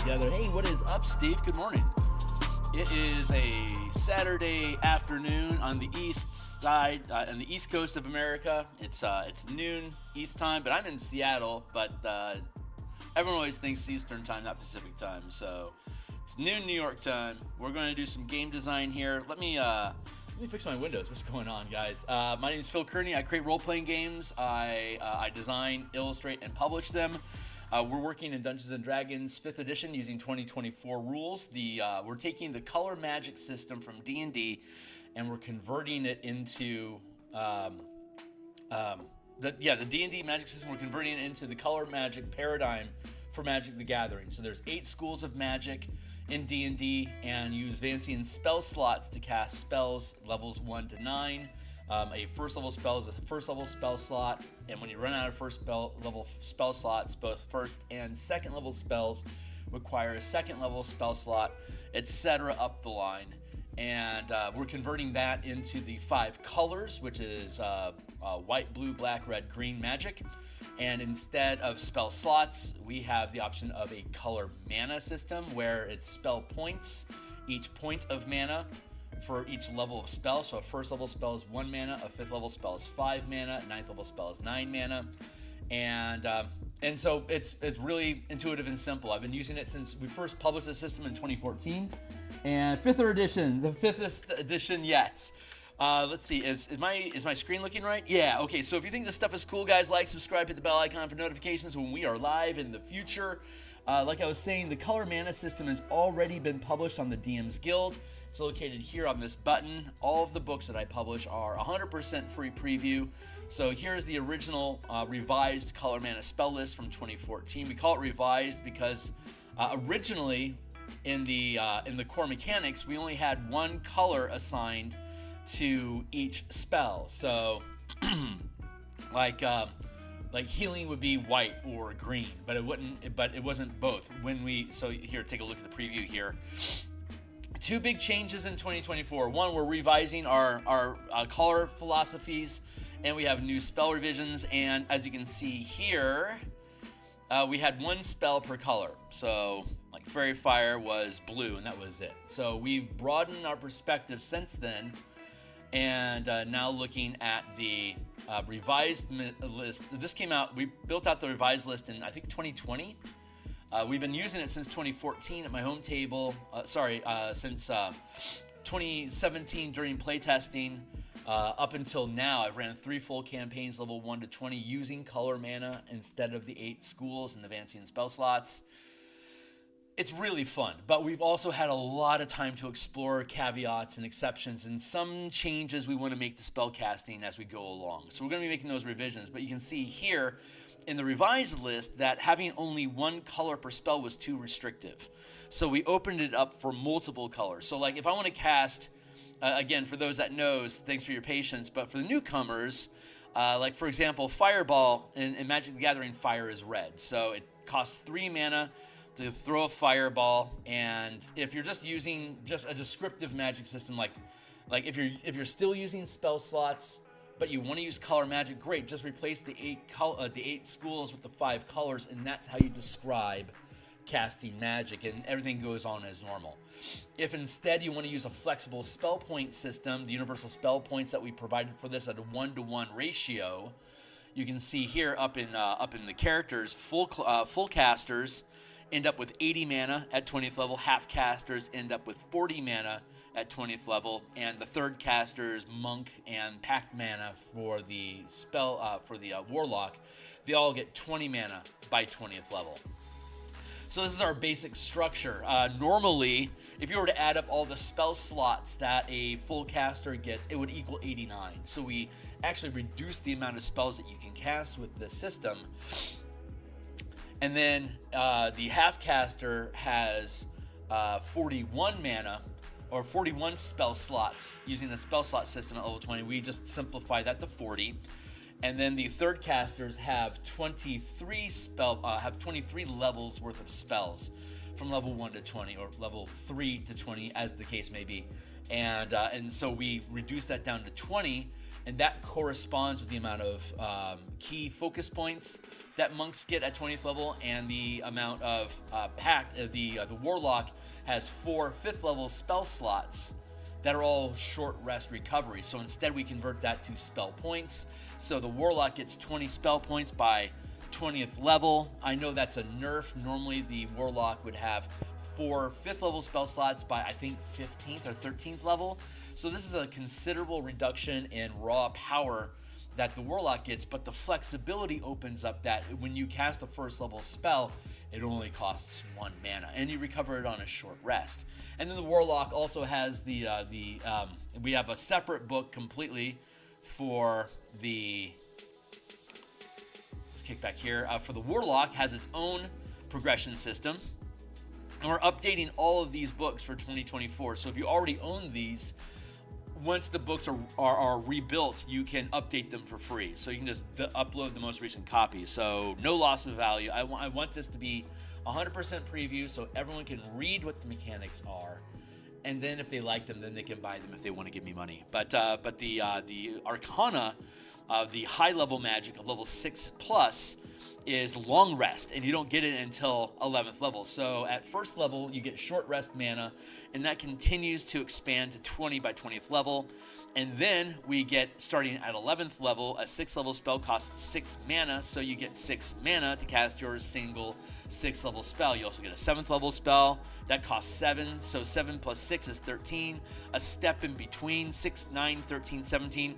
together. Hey, what is up, Steve? Good morning. It is a Saturday afternoon on the east side, on the east coast of America. It's noon East time, but I'm in Seattle. But everyone always thinks Eastern time, not Pacific time. So it's noon New York time. We're going to do some game design here. Let me fix my windows. What's going on, guys? My name is Phil Kearney. I create role-playing games. I design, illustrate, and publish them. We're working in Dungeons & Dragons 5th edition using 2024 rules. We're taking the color magic system from D&D and we're converting it into the D&D magic system. We're converting it into the color magic paradigm for Magic the Gathering. So there's 8 schools of magic in D&D, and you use Vancian spell slots to cast spells levels 1 to 9. A first level spell is a first level spell slot, and when you run out of first level spell slots, both first and second level spells require a second level spell slot, etc. up the line. And we're converting that into the 5 colors, which is white, blue, black, red, green magic. And instead of spell slots, we have the option of a color mana system where it's spell points, each point of mana for each level of spell. So a first level spell is 1 mana, a 5th level spell is 5 mana, a 9th level spell is 9 mana. And so it's really intuitive and simple. I've been using it since we first published the system in 2014. And 5th edition, the 5th edition yet. Let's see, is my screen looking right? Yeah, okay, so if you think this stuff is cool, guys, like, subscribe, hit the bell icon for notifications when we are live in the future. Like I was saying, the color mana system has already been published on the DMsGuild, It's located here on this button. All of the books that I publish are 100% free preview. So here's the original revised Color Mana spell list from 2014. We call it revised because originally in the core mechanics, we only had one color assigned to each spell. So like healing would be white or green, but it wasn't both. So here, take a look at the preview here. Two big changes in 2024. One, we're revising our color philosophies, and we have new spell revisions. And as you can see here, we had one spell per color. So like Fairy Fire was blue, and that was it. So we've broadened our perspective since then, and now looking at the revised list. This came out, we built out the revised list in, I think, 2020. We've been using it since 2014 at my home table. Since 2017 during playtesting. Up until now, I've ran 3 full campaigns, level 1 to 20, using Color Mana instead of the 8 schools and the Vancian spell slots. It's really fun, but we've also had a lot of time to explore caveats and exceptions and some changes we want to make to spellcasting as we go along. So we're going to be making those revisions, but you can see here in the revised list that having only one color per spell was too restrictive. So we opened it up for multiple colors. So like if I want to cast, again, for those that knows, thanks for your patience, but for the newcomers, like for example, Fireball in Magic the Gathering, fire is red. So it costs 3 mana to throw a fireball, and if you're just using just a descriptive magic system, like if you're still using spell slots but you want to use color magic, great, just replace the 8 schools with the 5 colors, and that's how you describe casting magic, and everything goes on as normal. If instead you want to use a flexible spell point system, the universal spell points that we provided for this at a 1-to-1 ratio, you can see here up in the characters, full casters end up with 80 mana at 20th level, half casters end up with 40 mana at 20th level, and the third casters, monk and pact mana for the warlock, they all get 20 mana by 20th level. So this is our basic structure. Normally, if you were to add up all the spell slots that a full caster gets, it would equal 89. So we actually reduced the amount of spells that you can cast with this system. And then the half caster has 41 mana, or 41 spell slots using the spell slot system at level 20. We just simplify that to 40. And then the third casters have 23 levels worth of spells from level 1 to 20, or level 3 to 20, as the case may be. And so we reduce that down to 20, and that corresponds with the amount of key focus points that monks get at 20th level, and the amount of the warlock has 4 5th level spell slots that are all short rest recovery. So instead we convert that to spell points. So the warlock gets 20 spell points by 20th level. I know that's a nerf. Normally the warlock would have 4 5th level spell slots by, I think, 15th or 13th level. So this is a considerable reduction in raw power that the warlock gets, but the flexibility opens up that when you cast a first level spell, it only costs 1 mana, and you recover it on a short rest. And then the warlock also has we have a separate book completely for the, let's kick back here, for the warlock has its own progression system, and we're updating all of these books for 2024. So if you already own these, once the books are rebuilt, you can update them for free. So you can just upload the most recent copy. So no loss of value. I want this to be 100% preview so everyone can read what the mechanics are. And then if they like them, then they can buy them if they want to give me money. But the Arcana, the high level magic of level 6 plus, is long rest, and you don't get it until 11th level. So at first level you get short rest mana, and that continues to expand to 20 by 20th level, and then we get, starting at 11th level, a 6th level spell costs 6 mana, so you get 6 mana to cast your single 6th level spell. You also get a 7th level spell that costs 7, so 7 plus 6 is 13, a step in between 6, 9, 13, 17.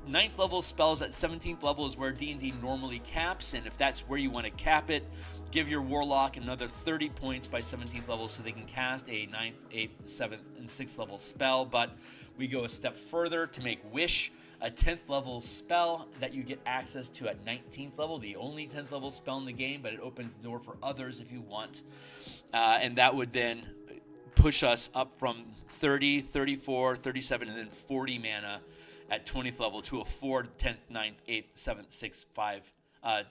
9th level spells at 17th level is where D&D normally caps, and if that's where you want to cap it, give your Warlock another 30 points by 17th level so they can cast a 9th, 8th, 7th, and 6th level spell. But we go a step further to make Wish a 10th level spell that you get access to at 19th level, the only 10th level spell in the game, but it opens the door for others if you want. And that would then push us up from 30, 34, 37, and then 40 mana at 20th level to a 4, 10th, 9th, 8th, 7th, 6th, 5,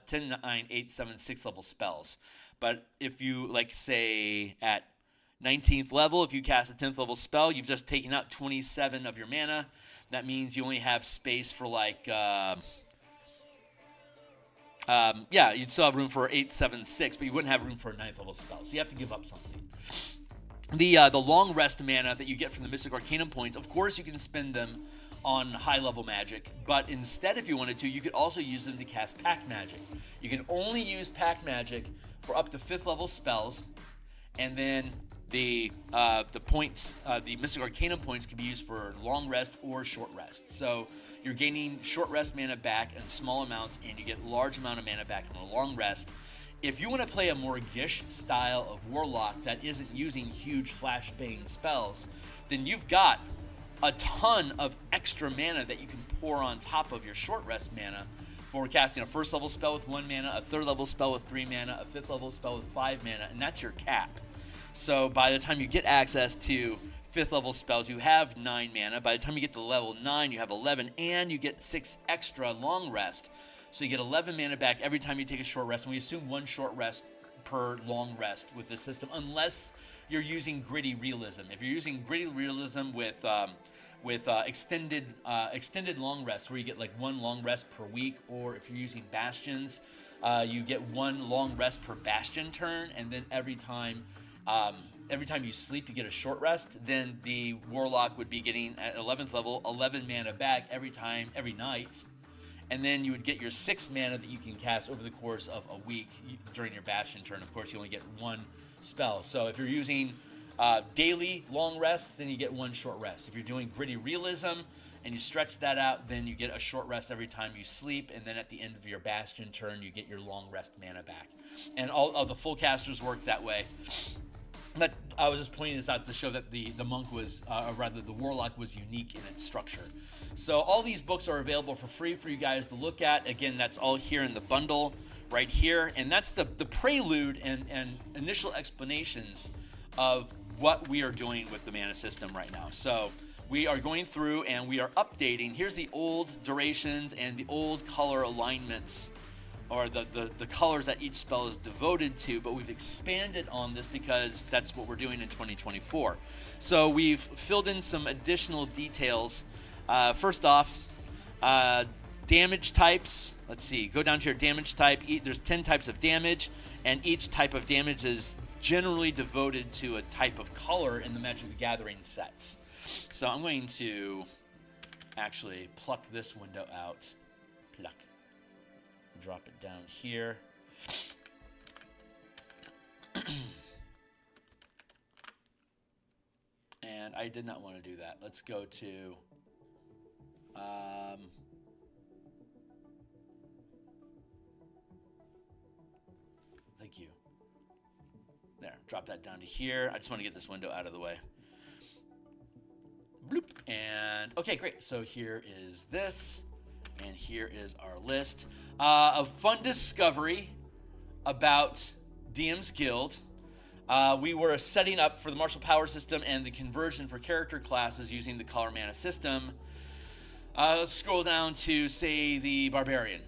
10, 9, 8, 7, 6 level spells. But if you, like, say, at 19th level, if you cast a 10th level spell, you've just taken out 27 of your mana. That means you only have space for, like, you'd still have room for 8, 7, 6, but you wouldn't have room for a 9th level spell. So you have to give up something. The long rest mana that you get from the Mystic Arcanum points, of course you can spend them on high-level magic, but instead, if you wanted to, you could also use them to cast Pact Magic. You can only use Pact Magic for up to 5th level spells, and then the points, the Mystic Arcanum points, can be used for long rest or short rest. So you're gaining short rest mana back in small amounts, and you get large amount of mana back on a long rest. If you want to play a more Gish style of Warlock that isn't using huge flashbang spells, then you've got a ton of extra mana that you can pour on top of your short rest mana for casting a 1st level spell with 1 mana, a 3rd level spell with 3 mana, a 5th level spell with 5 mana, and that's your cap. So by the time you get access to 5th level spells, you have 9 mana. By the time you get to level 9, you have 11, and you get 6 extra long rest. So you get 11 mana back every time you take a short rest, and we assume 1 short rest per long rest with this system, unless you're using Gritty Realism. If you're using Gritty Realism with extended long rest, where you get like 1 long rest per week, or if you're using Bastions, you get 1 long rest per Bastion turn, and then every time you sleep, you get a short rest. Then the Warlock would be getting at 11th level 11 mana back every night. And then you would get your 6 mana that you can cast over the course of a week during your Bastion turn. Of course, you only get 1 spell. So if you're using daily long rests, then you get 1 short rest. If you're doing Gritty Realism and you stretch that out, then you get a short rest every time you sleep. And then at the end of your Bastion turn, you get your long rest mana back. And all of the full casters work that way. But I was just pointing this out to show that the monk was, or rather the Warlock was unique in its structure. So all these books are available for free for you guys to look at. Again, that's all here in the bundle right here. And that's the prelude and initial explanations of what we are doing with the mana system right now. So we are going through and we are updating. Here's the old durations and the old color alignments, or the colors that each spell is devoted to, but we've expanded on this because that's what we're doing in 2024. So we've filled in some additional details. First off, damage types. Let's see, go down to your damage type. There's 10 types of damage, and each type of damage is generally devoted to a type of color in the Magic the Gathering sets. So I'm going to actually pluck this window out. Pluck. Drop it down here. And I did not want to do that. Let's go to thank you. There, drop that down to here. I just want to get this window out of the way. Bloop. And okay, great. So here is this. And here is our list. A fun discovery about DMsGuild. We were setting up for the martial power system and the conversion for character classes using the Color Mana system. Let's scroll down to, say, the Barbarian.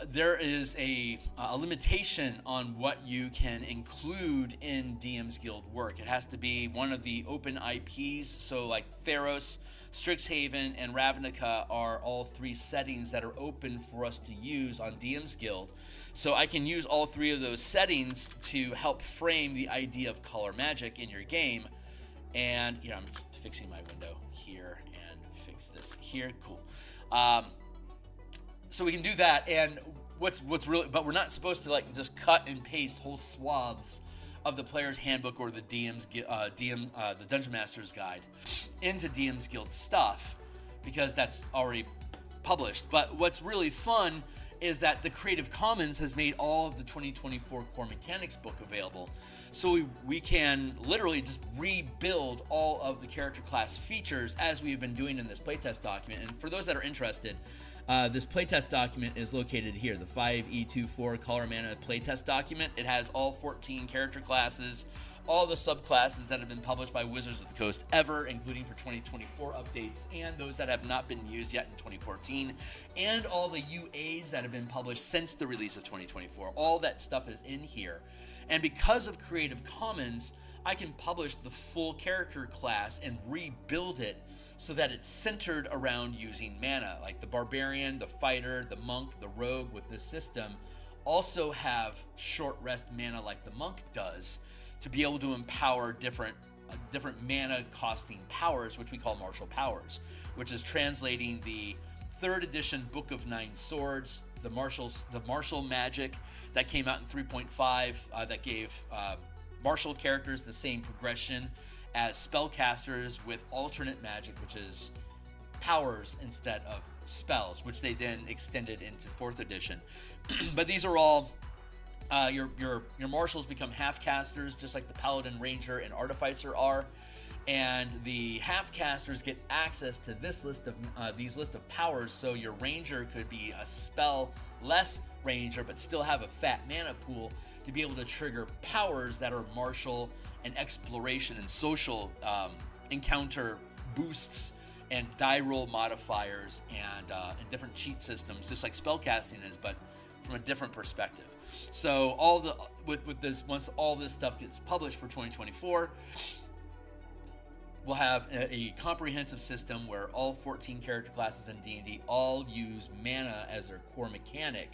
There is a limitation on what you can include in DMsGuild work. It has to be one of the open IPs, so like Theros, Strixhaven, and Ravnica are all 3 settings that are open for us to use on DMsGuild. So I can use all 3 of those settings to help frame the idea of color magic in your game. And I'm just fixing my window here and fix this here. Cool. So we can do that. And what's really, but we're not supposed to like just cut and paste whole swaths of the player's handbook or the the Dungeon Master's Guide into DMsGuild stuff, because that's already published. But what's really fun is that the Creative Commons has made all of the 2024 core mechanics book available. So we can literally just rebuild all of the character class features as we've been doing in this playtest document. And for those that are interested, this playtest document is located here, the 5E24 Color Mana playtest document. It has all 14 character classes, all the subclasses that have been published by Wizards of the Coast ever, including for 2024 updates, and those that have not been used yet in 2014, and all the UAs that have been published since the release of 2024. All that stuff is in here. And because of Creative Commons, I can publish the full character class and rebuild it so that it's centered around using mana. Like the Barbarian, the Fighter, the Monk, the Rogue with this system also have short rest mana like the Monk does, to be able to empower different mana costing powers, which we call martial powers, which is translating the 3rd edition Book of Nine Swords, the martial magic that came out in 3.5, that gave martial characters the same progression as spellcasters with alternate magic, which is powers instead of spells, which they then extended into 4th edition. But these are all your marshals become half casters, just like the paladin, ranger, and artificer are, and the half casters get access to this list of these list of powers. So your ranger could be a spell less ranger, but still have a fat mana pool to be able to trigger powers that are martial and exploration and social encounter boosts and die roll modifiers and different cheat systems, just like spellcasting is, but from a different perspective. So with this, once all this stuff gets published for 2024, we'll have a comprehensive system where all 14 character classes in D&D all use mana as their core mechanic.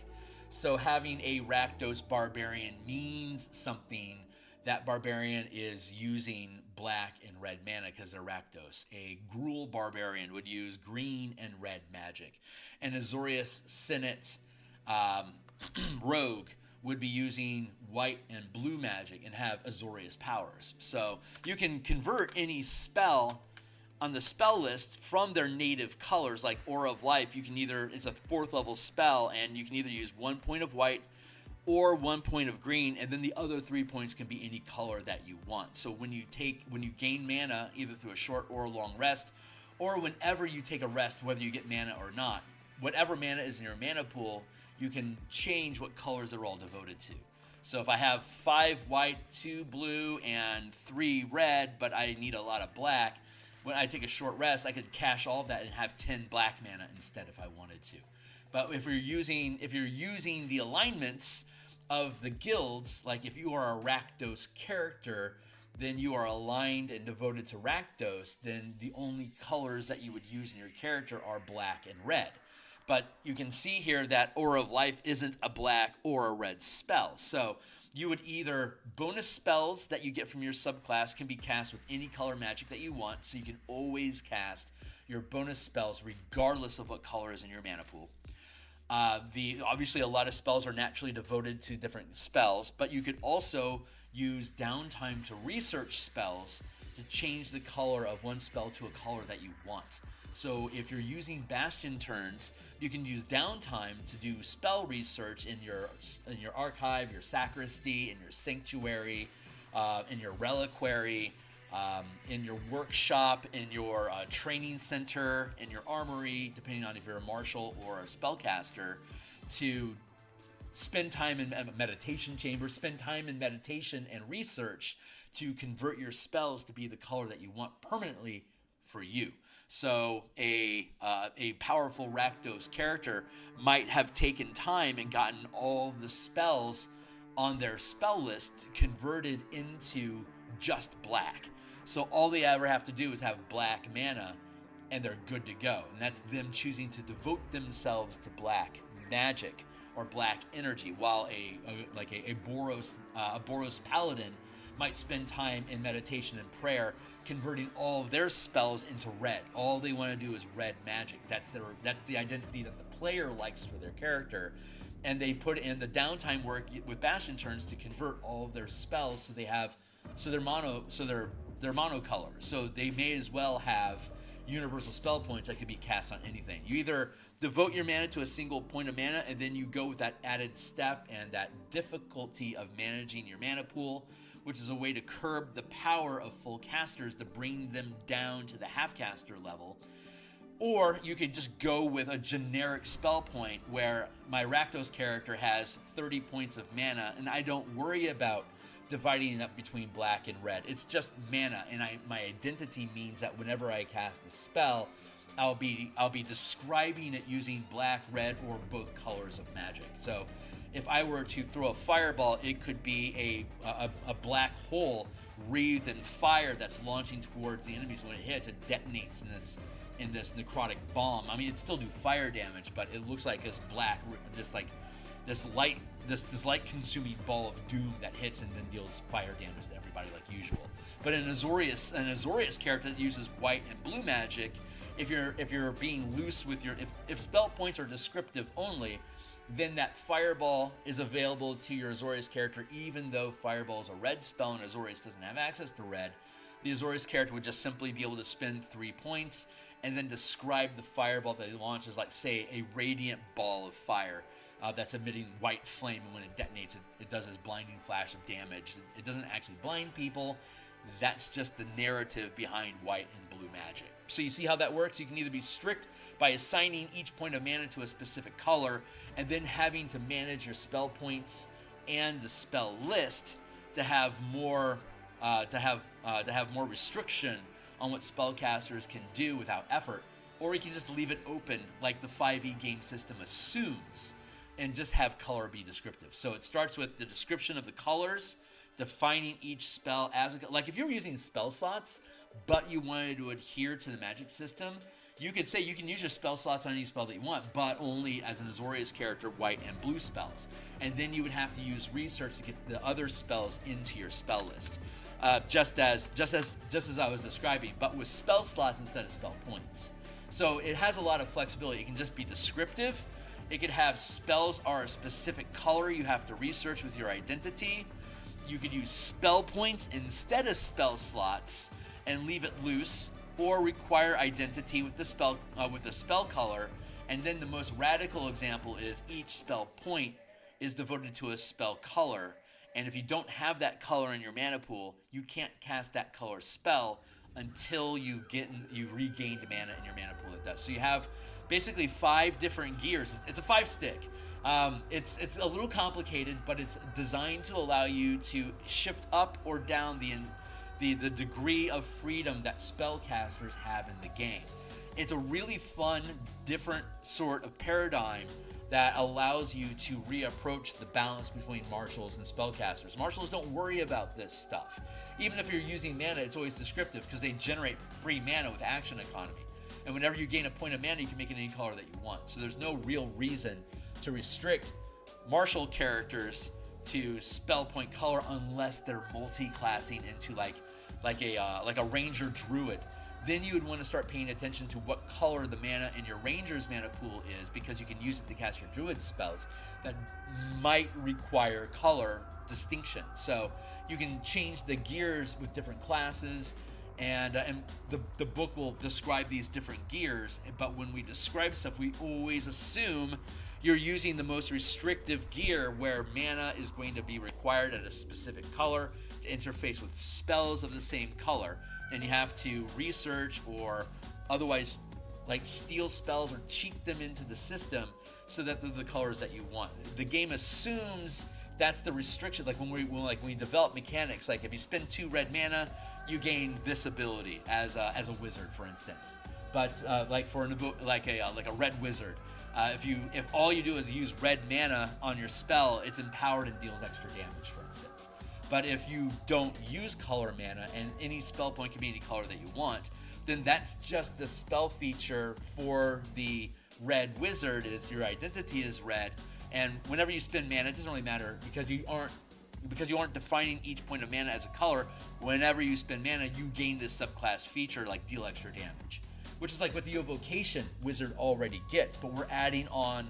So having a Rakdos Barbarian means something. That Barbarian is using black and red mana because they're Rakdos. A Gruul Barbarian would use green and red magic. An Azorius Senate Rogue would be using white and blue magic and have Azorius powers. So you can convert any spell on the spell list from their native colors, like Aura of Life. You can it's a 4th level spell, and you can either use 1 point of white or 1 point of green, and then the other 3 points can be any color that you want. So when you gain mana, either through a short or a long rest, or whenever you take a rest, whether you get mana or not, whatever mana is in your mana pool, you can change what colors they're all devoted to. So if I have 5 white, 2 blue, and 3 red, but I need a lot of black, when I take a short rest, I could cache all of that and have 10 black mana instead if I wanted to. But if you're using the alignments of the guilds, like if you are a Rakdos character, then you are aligned and devoted to Rakdos, then the only colors that you would use in your character are black and red. But you can see here that Aura of Life isn't a black or a red spell. So you would either bonus spells that you get from your subclass can be cast with any color magic that you want, so you can always cast your bonus spells regardless of what color is in your mana pool. Obviously a lot of spells are naturally devoted to different spells, but you could also use downtime to research spells to change the color of one spell to a color that you want. So if you're using Bastion turns, you can use downtime to do spell research in your archive, your sacristy, in your sanctuary, in your reliquary, in your workshop, in your training center, in your armory, depending on if you're a martial or a spellcaster, to spend time in a meditation chamber, spend time in meditation and research to convert your spells to be the color that you want permanently for you. So a powerful Rakdos character might have taken time and gotten all the spells on their spell list converted into just black. So all they ever have to do is have black mana and they're good to go. And that's them choosing to devote themselves to black magic or black energy, while a Boros paladin might spend time in meditation and prayer converting all of their spells into red. All they want to do is red magic. That's the identity that the player likes for their character. And they put in the downtime work with Bastion turns to convert all of their spells so they're monocolor. So they may as well have universal spell points that could be cast on anything. You either devote your mana to a single point of mana, and then you go with that added step and that difficulty of managing your mana pool, which is a way to curb the power of full casters to bring them down to the half caster level. Or you could just go with a generic spell point where my Rakdos character has 30 points of mana, and I don't worry about dividing it up between black and red. It's just mana, and my identity means that whenever I cast a spell, I'll be describing it using black, red, or both colors of magic. So if I were to throw a fireball, it could be a black hole wreathed in fire that's launching towards the enemies. When it hits, it detonates in this necrotic bomb. I mean, it still do fire damage, but it looks like this light consuming ball of doom that hits and then deals fire damage to everybody like usual. But an Azorius character that uses white and blue magic, if you're being loose with if spell points are descriptive only, then that fireball is available to your Azorius character, even though fireball is a red spell and Azorius doesn't have access to red. The Azorius character would just simply be able to spend 3 points and then describe the fireball that he launches, like, say, a radiant ball of fire that's emitting white flame, and when it detonates, it does this blinding flash of damage. It doesn't actually blind people. That's just the narrative behind white and blue magic. So you see how that works? You can either be strict by assigning each point of mana to a specific color, and then having to manage your spell points and the spell list to have more restriction on what spellcasters can do without effort, or you can just leave it open like the 5e game system assumes and just have color be descriptive. So it starts with the description of the colors, defining each spell as like if you're using spell slots but you wanted to adhere to the magic system, you could say you can use your spell slots on any spell that you want, but only as an Azorius character, white and blue spells. And then you would have to use research to get the other spells into your spell list. Just as I was describing, but with spell slots instead of spell points. So it has a lot of flexibility. It can just be descriptive. It could have spells are a specific color you have to research with your identity. You could use spell points instead of spell slots and leave it loose, or require identity with the spell color. And then the most radical example is each spell point is devoted to a spell color. And if you don't have that color in your mana pool, you can't cast that color spell until you've regained mana in your mana pool that does. So you have basically 5 different gears. It's a 5-stick. It's a little complicated, but it's designed to allow you to shift up or down the degree of freedom that spellcasters have in the game. It's a really fun, different sort of paradigm that allows you to reapproach the balance between marshals and spellcasters. Marshals don't worry about this stuff. Even if you're using mana, it's always descriptive because they generate free mana with action economy. And whenever you gain a point of mana, you can make it any color that you want. So there's no real reason to restrict martial characters to spell point color unless they're multi-classing into like a ranger druid. Then you would want to start paying attention to what color the mana in your ranger's mana pool is, because you can use it to cast your druid spells that might require color distinction. So you can change the gears with different classes, and the book will describe these different gears. But when we describe stuff, we always assume you're using the most restrictive gear, where mana is going to be required at a specific color to interface with spells of the same color. And you have to research or otherwise like steal spells or cheat them into the system so that they're the colors that you want. The game assumes that's the restriction. Like when we develop mechanics, like if you spend 2 red mana, you gain this ability as a wizard, for instance. But like for a red wizard, if all you do is use red mana on your spell, it's empowered and deals extra damage, for instance. But if you don't use color mana, and any spell point can be any color that you want, then that's just the spell feature for the red wizard. Is your identity is red, and whenever you spend mana, it doesn't really matter because you aren't defining each point of mana as a color. Whenever you spend mana, you gain this subclass feature like deal extra damage, which is like what the evocation wizard already gets, but we're adding on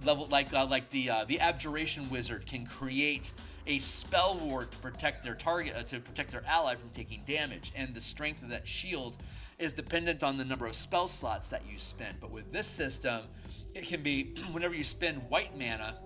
level like the abjuration wizard can create a spell ward to protect their target, to protect their ally from taking damage. And the strength of that shield is dependent on the number of spell slots that you spend. But with this system, it can be whenever you spend white mana,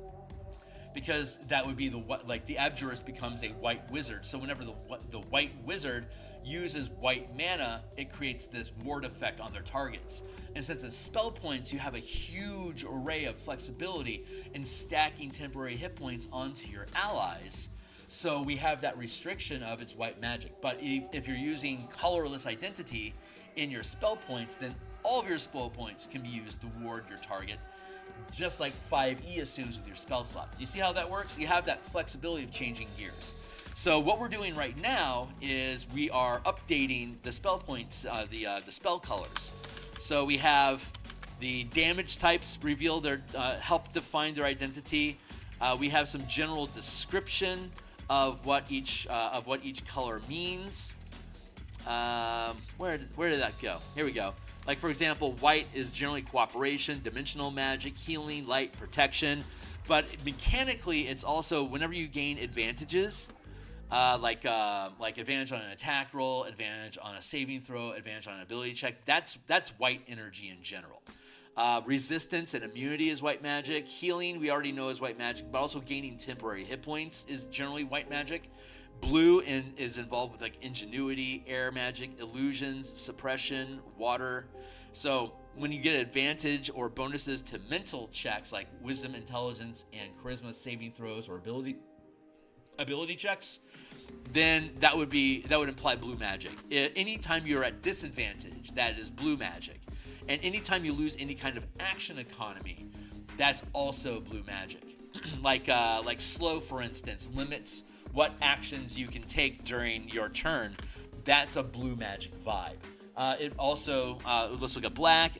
because that would be the Abjurist becomes a white wizard. So whenever the white wizard uses white mana, it creates this ward effect on their targets. And since it's spell points, you have a huge array of flexibility in stacking temporary hit points onto your allies. So we have that restriction of it's white magic. But if you're using colorless identity in your spell points, then all of your spell points can be used to ward your target, just like 5e assumes with your spell slots. You see how that works? You have that flexibility of changing gears. So what we're doing right now is we are updating the spell points, the spell colors. So we have the damage types reveal their, help define their identity. We have some general description of what each color means. Where did that go? Here we go. Like, for example, white is generally cooperation, dimensional magic, healing, light, protection. But mechanically, it's also whenever you gain advantages, like advantage on an attack roll, advantage on a saving throw, advantage on an ability check. That's white energy in general. Resistance and immunity is white magic. Healing, we already know is white magic, but also gaining temporary hit points is generally white magic. Blue is involved with like ingenuity, air magic, illusions, suppression, water. So when you get advantage or bonuses to mental checks like wisdom, intelligence, and charisma saving throws or ability checks, then that would imply blue magic. Anytime you're at disadvantage, that is blue magic. And anytime you lose any kind of action economy, that's also blue magic. like slow, for instance, limits what actions you can take during your turn. That's a blue magic vibe. It also, let's look at black,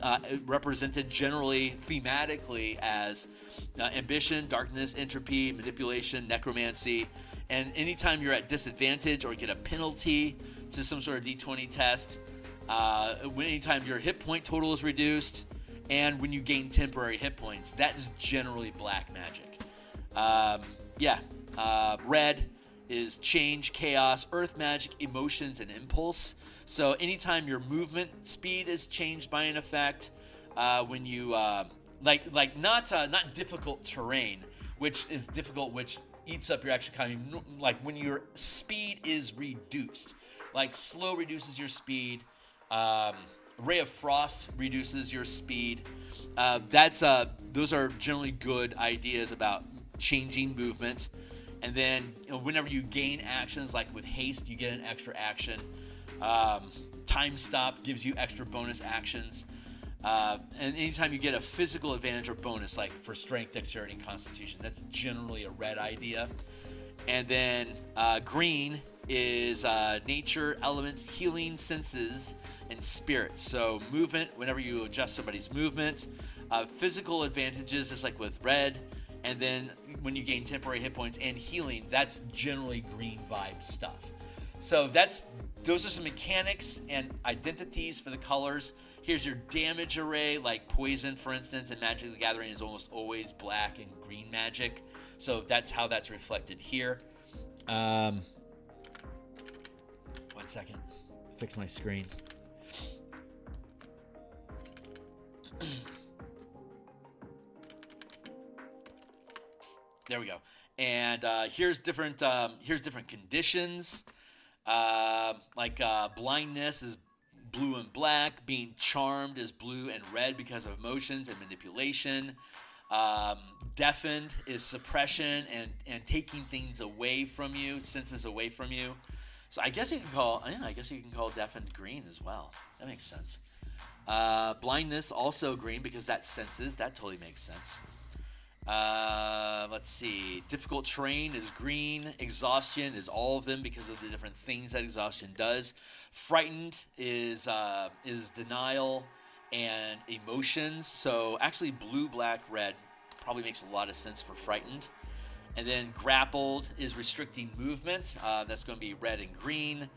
represented generally thematically as ambition, darkness, entropy, manipulation, necromancy. And anytime you're at disadvantage or get a penalty to some sort of D20 test, anytime your hit point total is reduced, and when you gain temporary hit points, that is generally black magic. Red is change, chaos, earth magic, emotions, and impulse. So anytime your movement speed is changed by an effect, when you not difficult terrain, which is difficult, which eats up your action economy. Like when your speed is reduced, like slow reduces your speed. Ray of Frost reduces your speed. Those are generally good ideas about changing movement. And then whenever you gain actions, like with haste, you get an extra action. Time stop gives you extra bonus actions. And anytime you get a physical advantage or bonus, like for strength, dexterity, and constitution, that's generally a red idea. And then green is nature, elements, healing, senses, and spirits. So movement, whenever you adjust somebody's movement. Physical advantages, just like with red. And then when you gain temporary hit points and healing, that's generally green vibe stuff. So those are some mechanics and identities for the colors. Here's your damage array, like poison, for instance, and Magic the Gathering is almost always black and green magic. So that's how that's reflected here. 1 second. Fix my screen. There we go. And here's different conditions. Blindness is blue and black. Being charmed is blue and red because of emotions and manipulation. Deafened is suppression and taking things away from you, senses away from you. So I guess you can call deafened green as well. That makes sense. Blindness also green because that's senses. That totally makes sense. Let's see. Difficult terrain is green. Exhaustion is all of them because of the different things that exhaustion does. Frightened is denial and emotions. So actually blue, black, red probably makes a lot of sense for frightened. And then grappled is restricting movement. That's going to be red and green.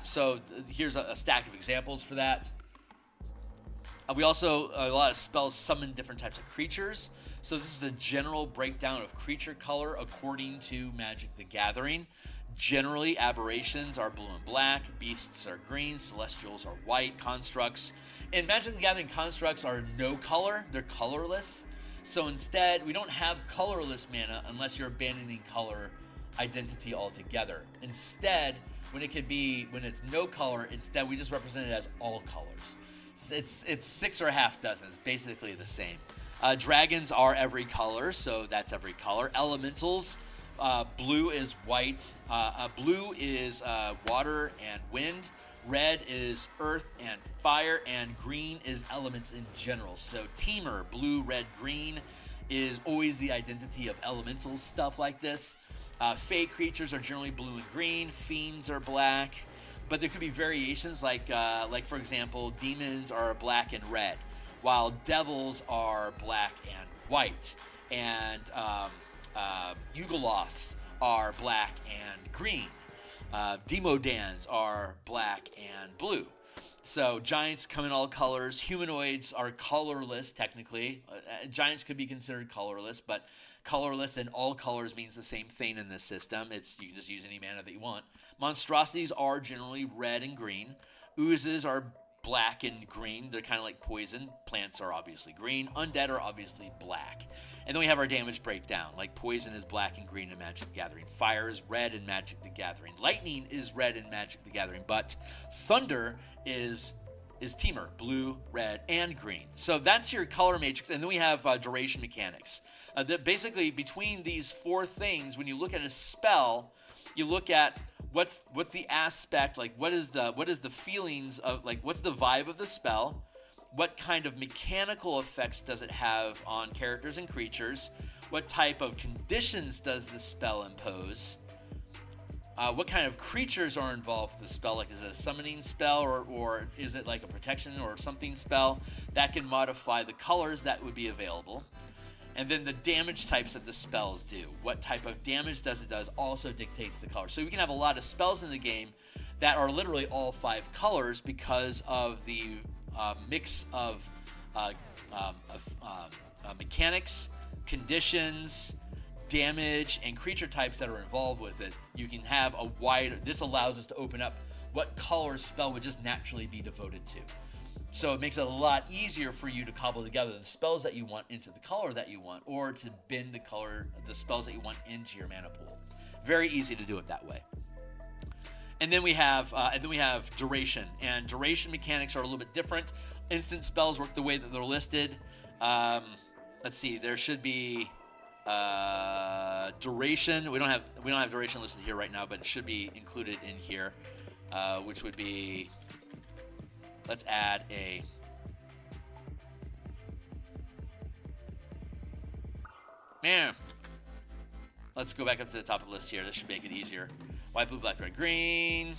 So here's a stack of examples for that. We also, a lot of spells summon different types of creatures. So this is a general breakdown of creature color according to Magic the Gathering. Generally, aberrations are blue and black, beasts are green, celestials are white, constructs. In Magic the Gathering, constructs are no color, they're colorless. So instead, we don't have colorless mana unless you're abandoning color identity altogether. Instead, when it's no color, instead we just represent it as all colors. It's 6 or a half dozen. It's basically the same. Dragons are every color, so that's every color. Elementals, blue is white. Blue is water and wind. Red is earth and fire, and green is elements in general. So Teamer, blue, red, green, is always the identity of elementals, stuff like this. Fey creatures are generally blue and green. Fiends are black. But there could be variations, like for example, demons are black and red, while devils are black and white, and Yugoloths are black and green. Demodans are black and blue. So giants come in all colors. Humanoids are colorless, technically. Giants could be considered colorless, but colorless and all colors means the same thing in this system. You can just use any mana that you want. Monstrosities are generally red and green. Oozes are black and green. They're kind of like poison. Plants are obviously green. Undead are obviously black. And then we have our damage breakdown. Like poison is black and green in Magic the Gathering. Fire is red in Magic the Gathering. Lightning is red in Magic the Gathering. But thunder is Teamer, blue, red, and green. So that's your color matrix. And then we have duration mechanics. Basically, between these four things, when you look at a spell, you look at what's the aspect, like what is the feelings of, like what's the vibe of the spell, what kind of mechanical effects does it have on characters and creatures, what type of conditions does the spell impose, what kind of creatures are involved with the spell, like is it a summoning spell or is it like a protection or something spell that can modify the colors that would be available. And then the damage types that the spells do. What type of damage does it does also dictates the color. So we can have a lot of spells in the game that are literally all 5 colors because of the mix of mechanics, conditions, damage, and creature types that are involved with it. You can have a wide, this allows us to open up what color spell would just naturally be devoted to. So it makes it a lot easier for you to cobble together the spells that you want into the color that you want, or to bend the spells that you want into your mana pool. Very easy to do it that way. And then we have duration, and duration mechanics are a little bit different. Instant spells work the way that they're listed. Let's see, there should be duration. We don't have duration listed here right now, but it should be included in here, which would be. Let's add a Let's go back up to the top of the list here. This should make it easier. White, blue, black, red, green.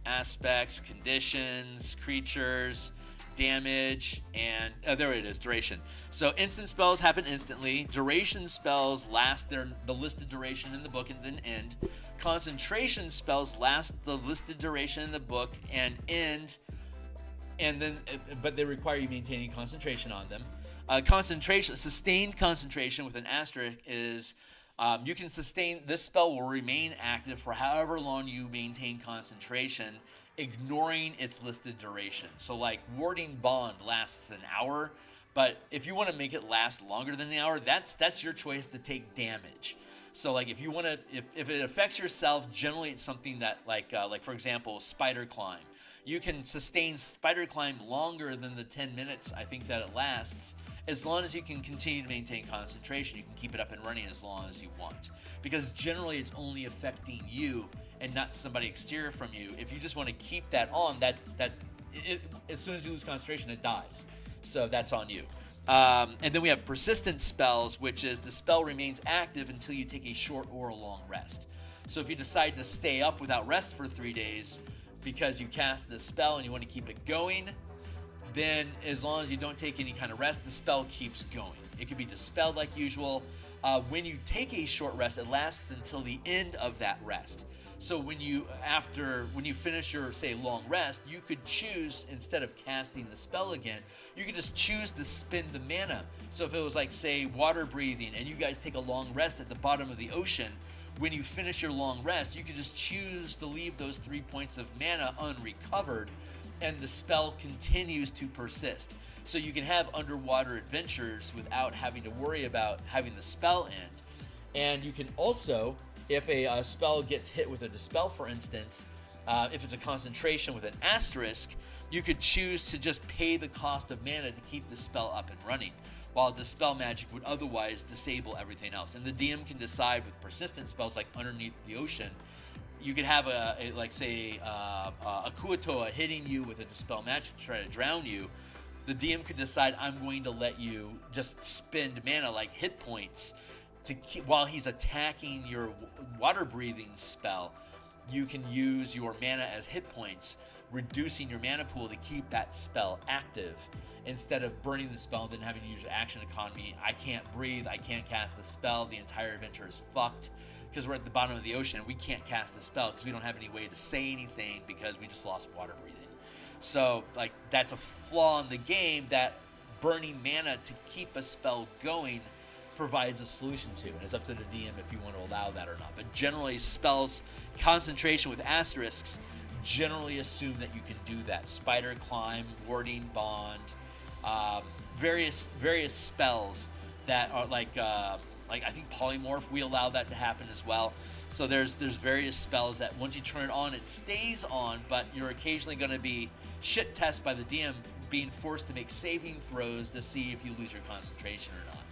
Aspects, conditions, creatures, damage, and there it is, duration. So instant spells happen instantly. Duration spells last the listed duration in the book and then end. Concentration spells last the listed duration in the book and end, but they require you maintaining concentration on them. Sustained concentration with an asterisk is you can sustain, this spell will remain active for however long you maintain concentration, ignoring its listed duration. So like Warding Bond lasts an hour, but if you want to make it last longer than an hour, that's your choice to take damage. So like if you want to, if it affects yourself, generally it's something that like for example, Spider Climb. You can sustain Spider Climb longer than the 10 minutes I think that it lasts, as long as you can continue to maintain concentration. You can keep it up and running as long as you want, because generally it's only affecting you and not somebody exterior from you. If you just want to keep that on, as soon as you lose concentration, it dies. So that's on you. And then we have persistent spells, which is the spell remains active until you take a short or a long rest. So if you decide to stay up without rest for 3 days because you cast the spell and you want to keep it going, then as long as you don't take any kind of rest, the spell keeps going. It could be dispelled like usual. When you take a short rest, it lasts until the end of that rest. So when you finish your, say, long rest, you could choose, instead of casting the spell again, you could just choose to spend the mana. So if it was like, say, water breathing, and you guys take a long rest at the bottom of the ocean, when you finish your long rest, you could just choose to leave those 3 points of mana unrecovered, and the spell continues to persist. So you can have underwater adventures without having to worry about having the spell end. And you can also, if a spell gets hit with a dispel, for instance, if it's a concentration with an asterisk, you could choose to just pay the cost of mana to keep the spell up and running, while dispel magic would otherwise disable everything else. And the DM can decide with persistent spells like Underneath the Ocean, you could have a Kuatoa hitting you with a dispel magic to try to drown you. The DM could decide, I'm going to let you just spend mana like hit points to keep, while he's attacking your water breathing spell. You can use your mana as hit points, reducing your mana pool to keep that spell active, instead of burning the spell and then having to use your action economy. I can't breathe, I can't cast the spell, the entire adventure is fucked because we're at the bottom of the ocean and we can't cast the spell because we don't have any way to say anything because we just lost water breathing. So, like, that's a flaw in the game that burning mana to keep a spell going provides a solution to. And it's up to the DM if you want to allow that or not. But generally, spells, concentration with asterisks, generally assume that you can do that. Spider Climb, Warding Bond, various spells that are like I think Polymorph, we allow that to happen as well. So there's various spells that once you turn it on, it stays on, but you're occasionally going to be shit tested by the DM, being forced to make saving throws to see if you lose your concentration or not.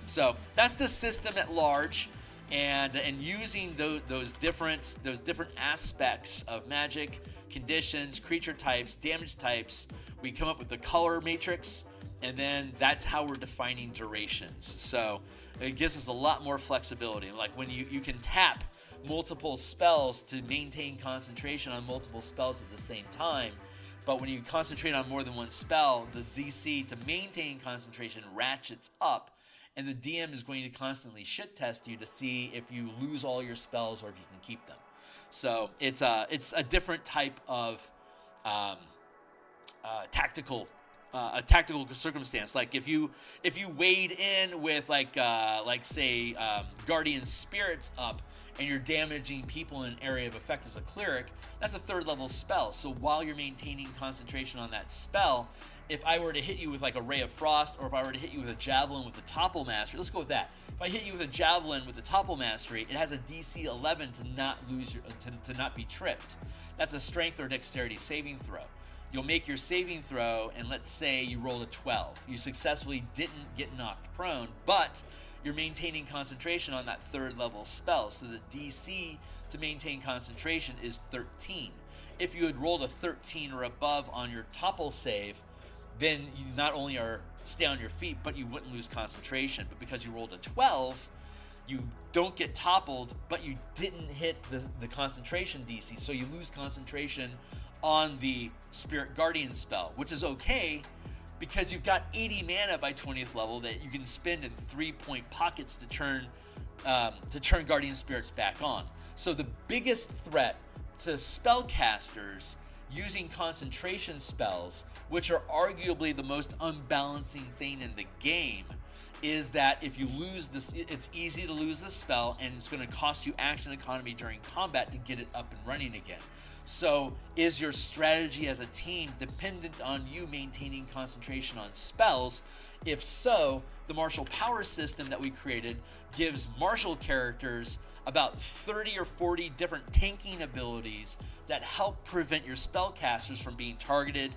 So that's the system at large, and using those different aspects of magic, conditions, creature types, damage types, we come up with the color matrix, and then that's how we're defining durations. So it gives us a lot more flexibility. Like when you can tap multiple spells to maintain concentration on multiple spells at the same time, but when you concentrate on more than one spell, the DC to maintain concentration ratchets up, and the DM is going to constantly shit test you to see if you lose all your spells or if you can keep them. So it's a different type of tactical circumstance. Like if you wade in with say Guardian Spirits up, and you're damaging people in an area of effect as a cleric, that's a 3rd level spell. So while you're maintaining concentration on that spell, if I were to hit you with like a Ray of Frost, or if I were to hit you with a Javelin with the Topple Mastery, let's go with that. If I hit you with a Javelin with the Topple Mastery, it has a DC 11 to not lose to not be tripped. That's a Strength or Dexterity saving throw. You'll make your saving throw, and let's say you rolled a 12. You successfully didn't get knocked prone, but you're maintaining concentration on that 3rd level spell, so the DC to maintain concentration is 13. If you had rolled a 13 or above on your topple save, then you not only stay on your feet, but you wouldn't lose concentration. But because you rolled a 12, you don't get toppled, but you didn't hit the concentration DC, so you lose concentration on the Spirit Guardian spell, which is okay, because you've got 80 mana by 20th level that you can spend in 3-point pockets to turn Guardian Spirits back on. So the biggest threat to spellcasters using concentration spells, which are arguably the most unbalancing thing in the game, is that if you lose this, it's easy to lose the spell, and it's going to cost you action economy during combat to get it up and running again. So is your strategy as a team dependent on you maintaining concentration on spells? If so, the martial power system that we created gives martial characters about 30 or 40 different tanking abilities that help prevent your spellcasters from being targeted,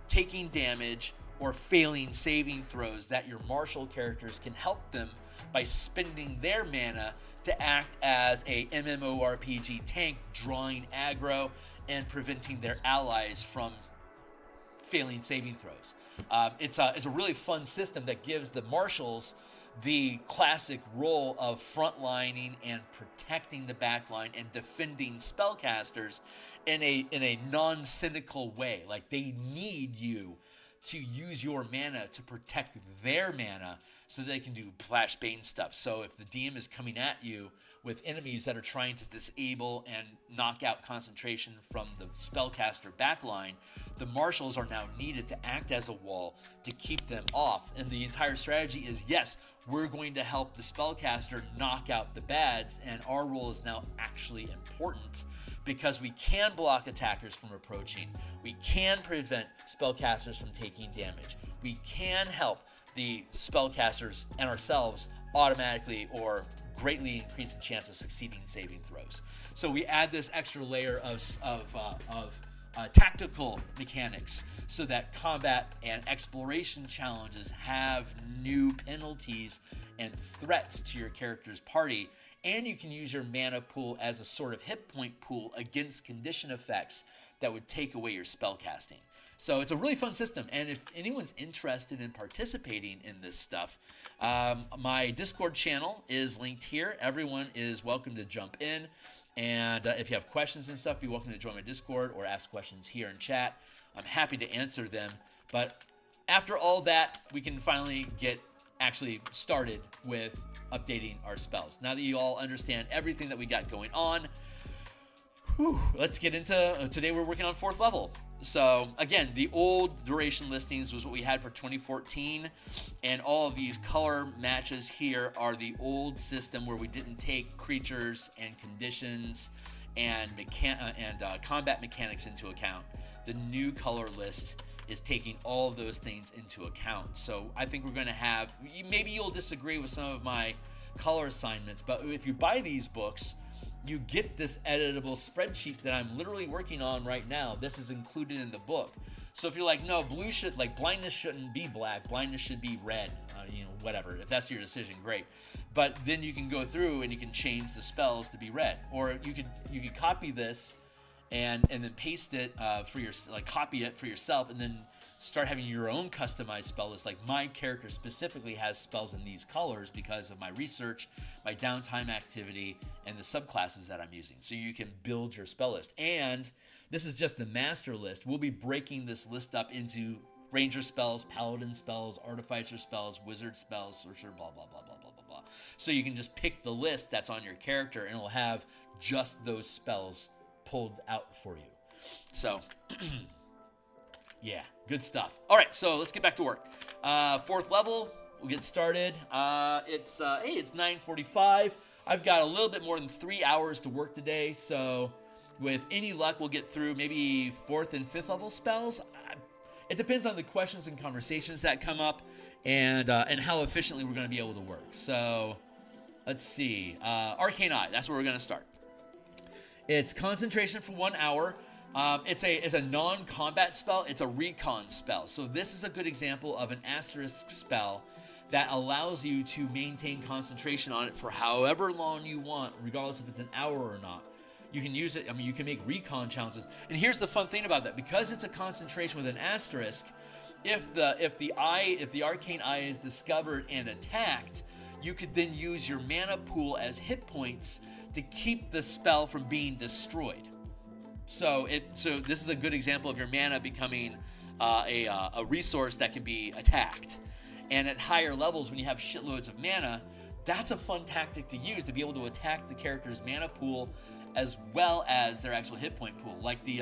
taking damage, or failing saving throws that your martial characters can help them by spending their mana to act as a MMORPG tank, drawing aggro and preventing their allies from failing saving throws. It's a really fun system that gives the marshals the classic role of frontlining and protecting the backline and defending spellcasters in a non-cynical way. Like, they need you to use your mana to protect their mana so that they can do flashbang stuff. So if the DM is coming at you with enemies that are trying to disable and knock out concentration from the spellcaster backline, the marshals are now needed to act as a wall to keep them off. And the entire strategy is, yes, we're going to help the spellcaster knock out the bads, and our role is now actually important because we can block attackers from approaching. We can prevent spellcasters from taking damage. We can help the spellcasters and ourselves automatically or greatly increase the chance of succeeding saving throws. So we add this extra layer of tactical mechanics so that combat and exploration challenges have new penalties and threats to your character's party, and you can use your mana pool as a sort of hit point pool against condition effects that would take away your spell casting. So it's a really fun system, and if anyone's interested in participating in this stuff, my Discord channel is linked here. Everyone is welcome to jump in, and if you have questions and stuff, be welcome to join my Discord or ask questions here in chat. I'm happy to answer them, but after all that, we can finally get actually started with updating our spells. Now that you all understand everything that we got going on, let's get into today. We're working on 4th level. So again, the old duration listings was what we had for 2014, and all of these color matches here are the old system where we didn't take creatures and conditions and combat mechanics into account. The new color list is taking all of those things into account. So I think we're going to have, maybe you'll disagree with some of my color assignments, but if you buy these books, you get this editable spreadsheet that I'm literally working on right now. This is included in the book. So if you're like, no, blindness shouldn't be black, blindness should be red, whatever. If that's your decision, great. But then you can go through and you can change the spells to be red, or you could copy this and then paste it copy it for yourself, and then start having your own customized spell list. Like, my character specifically has spells in these colors because of my research, my downtime activity, and the subclasses that I'm using. So you can build your spell list. And this is just the master list. We'll be breaking this list up into ranger spells, paladin spells, artificer spells, wizard spells, sorcerer, blah, blah, blah, blah, blah, blah, blah. So you can just pick the list that's on your character, and it'll have just those spells pulled out for you. So yeah, good stuff. All right, so let's get back to work. 4th level, we'll get started. It's 9:45. I've got a little bit more than 3 hours to work today, so with any luck, we'll get through maybe 4th and 5th level spells. It depends on the questions and conversations that come up, and how efficiently we're going to be able to work. So let's see. Arcane Eye, that's where we're going to start. It's concentration for 1 hour. It's a non-combat spell. It's a recon spell. So this is a good example of an asterisk spell that allows you to maintain concentration on it for however long you want, regardless if it's an hour or not. You can use it. I mean, you can make recon challenges. And here's the fun thing about that: because it's a concentration with an asterisk, if the arcane eye is discovered and attacked, you could then use your mana pool as hit points to keep the spell from being destroyed. So this is a good example of your mana becoming a resource that can be attacked. And at higher levels, when you have shitloads of mana, that's a fun tactic to use to be able to attack the character's mana pool as well as their actual hit point pool, like the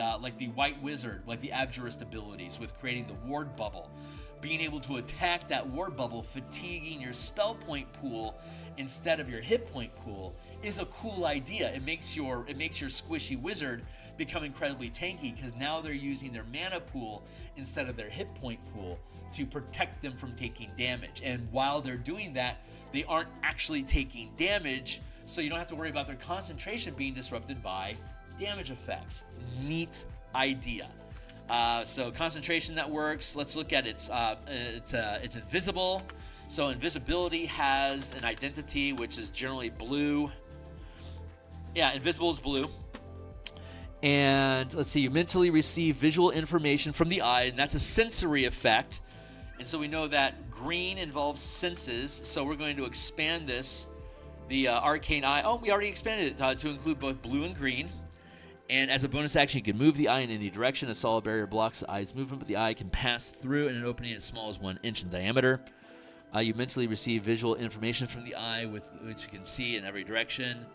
White Wizard, like the Abjurist abilities with creating the ward bubble. Being able to attack that ward bubble, fatiguing your spell point pool instead of your hit point pool, is a cool idea. It makes your squishy wizard become incredibly tanky because now they're using their mana pool instead of their hit point pool to protect them from taking damage. And while they're doing that, they aren't actually taking damage, so you don't have to worry about their concentration being disrupted by damage effects. Neat idea. So concentration that works. Let's look at it's invisible. So invisibility has an identity which is generally blue. Yeah, invisible is blue. And let's see, you mentally receive visual information from the eye, and that's a sensory effect. And so we know that green involves senses, so we're going to expand this, the arcane eye. Oh, we already expanded it to include both blue and green. And as a bonus action, you can move the eye in any direction. A solid barrier blocks the eye's movement, but the eye can pass through in an opening as small as 1 inch in diameter. You mentally receive visual information from the eye, which you can see in every direction.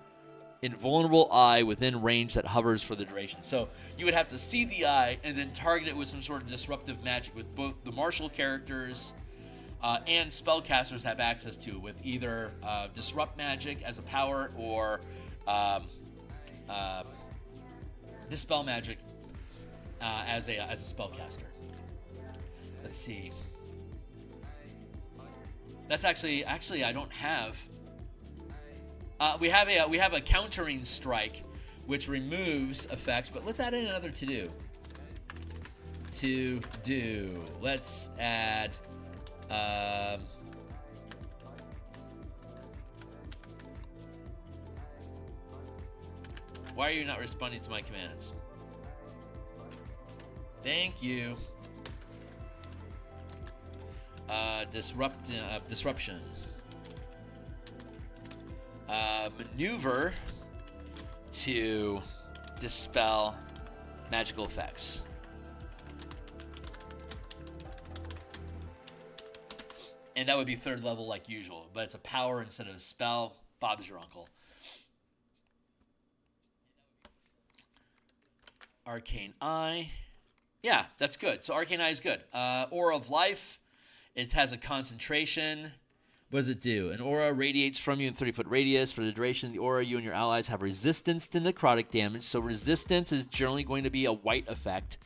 Invulnerable eye within range that hovers for the duration. So you would have to see the eye and then target it with some sort of disruptive magic, with both the martial characters and spellcasters have access to, with either disrupt magic as a power or dispel magic as a spellcaster. Let's see. That's actually I don't have. We have a countering strike, which removes effects, but let's add in another to do. Let's add. Why are you not responding to my commands? Thank you. Disruption. Maneuver to dispel magical effects. And that would be 3rd level like usual, but it's a power instead of a spell. Bob's your uncle. Arcane Eye. Yeah, that's good. So Arcane Eye is good. Aura of Life. It has a concentration. What does it do? An aura radiates from you in 30-foot radius. For the duration of the aura, you and your allies have resistance to necrotic damage. So resistance is generally going to be a white effect.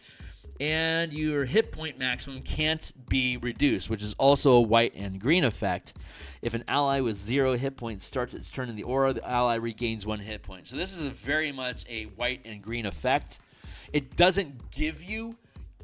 And your hit point maximum can't be reduced, which is also a white and green effect. If an ally with 0 hit points starts its turn in the aura, the ally regains 1 hit point. So this is very much a white and green effect. It doesn't give you,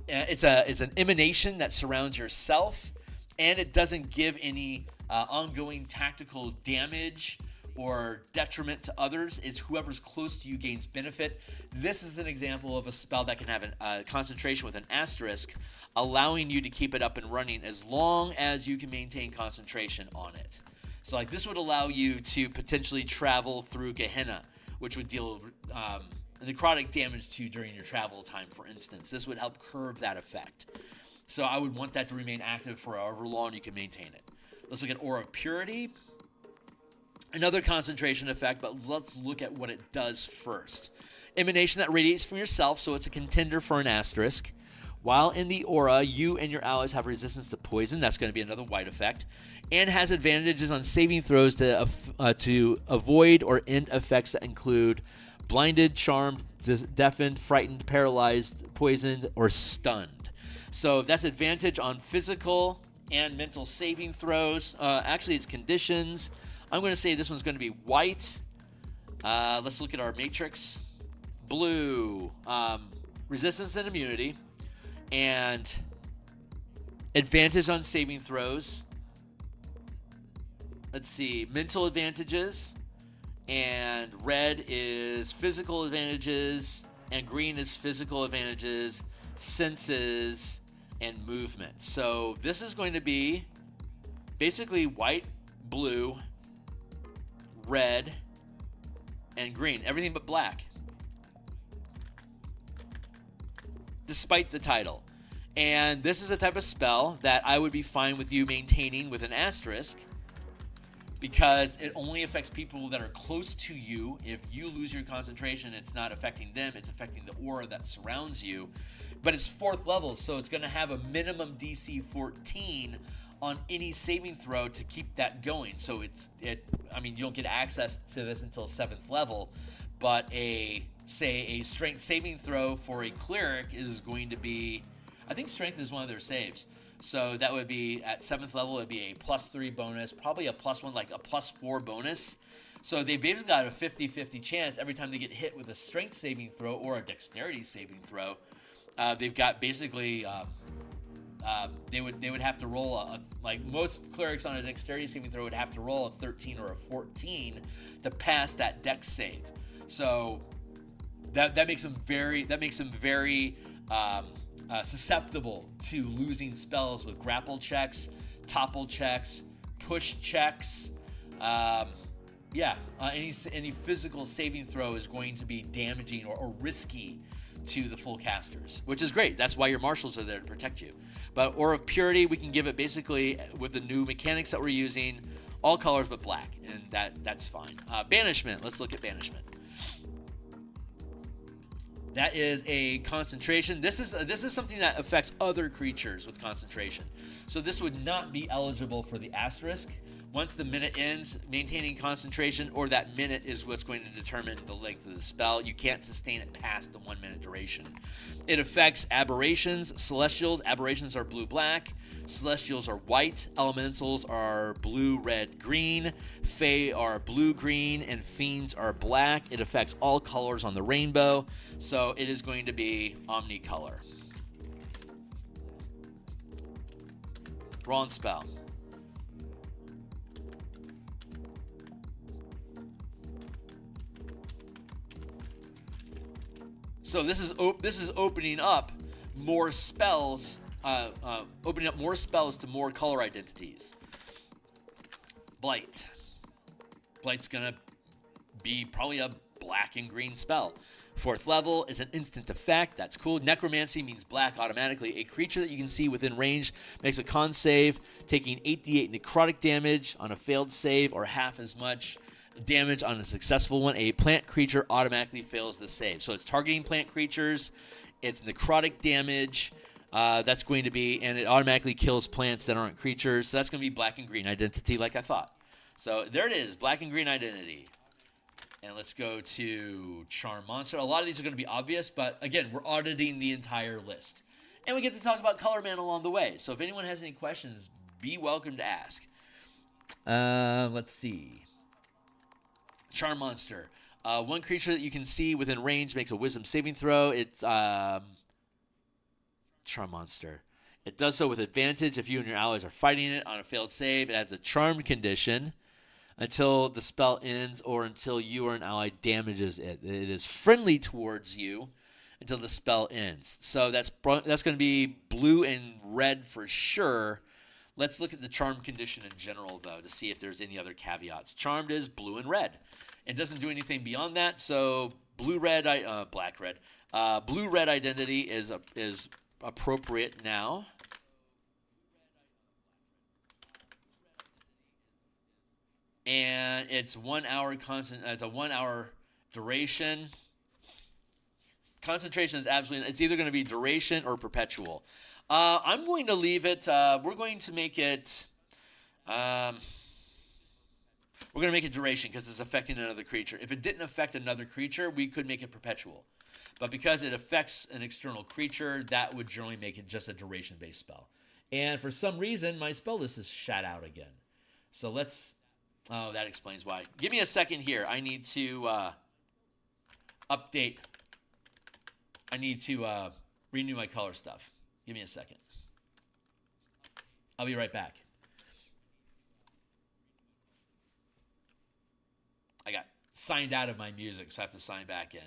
it's an emanation that surrounds yourself, and it doesn't give any ongoing tactical damage or detriment to others. It's whoever's close to you gains benefit. This is an example of a spell that can have a concentration with an asterisk, allowing you to keep it up and running as long as you can maintain concentration on it. So like this would allow you to potentially travel through Gehenna, which would deal necrotic damage to you during your travel time, for instance. This would help curb that effect. So I would want that to remain active for however long you can maintain it. Let's look at Aura of Purity. Another concentration effect, but let's look at what it does first. Emanation that radiates from yourself, so it's a contender for an asterisk. While in the aura, you and your allies have resistance to poison. That's going to be another white effect. And has advantages on saving throws to avoid or end effects that include blinded, charmed, deafened, frightened, paralyzed, poisoned, or stunned. So that's advantage on physical and mental saving throws. Actually, it's conditions. I'm going to say this one's going to be white. Let's look at our matrix. Blue, resistance and immunity, and advantage on saving throws. Let's see, mental advantages, and red is physical advantages, and green is physical advantages, senses, and movement. So this is going to be basically white, blue, red, and green. Everything but black. Despite the title. And this is a type of spell that I would be fine with you maintaining with an asterisk, because it only affects people that are close to you. If you lose your concentration, it's not affecting them, it's affecting the aura that surrounds you. But it's 4th level, so it's going to have a minimum DC 14 on any saving throw to keep that going. So you don't get access to this until 7th level, but a strength saving throw for a cleric is going to be, I think strength is one of their saves. So that would be at 7th level, it'd be a +3 bonus, probably a +1, like a +4 bonus. So they basically got a 50-50 chance every time they get hit with a strength saving throw or a dexterity saving throw. They've got basically they would have to roll like most clerics on a dexterity saving throw would have to roll a 13 or a 14 to pass that dex save. So that makes them very susceptible to losing spells with grapple checks, topple checks, push checks, Yeah, any physical saving throw is going to be damaging or risky to the full casters, which is great. That's why your marshals are there to protect you. But Aura of Purity, we can give it basically with the new mechanics that we're using, all colors but black, and that's fine. Banishment, let's look at Banishment. That is a concentration. This is something that affects other creatures with concentration. So this would not be eligible for the asterisk. Once the minute ends, maintaining concentration or that minute is what's going to determine the length of the spell. You can't sustain it past the 1 minute duration. It affects aberrations, celestials. Aberrations are blue-black. Celestials are white. Elementals are blue, red, green. Fae are blue, green, and fiends are black. It affects all colors on the rainbow. So it is going to be omnicolor. Wrong spell. So this is opening up more spells, opening up more spells to more color identities. Blight. Blight's gonna be probably a black and green spell. 4th level is an instant effect. That's cool. Necromancy means black automatically. A creature that you can see within range makes a con save, taking 8d8 necrotic damage on a failed save or half as much damage on a successful one. A plant creature automatically fails the save. So it's targeting plant creatures. It's necrotic damage. That's going to be, and it automatically kills plants that aren't creatures. So that's going to be black and green identity like I thought. So there it is, black and green identity. And let's go to Charm Monster. A lot of these are going to be obvious, but again, we're auditing the entire list. And we get to talk about Color Mana along the way. So if anyone has any questions, be welcome to ask. Let's see. Charm Monster. One creature that you can see within range makes a Wisdom saving throw. It's Charm Monster. It does so with advantage if you and your allies are fighting it. On a failed save, it has a charmed condition until the spell ends or until you or an ally damages it. It is friendly towards you until the spell ends. So that's going to be blue and red for sure. Let's look at the charmed condition in general, though, to see if there's any other caveats. Charmed is blue and red. It doesn't do anything beyond that, so blue-red, black-red. Blue-red identity is appropriate now. And it's 1 hour it's a 1 hour duration. Concentration is absolutely, it's either going to be duration or perpetual. I'm going to leave it, we're going to make it, we're going to make it duration because it's affecting another creature. If it didn't affect another creature, we could make it perpetual. But because it affects an external creature, that would generally make it just a duration-based spell. And for some reason, my spell list is shut out again. So let's, oh, that explains why. Give me a second here. I need to update. I need to renew my color stuff. Give me a second. I'll be right back. I got signed out of my music, so I have to sign back in.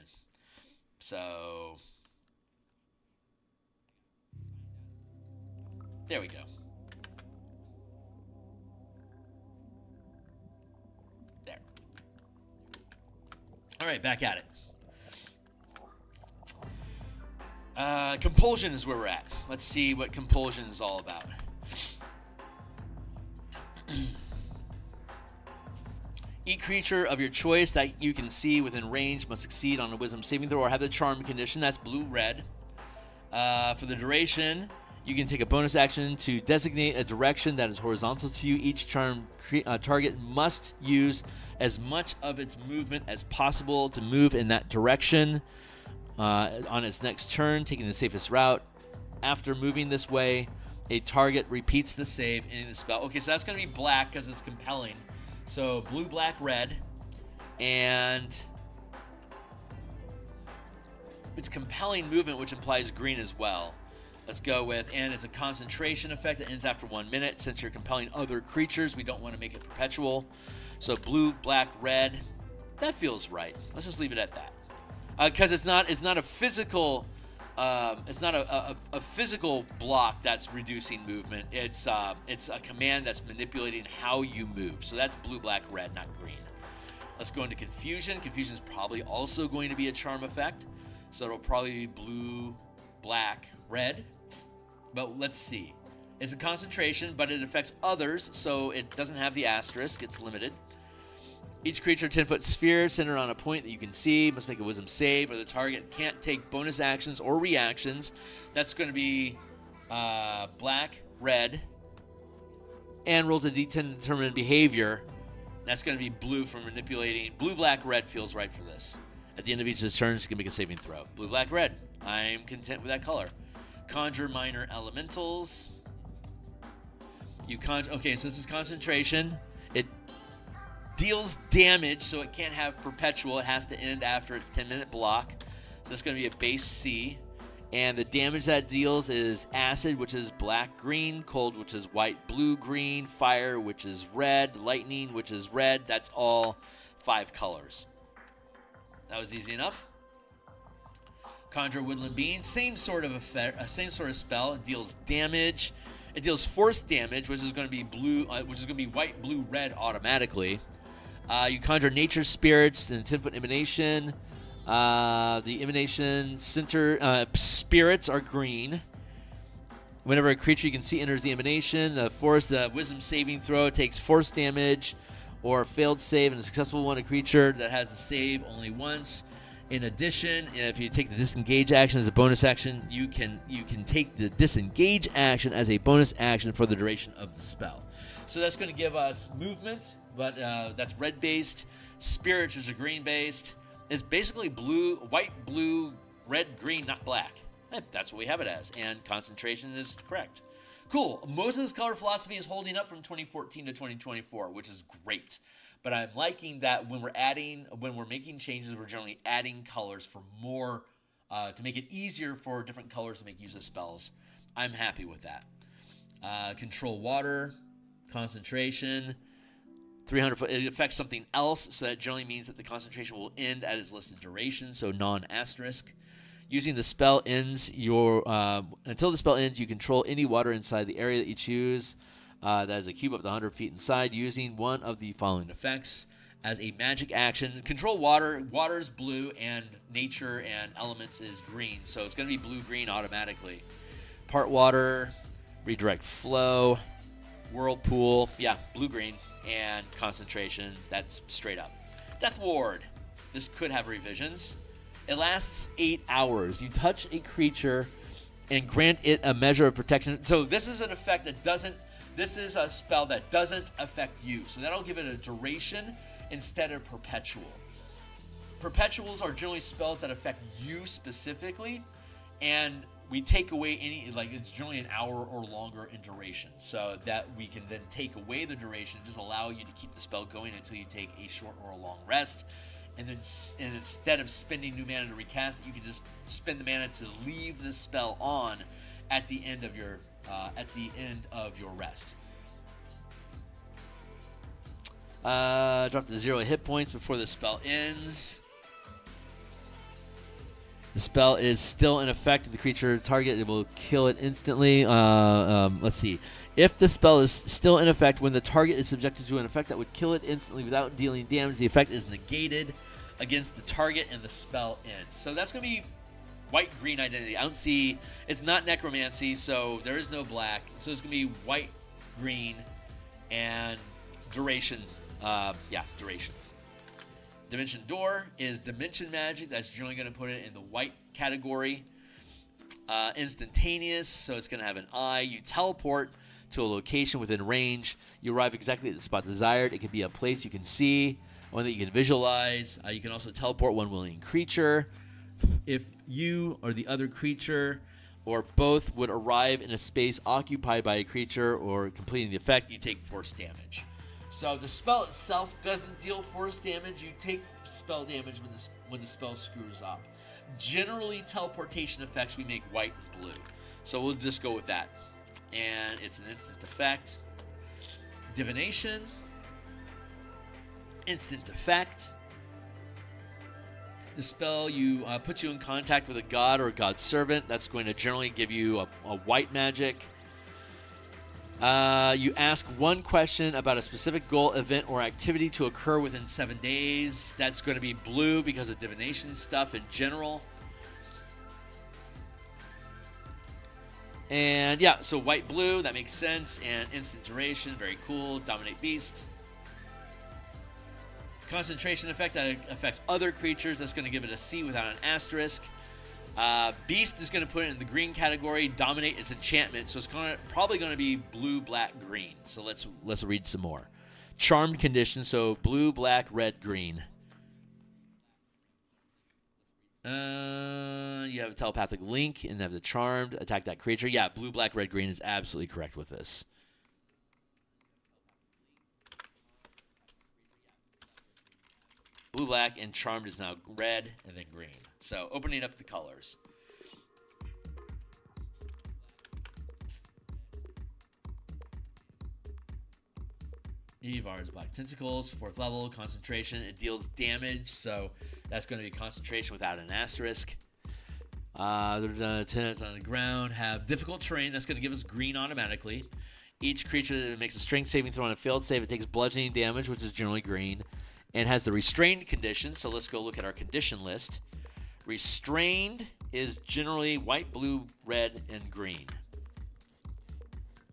So, there we go. There. All right, back at it. Compulsion is where we're at. Let's see what compulsion is all about. Each creature of your choice that you can see within range must succeed on a Wisdom saving throw or have the charm condition. That's blue-red. For the duration, you can take a bonus action to designate a direction that is horizontal to you. Each charm target must use as much of its movement as possible to move in that direction on its next turn, taking the safest route. After moving this way, a target repeats the save, ending the spell. Okay, so that's going to be black because it's compelling. So blue, black, red, and it's compelling movement, which implies green as well. Let's go with, and it's a concentration effect that ends after 1 minute. Since you're compelling other creatures, we don't want to make it perpetual. So blue, black, red, that feels right. Let's just leave it at that, because it's not a physical. It's not a physical block that's reducing movement. It's a command that's manipulating how you move. So that's blue, black, red, not green. Let's go into Confusion. Confusion is probably also going to be a charm effect. So it'll probably be blue, black, red. But let's see. It's a concentration, but it affects others, so it doesn't have the asterisk. It's limited. Each creature 10-foot sphere centered on a point that you can see must make a wisdom save, or the target can't take bonus actions or reactions. That's going to be black, red, and rolls a d10 to determine behavior. That's going to be blue for manipulating. Blue, black, red feels right for this. At the end of each of his turns, he can make a saving throw. Blue, black, red. I'm content with that color. Conjure minor elementals. Okay, so this is concentration. It deals damage, so it can't have perpetual. It has to end after its 10-minute block. So it's going to be a base C. And the damage that deals is acid, which is black-green, cold, which is white, blue-green, fire, which is red, lightning, which is red. That's all 5 colors. That was easy enough. Conjure Woodland Bean, same sort of effect, same sort of spell. It deals damage. It deals force damage, which is going to be blue, which is going to be white, blue, red automatically. You conjure nature spirits in 10-foot emanation. The emanation center spirits are green. Whenever a creature you can see enters the emanation, the wisdom saving throw takes force damage or failed save, and a successful one, a creature that has to save only once. In addition, if you take the disengage action as a bonus action, you can take the disengage action as a bonus action for the duration of the spell. So that's going to give us movement, but that's red-based. Spirits is a green-based. It's basically blue, white, blue, red, green, not black. That's what we have it as, and concentration is correct. Cool. Most of this color philosophy is holding up from 2014 to 2024, which is great. But I'm liking that when we're making changes, we're generally adding colors for more, to make it easier for different colors to make use of spells. I'm happy with that. Control water, concentration, 300 foot. It affects something else, so that generally means that the concentration will end at its listed duration, so non-asterisk. Using the spell ends, until the spell ends, you control any water inside the area that you choose. That is a cube up to 100 feet inside, using one of the following effects as a magic action. Control water. Water is blue, and nature and elements is green. So it's going to be blue-green automatically. Part water, redirect flow, whirlpool. Yeah, blue-green, and concentration. That's straight up. Death Ward. This could have revisions. It lasts 8 hours. You touch a creature and grant it a measure of protection. So this is an effect that doesn't. This is a spell that doesn't affect you. So that'll give it a duration instead of perpetual. Perpetuals are generally spells that affect you specifically, and we take away any, it's generally an hour or longer in duration. So that we can then take away the duration, just allow you to keep the spell going until you take a short or a long rest. And then instead of spending new mana to recast it, you can just spend the mana to leave the spell on at the end of your rest. Drop to 0 hit points before the spell ends. The spell is still in effect. If the creature target, it will kill it instantly. Let's see. If the spell is still in effect when the target is subjected to an effect that would kill it instantly without dealing damage, the effect is negated against the target and the spell ends. So that's going to be white-green identity. I don't see... It's not necromancy, so there is no black. So it's going to be white-green and duration. Duration. Dimension Door is dimension magic. That's generally going to put it in the white category. Instantaneous, so it's going to have an eye. You teleport to a location within range. You arrive exactly at the spot desired. It can be a place you can see, one that you can visualize. You can also teleport one willing creature. If you or the other creature or both would arrive in a space occupied by a creature or completing the effect, you take force damage. So the spell itself doesn't deal force damage. You take spell damage when the spell screws up. Generally, teleportation effects we make white and blue. So we'll just go with that. And it's an instant effect. Divination. Instant effect. The spell puts you in contact with a god or a god servant. That's going to generally give you a white magic. You ask one question about a specific goal, event, or activity to occur within 7 days. That's going to be blue because of divination stuff in general. And yeah, so white, blue, that makes sense. And instant duration, very cool. Dominate beast. Concentration effect that affects other creatures. That's going to give it a C without an asterisk. Beast is going to put it in the green category. Dominate its enchantment, so it's probably going to be blue, black, green. So let's read some more. Charmed condition, so blue, black, red, green. You have a telepathic link and have the charmed. Attack that creature. Yeah, blue, black, red, green is absolutely correct with this. Blue, black, and charmed is now red and then green. So opening up the colors. Evar's Black Tentacles, 4th level, concentration. It deals damage, so that's going to be concentration without an asterisk. Tenants on the ground have difficult terrain. That's going to give us green automatically. Each creature that makes a strength saving throw on a failed save, it takes bludgeoning damage, which is generally green. And has the restrained condition, so let's go look at our condition list. Restrained is generally white, blue, red, and green.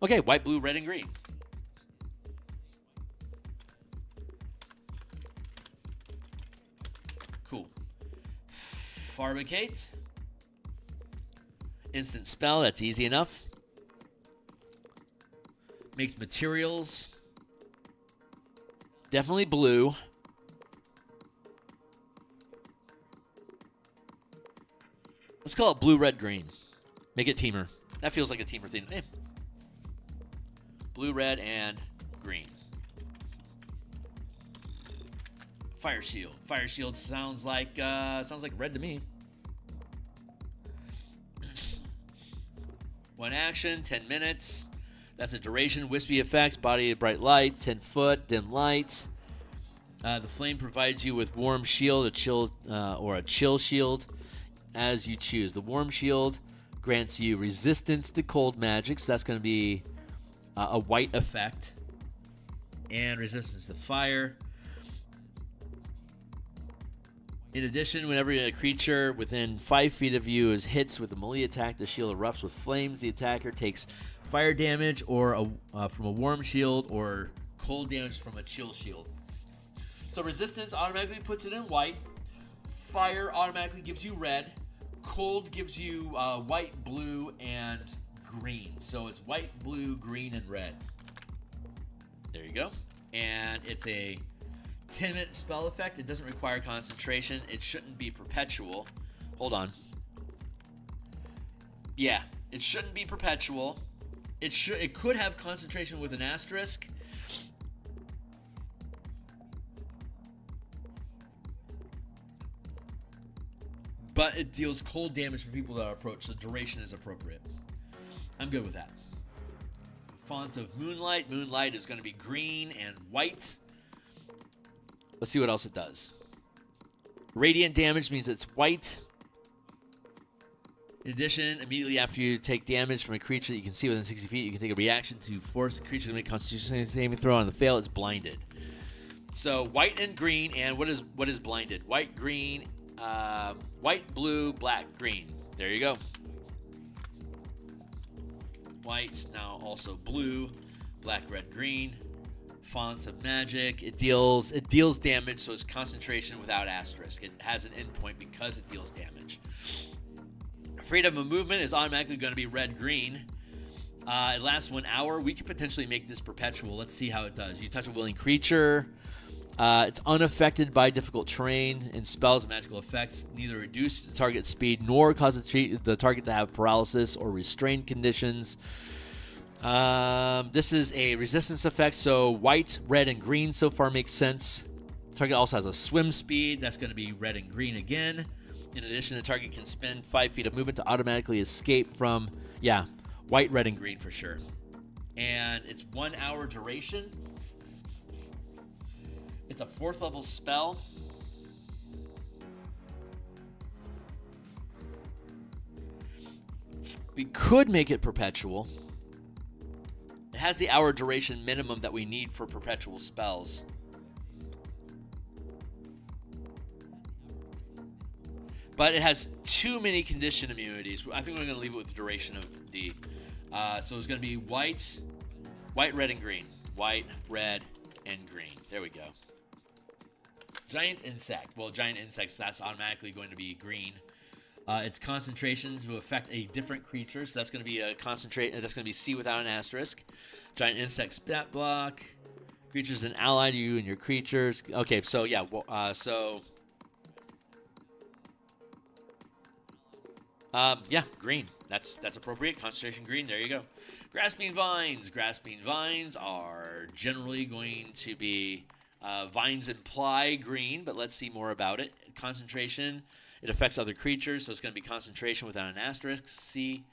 Okay, white, blue, red, and green. Cool. Farbicate. Instant spell, that's easy enough. Makes materials. Definitely blue. Let's call it blue, red, green. Make it teamer. That feels like a teamer thing. Blue, red, and green. Fire shield. Fire shield sounds like red to me. One action, 10 minutes. That's a duration. Wispy effects. Body of bright light. 10 foot. Dim light. The flame provides you with warm shield, a chill, or a chill shield, as you choose. The warm shield grants you resistance to cold magic, so that's going to be a white effect, and resistance to fire. In addition, whenever a creature within 5 feet of you is hits with a melee attack, the shield erupts with flames. The attacker takes fire damage or from a warm shield, or cold damage from a chill shield. So resistance automatically puts it in white. Fire automatically gives you red. Cold gives you white, blue, and green. So it's white, blue, green, and red. There you go. And it's a 10-minute spell effect. It doesn't require concentration. It shouldn't be perpetual. Hold on. Yeah, it shouldn't be perpetual. It could have concentration with an asterisk. But it deals cold damage for people that are approached, so duration is appropriate. I'm good with that. Font of Moonlight. Moonlight is going to be green and white. Let's see what else it does. Radiant damage means it's white. In addition, immediately after you take damage from a creature that you can see within 60 feet, you can take a reaction to force the creature to make a Constitution saving throw. On the fail, it's blinded. So white and green, and what is blinded? White, green, white, blue, black, green. There you go. White, now also blue, black, red, green. Fonts of Magic. It deals damage, so it's concentration without asterisk. It has an endpoint because it deals damage. Freedom of movement is automatically going to be red-green. It lasts 1 hour. We could potentially make this perpetual. Let's see how it does. You touch a willing creature. It's unaffected by difficult terrain and spells and magical effects. Neither reduce the target speed nor cause the target to have paralysis or restrained conditions. This is a resistance effect, so white, red, and green so far makes sense. Target also has a swim speed. That's going to be red and green again. In addition, the target can spend 5 feet of movement to automatically escape from, white, red, and green for sure. And it's 1 hour duration. It's a 4th level spell. We could make it perpetual. It has the hour duration minimum that we need for perpetual spells. But it has too many condition immunities. I think we're going to leave it with the duration of D. So it's going to be white, red, and green. White, red, and green. There we go. Giant insect. Well, giant insects, that's automatically going to be green. Its concentration to affect a different creature. So that's going to be a concentrate. That's going to be C without an asterisk. Giant insect stat block. Creatures an ally to you and your creatures. Okay, so yeah. Yeah, green. That's appropriate. Concentration green. There you go. Grasping vines. Grasping vines are generally going to be vines imply green, but let's see more about it. Concentration. It affects other creatures, so it's going to be concentration without an asterisk. C.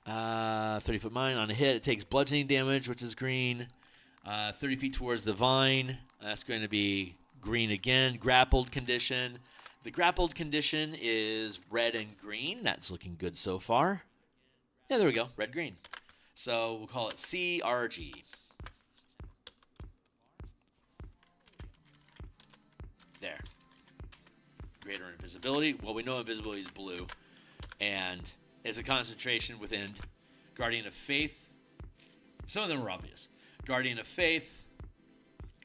30-foot mine. On a hit, it takes bludgeoning damage, which is green. 30 feet towards the vine. That's going to be green again. Grappled condition. The grappled condition is red and green. That's looking good so far. Yeah, there we go. Red, green. So we'll call it CRG. There. Greater invisibility. Well, we know invisibility is blue. And it's a concentration within Guardian of Faith. Some of them are obvious. Guardian of Faith.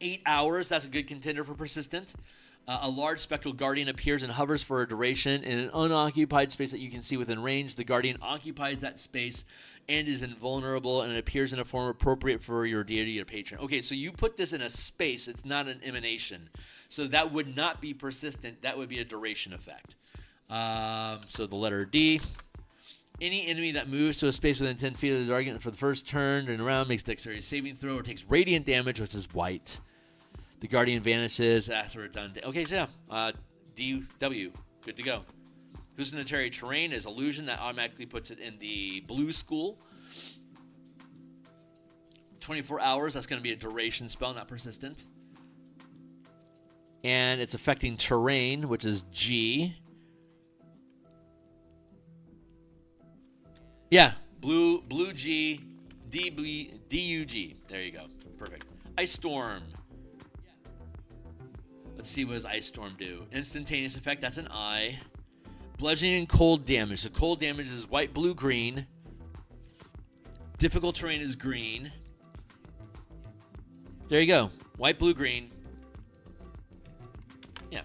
8 hours. That's a good contender for persistent. A large spectral guardian appears and hovers for a duration in an unoccupied space that you can see within range. The guardian occupies that space and is invulnerable, and it appears in a form appropriate for your deity or patron. Okay, so you put this in a space. It's not an emanation. So that would not be persistent. That would be a duration effect. So the letter D. Any enemy that moves to a space within 10 feet of the target for the first turn and around makes dexterity saving throw or takes radiant damage, which is white. The Guardian vanishes after it's done. Okay, so yeah. DW. Good to go. Hallucinatory terrain is illusion. That automatically puts it in the blue school. 24 hours. That's going to be a duration spell, not persistent. And it's affecting terrain, which is G. Yeah. Blue G. DUG. There you go. Perfect. Ice Storm. Let's see what does Ice Storm do. Instantaneous effect, that's an I. Bludgeoning and cold damage. So cold damage is white, blue, green. Difficult terrain is green. There you go. White, blue, green. Yeah.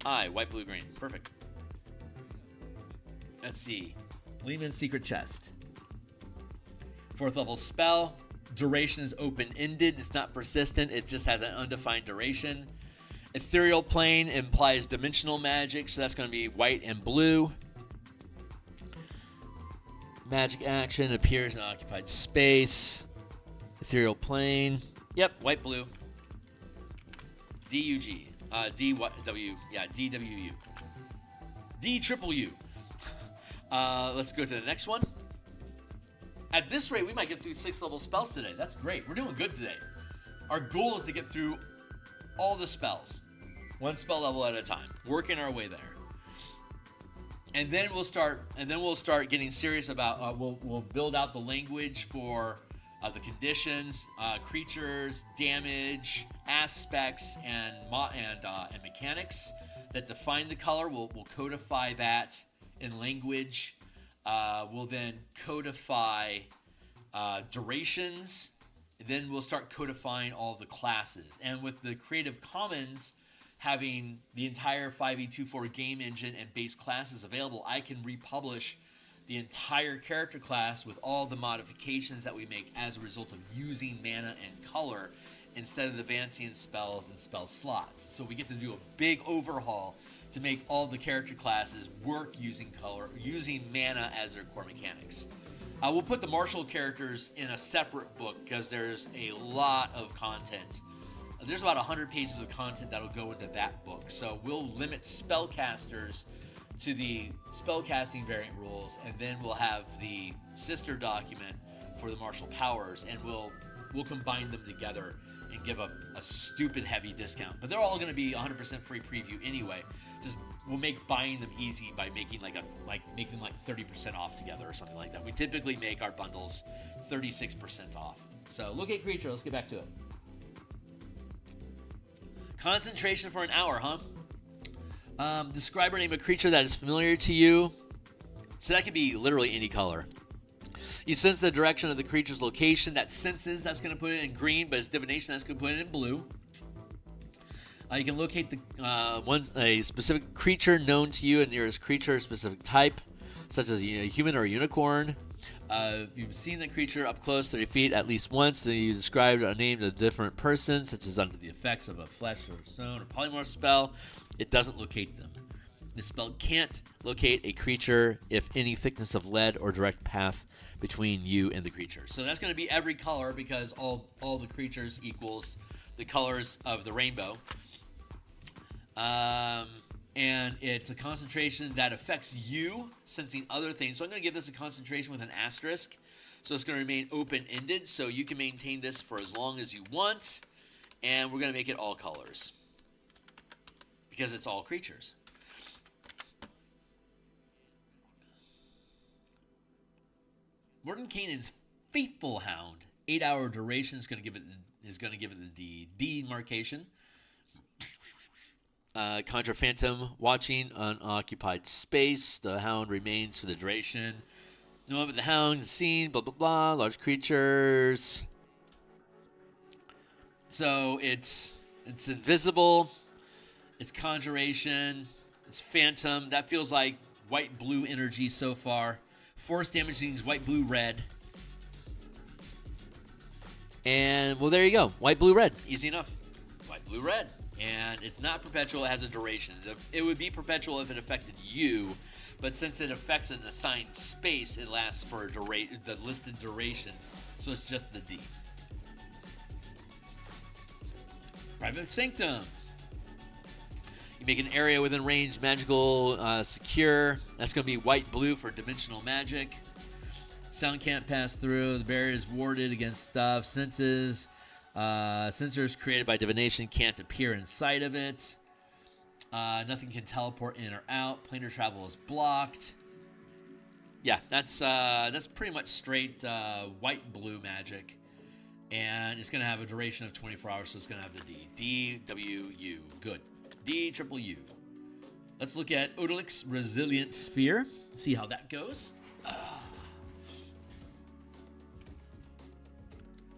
I, white, blue, green. Perfect. Let's see. Lehman's Secret Chest. 4th level spell. Duration is open-ended. It's not persistent. It just has an undefined duration. Ethereal Plane implies dimensional magic, so that's going to be white and blue. Magic action appears in occupied space. Ethereal Plane. Yep, white, blue. DUG. DW. Yeah, DWU. DUU. Let's go to the next one. At this rate, we might get through 6th level spells today. That's great. We're doing good today. Our goal is to get through all the spells, one spell level at a time, working our way there, and then we'll start getting serious about. We'll build out the language for the conditions, creatures, damage, aspects, and mechanics that define the color. We'll codify that in language. We'll then codify durations. Then we'll start codifying all the classes. And with the Creative Commons having the entire 5e24 game engine and base classes available, I can republish the entire character class with all the modifications that we make as a result of using mana and color instead of the Vancian spells and spell slots. So we get to do a big overhaul to make all the character classes work using color, using mana as their core mechanics. We'll put the martial characters in a separate book because there's a lot of content. There's about 100 pages of content that'll go into that book. So we'll limit spellcasters to the spellcasting variant rules, and then we'll have the sister document for the martial powers, and we'll combine them together and give a stupid heavy discount. But they're all going to be 100% free preview anyway. Just we'll make buying them easy by making making them 30% off together or something like that. We typically make our bundles 36% off. So locate creature. Let's get back to it. Concentration for an hour, huh? Describe or name a creature that is familiar to you. So that could be literally any color. You sense the direction of the creature's location. That senses, that's going to put it in green, but it's divination, that's going to put it in blue. You can locate a specific creature known to you, a nearest creature, specific type, such as a human or a unicorn. You've seen the creature up close, 30 feet, at least once. Then you described or named a different person, such as under the effects of a flesh or stone or polymorph spell. It doesn't locate them. This spell can't locate a creature if any thickness of lead or direct path between you and the creature. So that's going to be every color because all the creatures equals the colors of the rainbow. And it's a concentration that affects you, sensing other things. So I'm going to give this a concentration with an asterisk. So it's going to remain open-ended, so you can maintain this for as long as you want. And we're going to make it all colors because it's all creatures. Mordenkainen's Faithful Hound, 8-hour duration is going to give it the demarcation. Contra Phantom, watching unoccupied space. The Hound remains for the duration. No one but the Hound is seen. Blah blah blah. Large creatures. So it's invisible. It's conjuration. It's phantom. That feels like white blue energy so far. Force damage means white, blue, red. And, well, there you go. White, blue, red. Easy enough. White, blue, red. And it's not perpetual. It has a duration. It would be perpetual if it affected you. But since it affects an assigned space, it lasts for the listed duration. So it's just the D. Private Sanctum. You make an area within range, magical, secure. That's going to be white, blue for dimensional magic. Sound can't pass through. The barrier is warded against stuff. Senses. Sensors created by divination can't appear inside of it. Nothing can teleport in or out. Planar travel is blocked. Yeah, that's pretty much straight white-blue magic. And it's going to have a duration of 24 hours, so it's going to have the D. D-W-U. Good. D-triple-U. Let's look at Odalic's Resilient Sphere. See how that goes.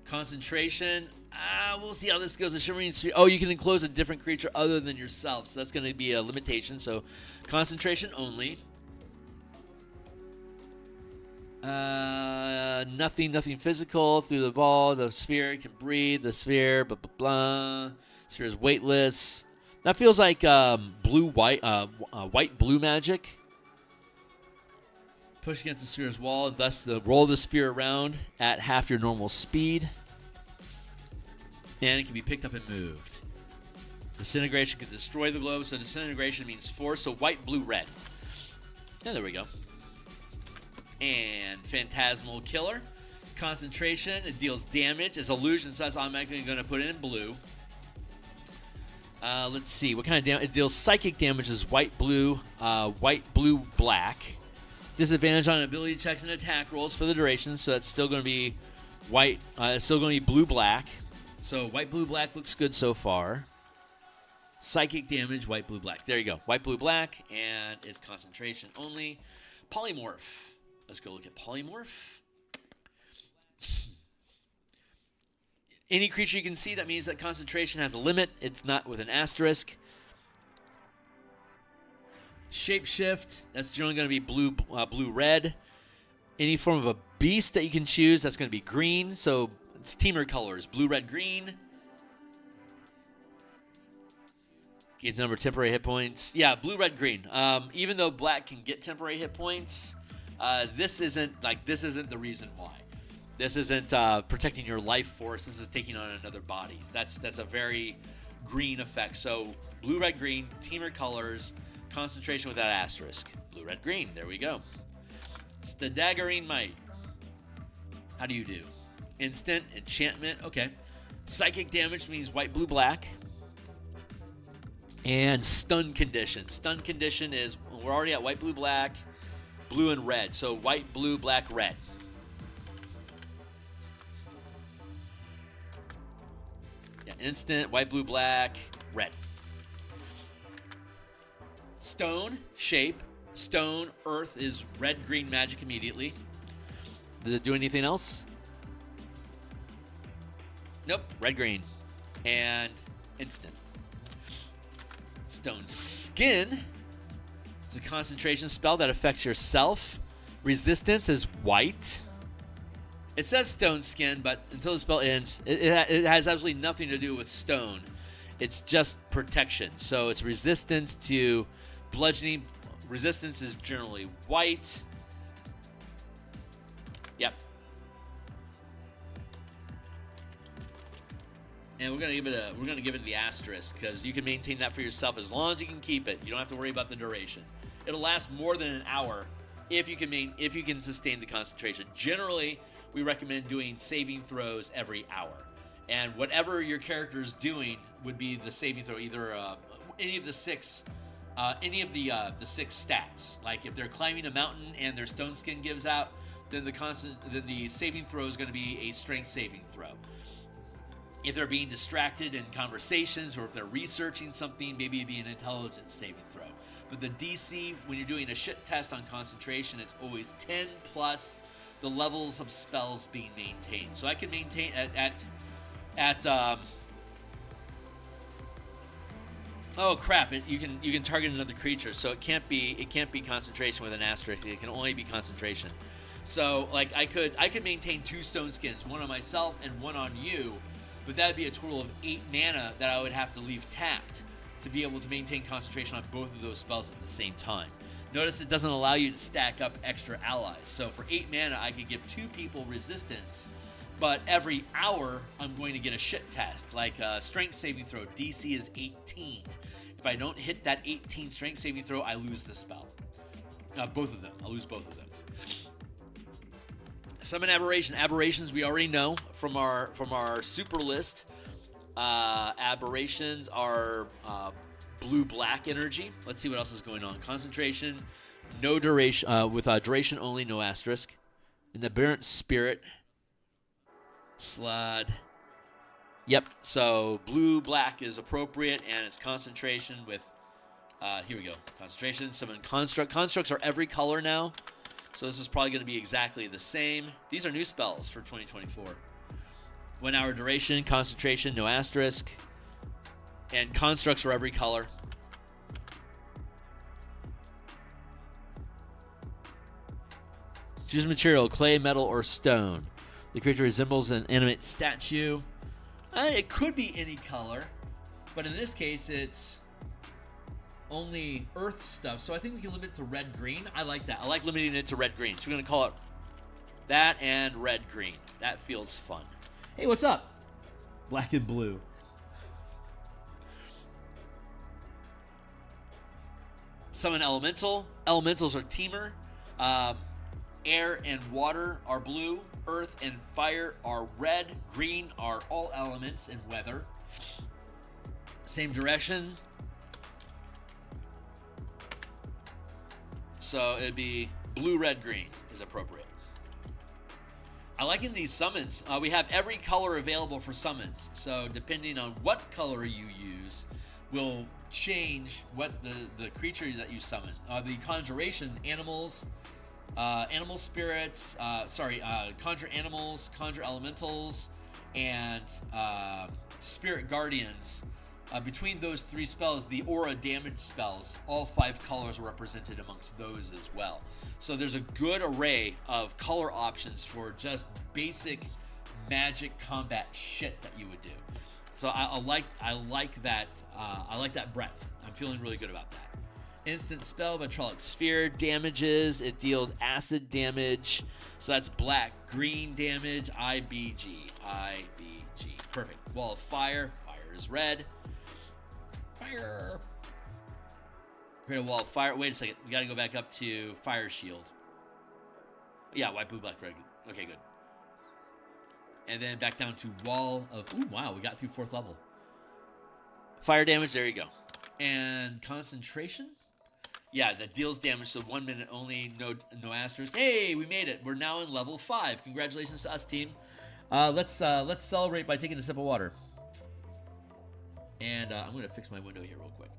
Concentration. We'll see how this goes. A Shimmering Sphere. Oh, you can enclose a different creature other than yourself. So that's going to be a limitation. So concentration only. Nothing physical. Through the ball, the sphere can breathe. The sphere, blah, blah, blah. Sphere is weightless. That feels like white-blue magic. Push against the sphere's wall, thus roll the sphere around at half your normal speed. And it can be picked up and moved. Disintegration can destroy the globe, so disintegration means force, so white, blue, red. Yeah, there we go. And Phantasmal Killer. Concentration, it deals damage. As illusion, so that's automatically going to put it in blue. Let's see, what kind of damage? It deals psychic damage as white, blue, black. Disadvantage on ability checks and attack rolls for the duration, so that's still going to be white. It's still going to be blue, black. So white, blue, black looks good so far. Psychic damage, white, blue, black. There you go. White, blue, black, and it's concentration only. Polymorph. Let's go look at Polymorph. Any creature you can see, that means that concentration has a limit. It's not with an asterisk. Shapeshift, that's generally going to be blue, red. Any form of a beast that you can choose, that's going to be green. So it's teamer colors, blue, red, green. Gains the number of temporary hit points. Yeah, blue, red, green. Even though black can get temporary hit points, this isn't the reason why. This isn't protecting your life force. This is taking on another body. That's a very green effect. So blue, red, green, teamer colors, concentration without asterisk. Blue, red, green. There we go. Staggering Might. How do you do? Instant, enchantment. Okay. Psychic damage means white, blue, black. And stun condition. Stun condition is, we're already at white, blue, black, blue, and red. So white, blue, black, red. Yeah, instant, white, blue, black, red. Stone, shape. Stone, earth is red, green, magic immediately. Does it do anything else? Nope, red, green, and instant. Stone Skin is a concentration spell that affects yourself. Resistance is white. It says Stone Skin, but until the spell ends, it has absolutely nothing to do with stone. It's just protection. So it's resistance to bludgeoning. Resistance is generally white. Yep. And we're gonna give it the asterisk because you can maintain that for yourself as long as you can keep it. You don't have to worry about the duration. It'll last more than an hour if you can sustain the concentration. Generally, we recommend doing saving throws every hour, and whatever your character is doing would be the saving throw. Either any of the six stats. Like if they're climbing a mountain and their stone skin gives out, then the saving throw is going to be a strength saving throw. If they're being distracted in conversations or if they're researching something, maybe it'd be an intelligence saving throw. But the DC, when you're doing a shit test on concentration, it's always 10 plus the levels of spells being maintained. So I can maintain oh crap! You can target another creature, so it can't be concentration with an asterisk. It can only be concentration. So like I could maintain 2 stone skins, one on myself and one on you. But that would be a total of 8 mana that I would have to leave tapped to be able to maintain concentration on both of those spells at the same time. Notice it doesn't allow you to stack up extra allies. So for 8 mana, I could give 2 people resistance, but every hour, I'm going to get a shit test. Like strength saving throw, DC is 18. If I don't hit that 18 strength saving throw, I lose the spell. Both of them. I'll lose both of them. Summon Aberration. Aberrations we already know from our super list. Aberrations are blue-black energy. Let's see what else is going on. Concentration, no duration, with duration only, no asterisk. An Aberrant Spirit. Slud. Yep, so blue-black is appropriate, and it's concentration with, here we go. Concentration, summon Construct. Constructs are every color now. So this is probably going to be exactly the same. These are new spells for 2024. 1 hour duration, concentration, no asterisk. And constructs are every color. Choose material, clay, metal, or stone. The creature resembles an animate statue. It could be any color, but in this case it's only earth stuff, so I think we can limit it to red-green. I like that. I like limiting it to red-green. So we're going to call it that and red-green. That feels fun. Hey, what's up? Black and blue. Summon Elemental. Elementals are Teamer. Air and water are blue. Earth and fire are red. Green are all elements and weather. Same direction. So it'd be blue, red, green is appropriate. I like in these summons, we have every color available for summons. So depending on what color you use will change what the creature that you summon. The conjuration, animals, animal spirits, conjure animals, conjure elementals, and spirit guardians. Between those 3 spells, the aura damage spells, all 5 colors are represented amongst those as well. So there's a good array of color options for just basic magic combat shit that you would do. So I like that. I like that breadth. I'm feeling really good about that. Instant spell, Vitrolic Sphere damages. It deals acid damage. So that's black, green damage. IBG. Perfect. Wall of Fire. Fire is red. Fire. Create a wall of fire. Wait a second. We got to go back up to Fire Shield. Yeah, white, blue, black, red. Okay, good. And then back down to Wall of... Ooh, wow, we got through 4th level. Fire damage, there you go. And Concentration? Yeah, that deals damage, so 1 minute only, no asterisk. Hey, we made it. We're now in level 5. Congratulations to us, team. Let's celebrate by taking a sip of water. And I'm going to fix my window here real quick.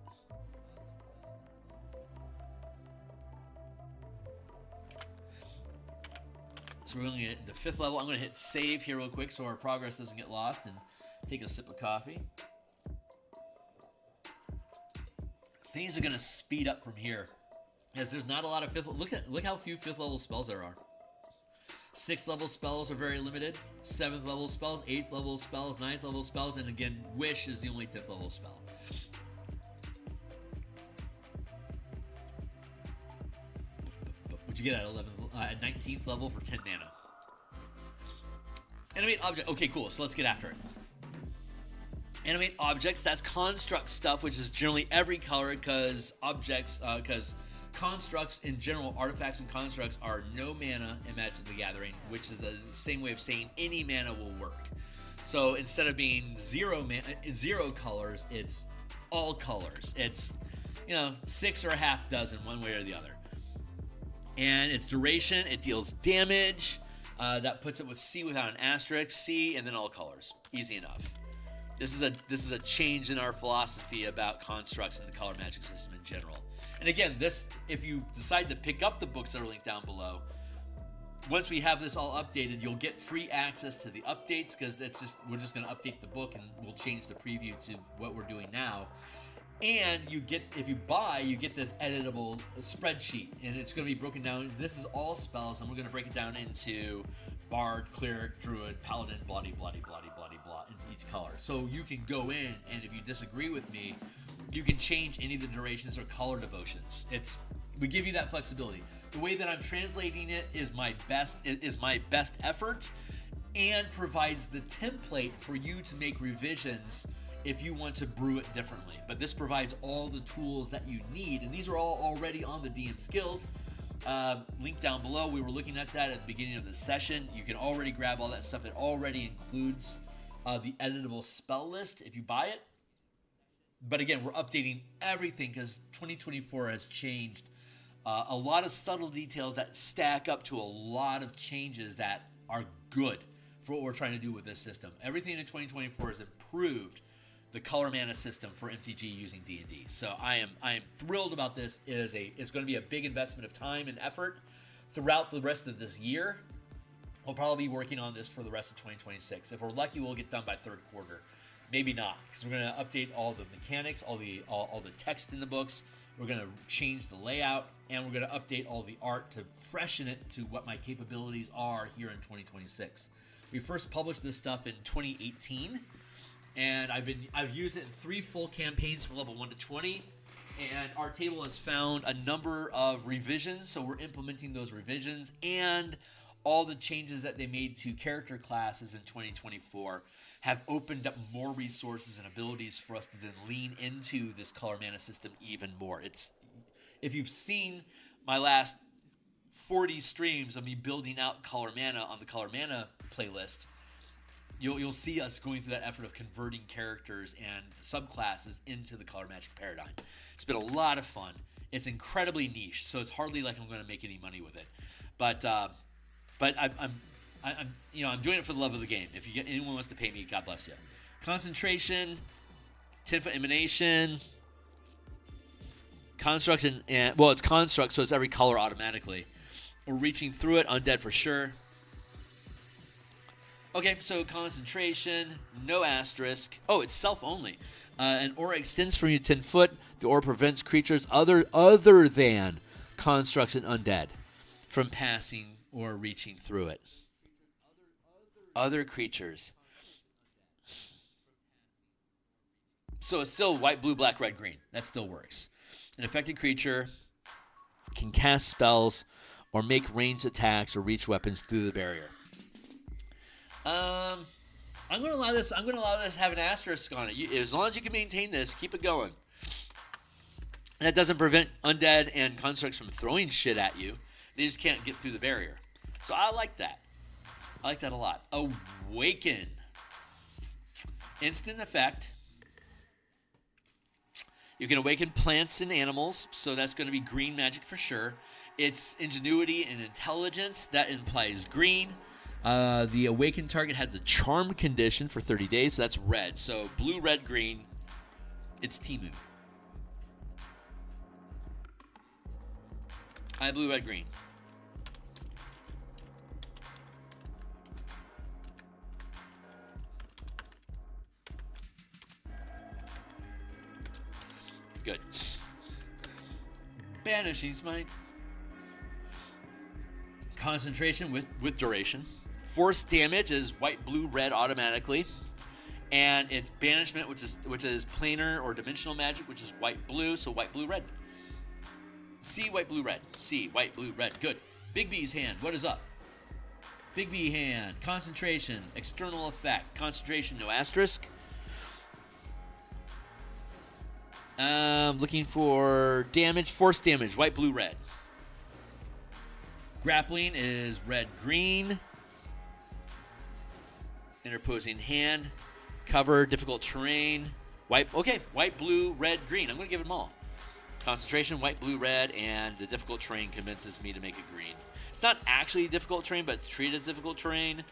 So we're going to get the 5th level. I'm going to hit save here real quick so our progress doesn't get lost, and take a sip of coffee. Things are going to speed up from here, as there's not a lot of 5th. Look how few 5th level spells there are. 6th level spells are very limited. 7th level spells, 8th level spells, 9th level spells, and again, Wish is the only 10th level spell. What'd you get at 19th level for 10 mana? Animate object. Okay, cool. So let's get after it. Animate objects. That's construct stuff, which is generally every color, because constructs in general, artifacts and constructs are no mana in Magic the Gathering, which is the same way of saying any mana will work. So instead of being zero colors, it's all colors. It's 6 or a half dozen, one way or the other. And its duration, it deals damage. That puts it with C without an asterisk, C, and then all colors. Easy enough. This is a change in our philosophy about constructs in the color magic system in general. And again, if you decide to pick up the books that are linked down below, once we have this all updated, you'll get free access to the updates, because we're just going to update the book and we'll change the preview to what we're doing now. And if you buy, you get this editable spreadsheet, and it's going to be broken down. This is all spells, and we're going to break it down into Bard, Cleric, Druid, Paladin, bloody, bloody, bloody, bloody, blah, into each color. So you can go in, and if you disagree with me, you can change any of the durations or color devotions. We give you that flexibility. The way that I'm translating it is my best effort, and provides the template for you to make revisions if you want to brew it differently. But this provides all the tools that you need, and these are all already on the DMsGuild. Link down below. We were looking at that at the beginning of the session. You can already grab all that stuff. It already includes the editable spell list if you buy it. But again, we're updating everything because 2024 has changed. A lot of subtle details that stack up to a lot of changes that are good for what we're trying to do with this system. Everything in 2024 has improved the color mana system for MTG using D&D. So I am thrilled about this. It's going to be a big investment of time and effort throughout the rest of this year. We'll probably be working on this for the rest of 2026. If we're lucky, we'll get done by 3rd quarter. Maybe not, because we're going to update all the mechanics, all the text in the books. We're going to change the layout, and we're going to update all the art to freshen it to what my capabilities are here in 2026. We first published this stuff in 2018. And I've used it in 3 full campaigns from level 1 to 20, and our table has found a number of revisions, so we're implementing those revisions, and all the changes that they made to character classes in 2024 have opened up more resources and abilities for us to then lean into this color mana system even more. If you've seen my last 40 streams of me building out color mana on the color mana playlist, You'll see us going through that effort of converting characters and subclasses into the color magic paradigm. It's been a lot of fun. It's incredibly niche, so it's hardly like I'm going to make any money with it. But I'm doing it for the love of the game. If anyone wants to pay me, God bless you. Concentration, 10-foot emanation, constructs, and it's construct, so it's every color automatically. We're reaching through it, undead for sure. Okay, so concentration, no asterisk. Oh, it's self only. An aura extends from you 10 foot. The aura prevents creatures other than constructs and undead from passing or reaching through it. Other creatures. So it's still white, blue, black, red, green. That still works. An affected creature can cast spells or make ranged attacks or reach weapons through the barrier. I'm going to allow this to have an asterisk on it. As long as you can maintain this, keep it going. And that doesn't prevent undead and constructs from throwing shit at you. They just can't get through the barrier. So I like that. I like that a lot. Awaken. Instant effect. You can awaken plants and animals, so that's going to be green magic for sure. It's ingenuity and intelligence. That implies green. The awakened target has a charmed condition for 30 days, so that's red. So blue, red, green. It's Timu. Blue, red, green. Good. Banishing Smite. Concentration with duration. Force damage is white, blue, red automatically. And it's banishment, which is planar or dimensional magic, which is white, blue, so white, blue, red. C, white, blue, red. C, white, blue, red. Good. Big B's hand. What is up? Big B hand. Concentration. External effect. Concentration, no asterisk. Looking for damage. Force damage. White, blue, red. Grappling is red, green. Interposing hand. Cover, difficult terrain. White, okay. White, blue, red, green. I'm going to give them all. Concentration, white, blue, red, and the difficult terrain convinces me to make it green. It's not actually difficult terrain, but it's treated as difficult terrain.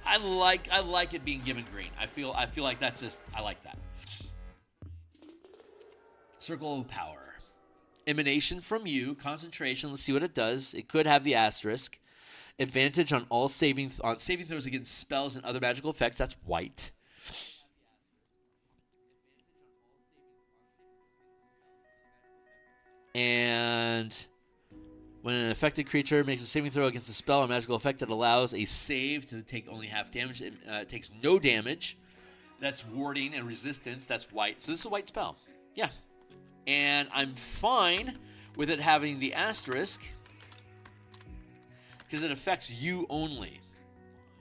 I like it being given green. I feel like that's just, I like that. Circle of Power. Emanation from you. Concentration. Let's see what it does. It could have the asterisk. Advantage on all saving throws against spells and other magical effects. That's white. And when an affected creature makes a saving throw against a spell or magical effect that allows a save to take only half damage, it takes no damage. That's warding and resistance. That's white. So this is a white spell. Yeah. And I'm fine with it having the asterisk because it affects you only.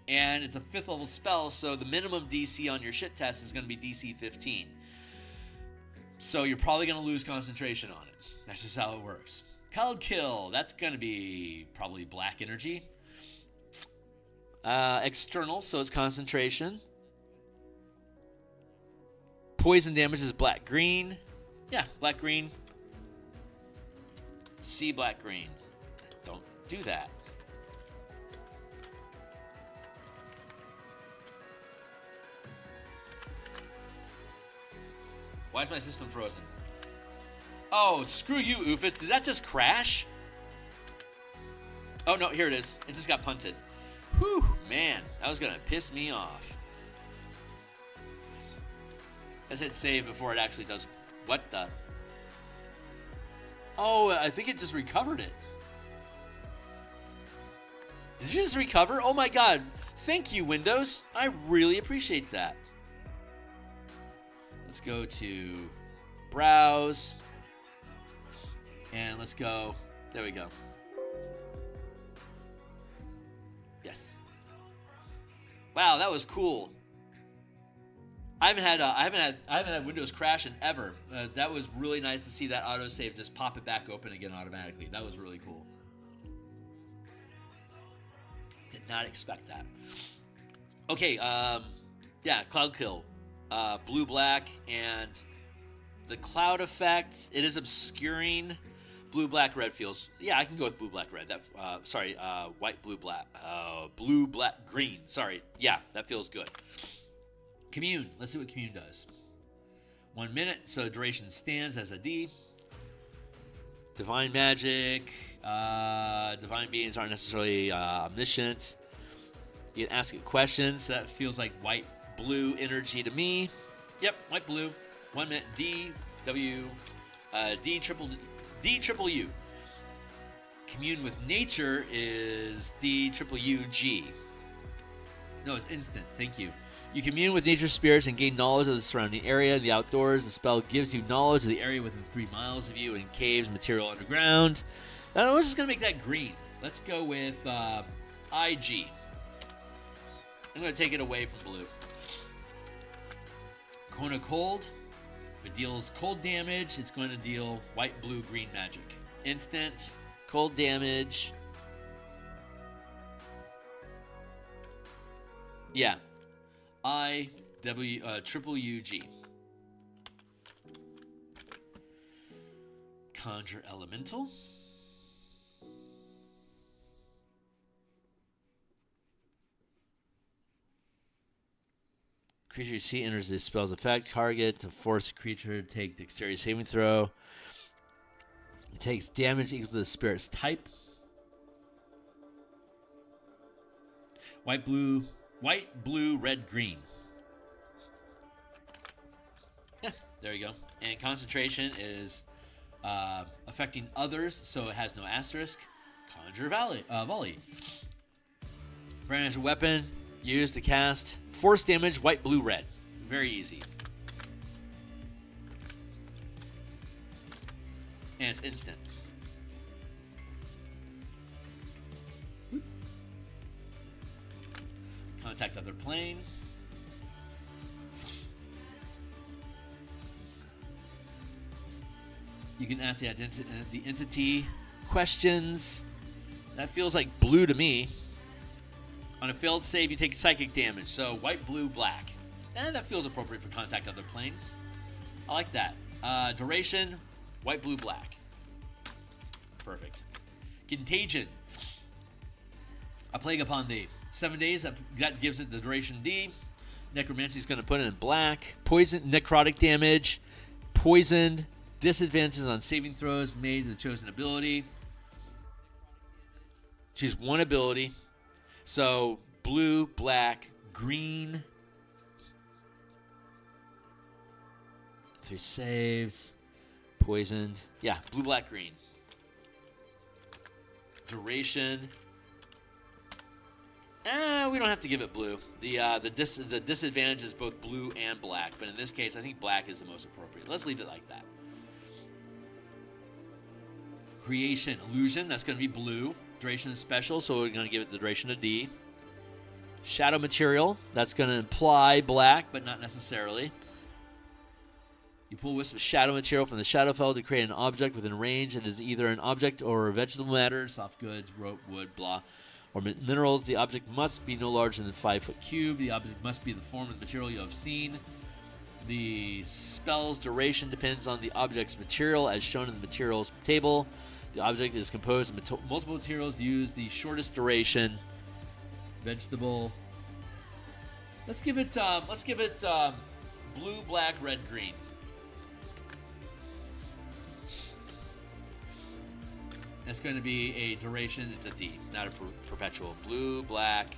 And it's a 5th level spell, so the minimum DC on your shit test is going to be DC 15. So you're probably going to lose concentration on it. That's just how it works. Cloud Kill, that's going to be probably black energy. External, so it's concentration. Poison damage is black-green. Yeah, black-green. C, black-green. Don't do that. Why is my system frozen? Oh, screw you, Oofus. Did that just crash? Oh, no, here it is. It just got punted. Whew, man. That was going to piss me off. Let's hit save before it actually does. What the? Oh, I think it just recovered it. Did you just recover? Oh, my God. Thank you, Windows. I really appreciate that. Let's go to browse. And let's go. There we go. Yes. Wow, that was cool. I haven't had Windows crash in ever. That was really nice to see that autosave just pop it back open again automatically. That was really cool. Did not expect that. Okay, yeah, Cloud Kill. Blue, black, and the cloud effect. It is obscuring. Blue, black, red feels. Yeah, I can go with blue, black, red. That. White, blue, black. Blue, black, green. Sorry. Yeah, that feels good. Commune. Let's see what Commune does. 1 minute, so duration stands as a D. Divine magic. Divine beings aren't necessarily omniscient. You can ask it questions. That feels like white, blue energy to me. Yep, white, blue. 1 minute. D, W, D, triple U. Commune with nature is D, triple U, G. No, it's instant. Thank you. You commune with nature spirits and gain knowledge of the surrounding area. In the outdoors, the spell gives you knowledge of the area within 3 miles of you in caves, material underground. Now, we're just going to make that green. Let's go with IG. I'm going to take it away from blue. Kona Cold. If it deals cold damage, it's going to deal white, blue, green magic. Instant, cold damage. Yeah. I-W-triple-U-G. Conjure Elemental. Creature you see enters this spell's effect. Target to force a creature to take dexterity saving throw. It takes damage equal to the spirit's type. White, blue, red, green. Yeah, there you go. And concentration is affecting others, so it has no asterisk. Conjure volley. Brandish a weapon used to cast force damage, white, blue, red. Very easy. And it's instant. Contact other plane. You can ask the entity questions. That feels like blue to me. On a failed save, you take psychic damage. So white, blue, black. And that feels appropriate for contact other planes. I like that. Duration, white, blue, black. Perfect. Contagion. A plague upon thee. 7 days, that gives it the duration D. Necromancy is going to put it in black. Poison, necrotic damage. Poisoned. Disadvantages on saving throws made to the chosen ability. Choose one ability. So, blue, black, green. 3 saves. Poisoned. Yeah, blue, black, green. Duration. We don't have to give it blue. The disadvantage is both blue and black, but in this case, I think black is the most appropriate. Let's leave it like that. Creation, illusion, that's going to be blue. Duration is special, so we're going to give it the duration of D. Shadow material, that's going to imply black, but not necessarily. You pull wisp of shadow material from the Shadowfell to create an object within range. It is either an object or vegetable matter, soft goods, rope, wood, blah, or minerals. The object must be no larger than 5 foot cube. The object must be the form of the material you have seen. The spell's duration depends on the object's material, as shown in the materials table. The object is composed of multiple materials. Use the shortest duration. Vegetable. Let's give it blue, black, red, green. That's going to be a duration. It's a D, not a perpetual. Blue, black.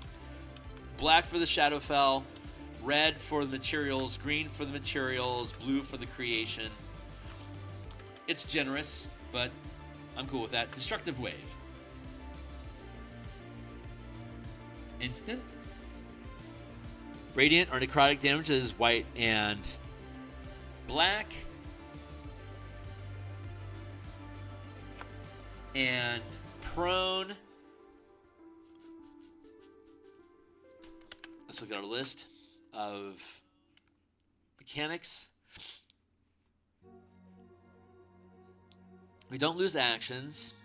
Black for the Shadowfell. Red for the materials. Green for the materials. Blue for the creation. It's generous, but I'm cool with that. Destructive Wave. Instant. Radiant or necrotic damage is white and black. And prone. Let's look at our list of mechanics. We don't lose actions.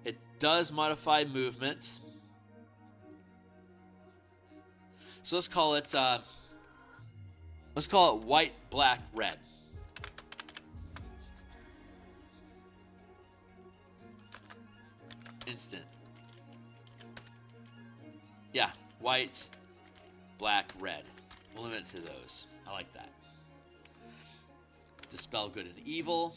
It does modify movement. So let's call it white, black, red. Instant. Yeah, white, black, red. We'll limit it to those. I like that. Dispel good and evil.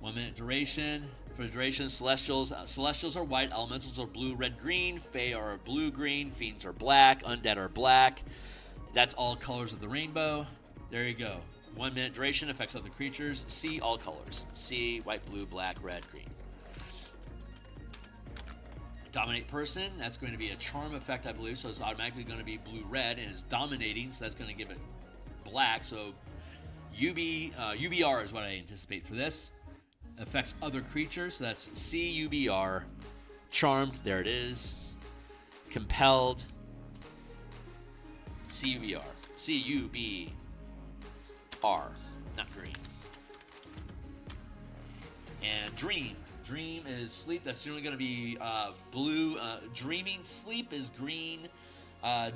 1 minute duration. For the duration, Celestials are white, Elementals are blue, red, green, Fae are blue, green, Fiends are black, Undead are black. That's all colors of the rainbow. There you go. 1 minute duration, affects other creatures. See all colors. See white, blue, black, red, green. Dominate person, that's going to be a charm effect, I believe, so it's automatically going to be blue-red, and it's dominating, so that's going to give it black. So UBR is what I anticipate for this. Affects other creatures, so that's CUBR. Charmed, there it is. Compelled, CUBR. CUBR, not green. And Dream, Dream is sleep. That's generally going to be blue. Dreaming sleep is green.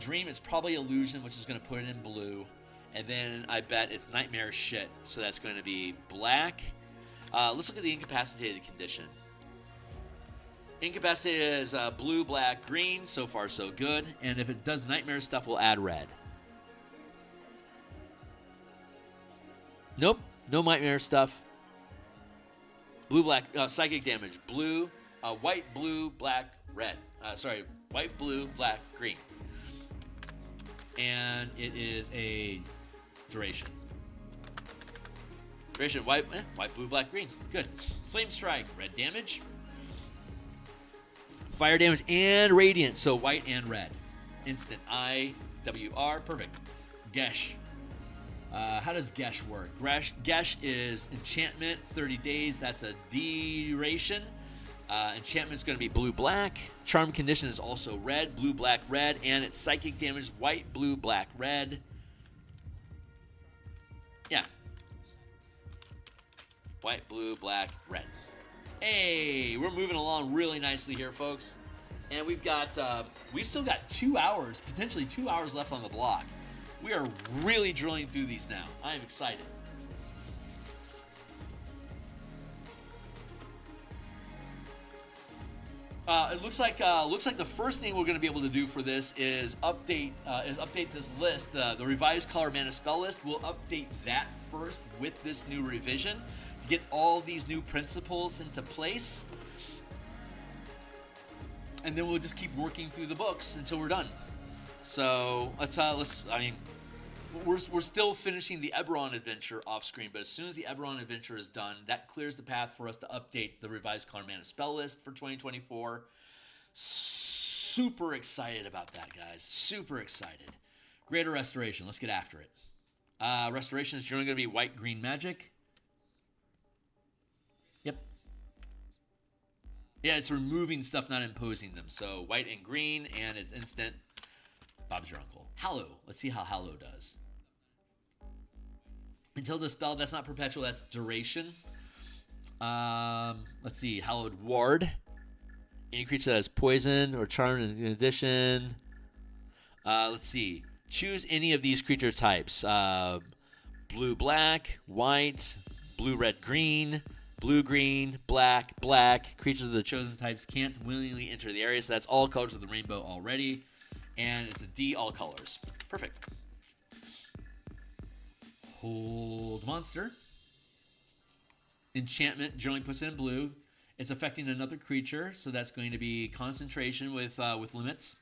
Dream is probably illusion, which is going to put it in blue. And then I bet it's nightmare shit, so that's going to be black. Let's look at the incapacitated condition. Incapacitated is blue, black, green. So far, so good. And if it does nightmare stuff, we'll add red. Nope, no nightmare stuff. Blue, black, psychic damage. Blue, white, blue, black, red. White, blue, black, green. And it is a duration. Duration, white, blue, black, green. Good. Flame strike, red damage. Fire damage and radiant, so white and red. Instant, IWR, perfect. Gesh. How does Gesh work? Gesh is enchantment, 30 days. That's a duration. Enchantment is going to be blue-black. Charm condition is also red, blue-black, red. And it's psychic damage, white, blue, black, red. Yeah. White, blue, black, red. Hey, we're moving along really nicely here, folks. And we've still got 2 hours, potentially 2 hours left on the block. We are really drilling through these now. I am excited. It looks like the first thing we're going to be able to do for this is update this list. The revised Color Mana spell list. We'll update that first with this new revision to get all these new principles into place, and then we'll just keep working through the books until we're done. So we're still finishing the Eberron adventure off screen, but as soon as the Eberron adventure is done, that clears the path for us to update the revised Color Mana spell list for 2024. Super excited about that, guys. Super excited. Greater Restoration. Let's get after it. Restoration is generally going to be white, green magic. Yep. Yeah, it's removing stuff, not imposing them. So white and green, and it's instant. Bob's your uncle. Hallow. Let's see how Hallow does. Until the spell, that's not perpetual, that's duration. Let's see. Hallowed Ward. Any creature that has poison or charm in addition. Let's see. Choose any of these creature types. Blue, black, white, blue, red, green, blue, green, black, black. Creatures of the chosen types can't willingly enter the area, so that's all colors of the rainbow already. And it's a D, all colors. Perfect. Hold monster. Enchantment generally puts it in blue. It's affecting another creature, so that's going to be concentration with limits.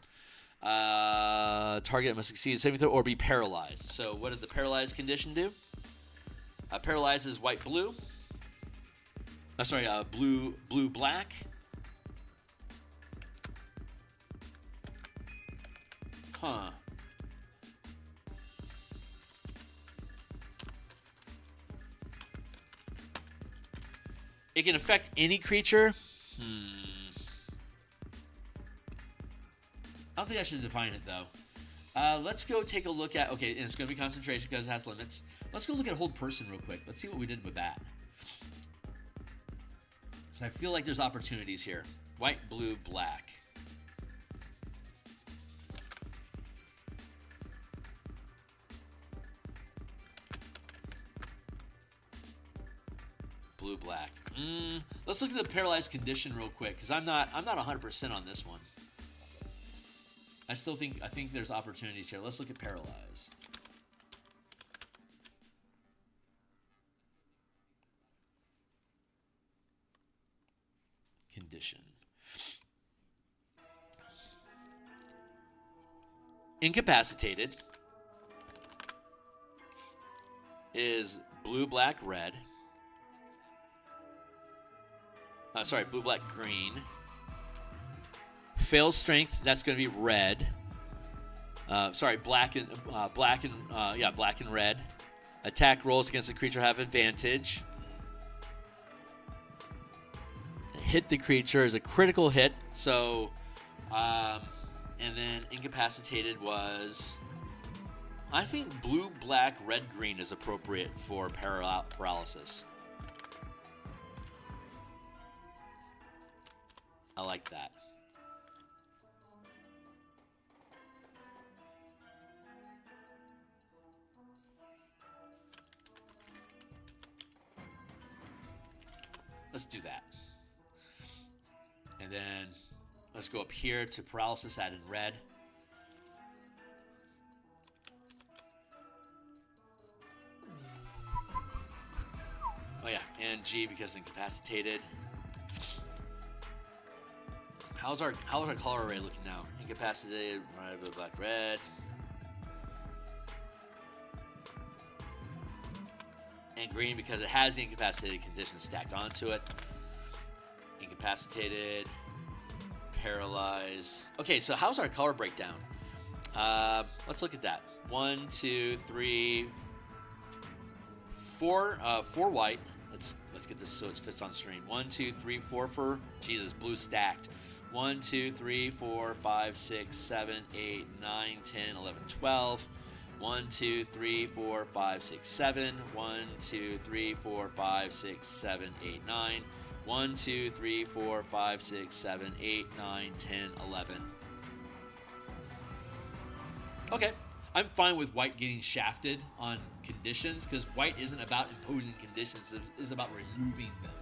Target must succeed saving throw or be paralyzed. So what does the paralyzed condition do? Paralyzed is white, blue. Blue, blue, black. Huh. It can affect any creature. I don't think I should define it, though. Let's go take a look at... Okay, and it's going to be concentration because it has limits. Let's go look at Hold Person real quick. Let's see what we did with that. So I feel like there's opportunities here. White, blue, black. Blue, black. Let's look at the paralyzed condition real quick, because I'm not 100% on this one. I think there's opportunities here. Let's look at paralyzed. Condition. Incapacitated is blue, black, red. Blue, black, green. Fails strength, that's going to be red. Black and red. Attack rolls against the creature have advantage. Hit the creature is a critical hit. So, and then incapacitated was... I think blue, black, red, green is appropriate for paralysis. I like that. Let's do that. And then let's go up here to paralysis, add in red. Oh yeah, and G because incapacitated. How's our color array looking now? Incapacitated, red, black, red. And green because it has the incapacitated condition stacked onto it. Incapacitated, paralyzed. Okay, so how's our color breakdown? Let's look at that. 1, 2, 3, 4. 4 white. Let's get this so it fits on screen. 1, 2, 3, 4 for Jesus. Blue stacked. 1, 2, 3, 4, 5, 6, 7, 8, 9, 10, 11, 12. 1, 2, 3, 4, 5, 6, 7. 1, 2, 3, 4, 5, 6, 7, 8, 9. 1, 2, 3, 4, 5, 6, 7, 8, 9, 10, 11. Okay. I'm fine with white getting shafted on conditions because white isn't about imposing conditions. It's about removing them.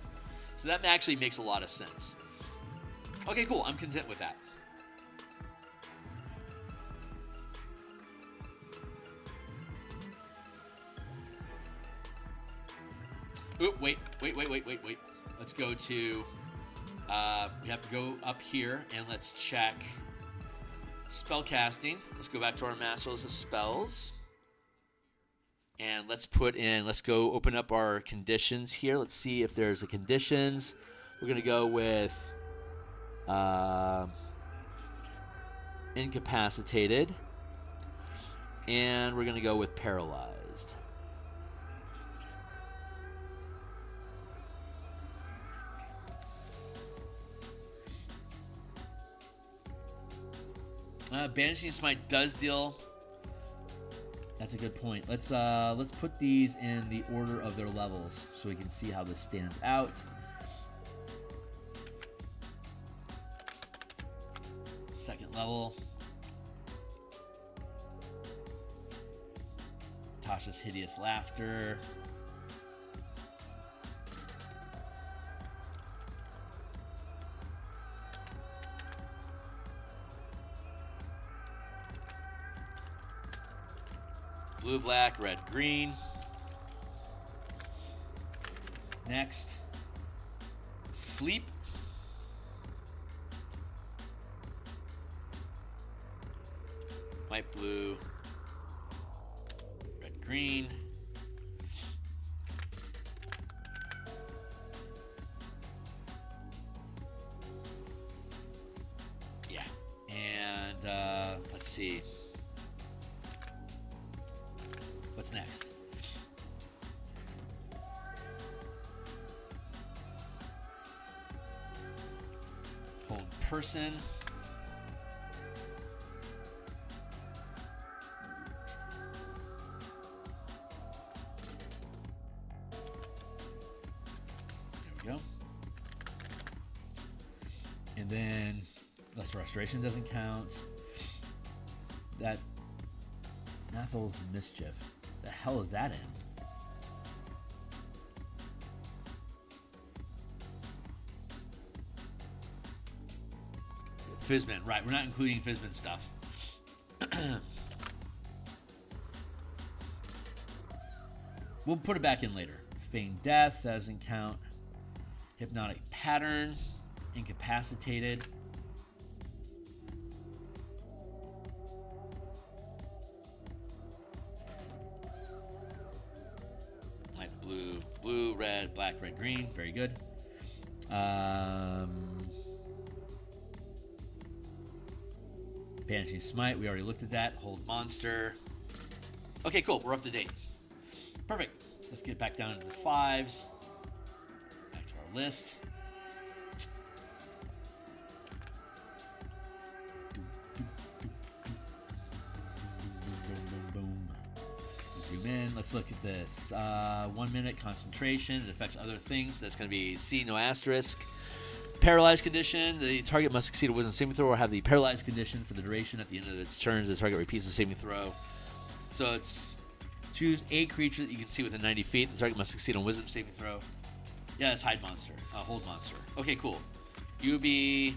So that actually makes a lot of sense. Okay, cool. I'm content with that. Oop, wait. Let's go to, we have to go up here and let's check spell casting. Let's go back to our master list of spells. And let's go open up our conditions here. Let's see if there's a conditions. We're going to go with incapacitated. And we're going to go with paralyzed. Banishing Smite does deal. That's a good point. Let's put these in the order of their levels so we can see how this stands out. Second level. Tasha's Hideous Laughter. Blue, black, red, green. Next, sleep. White, blue, red, green. Yeah, and let's see. What's next? Hold person. There we go. And then Lesser Restoration doesn't count. That Nathal's Mischief. The hell is that in? Fizbin, right? We're not including Fizbin stuff. We'll put it back in later. Feigned Death, that doesn't count. Hypnotic Pattern, Incapacitated. Blue, red, black, red, green. Very good. Banishing Smite. We already looked at that. Hold Monster. Okay, cool. We're up to date. Perfect. Let's get back down into the 5s. Back to our list. Zoom in. Let's look at this. 1 minute concentration. It affects other things. That's going to be C, no asterisk. paralyzed condition. The target must succeed a wisdom saving throw or have the paralyzed condition for the duration. At the end of its turn, the target repeats the saving throw. So it's choose a creature that you can see within 90 feet. The target must succeed on wisdom saving throw. Yeah, it's hide monster, hold monster. Okay, cool. UBRG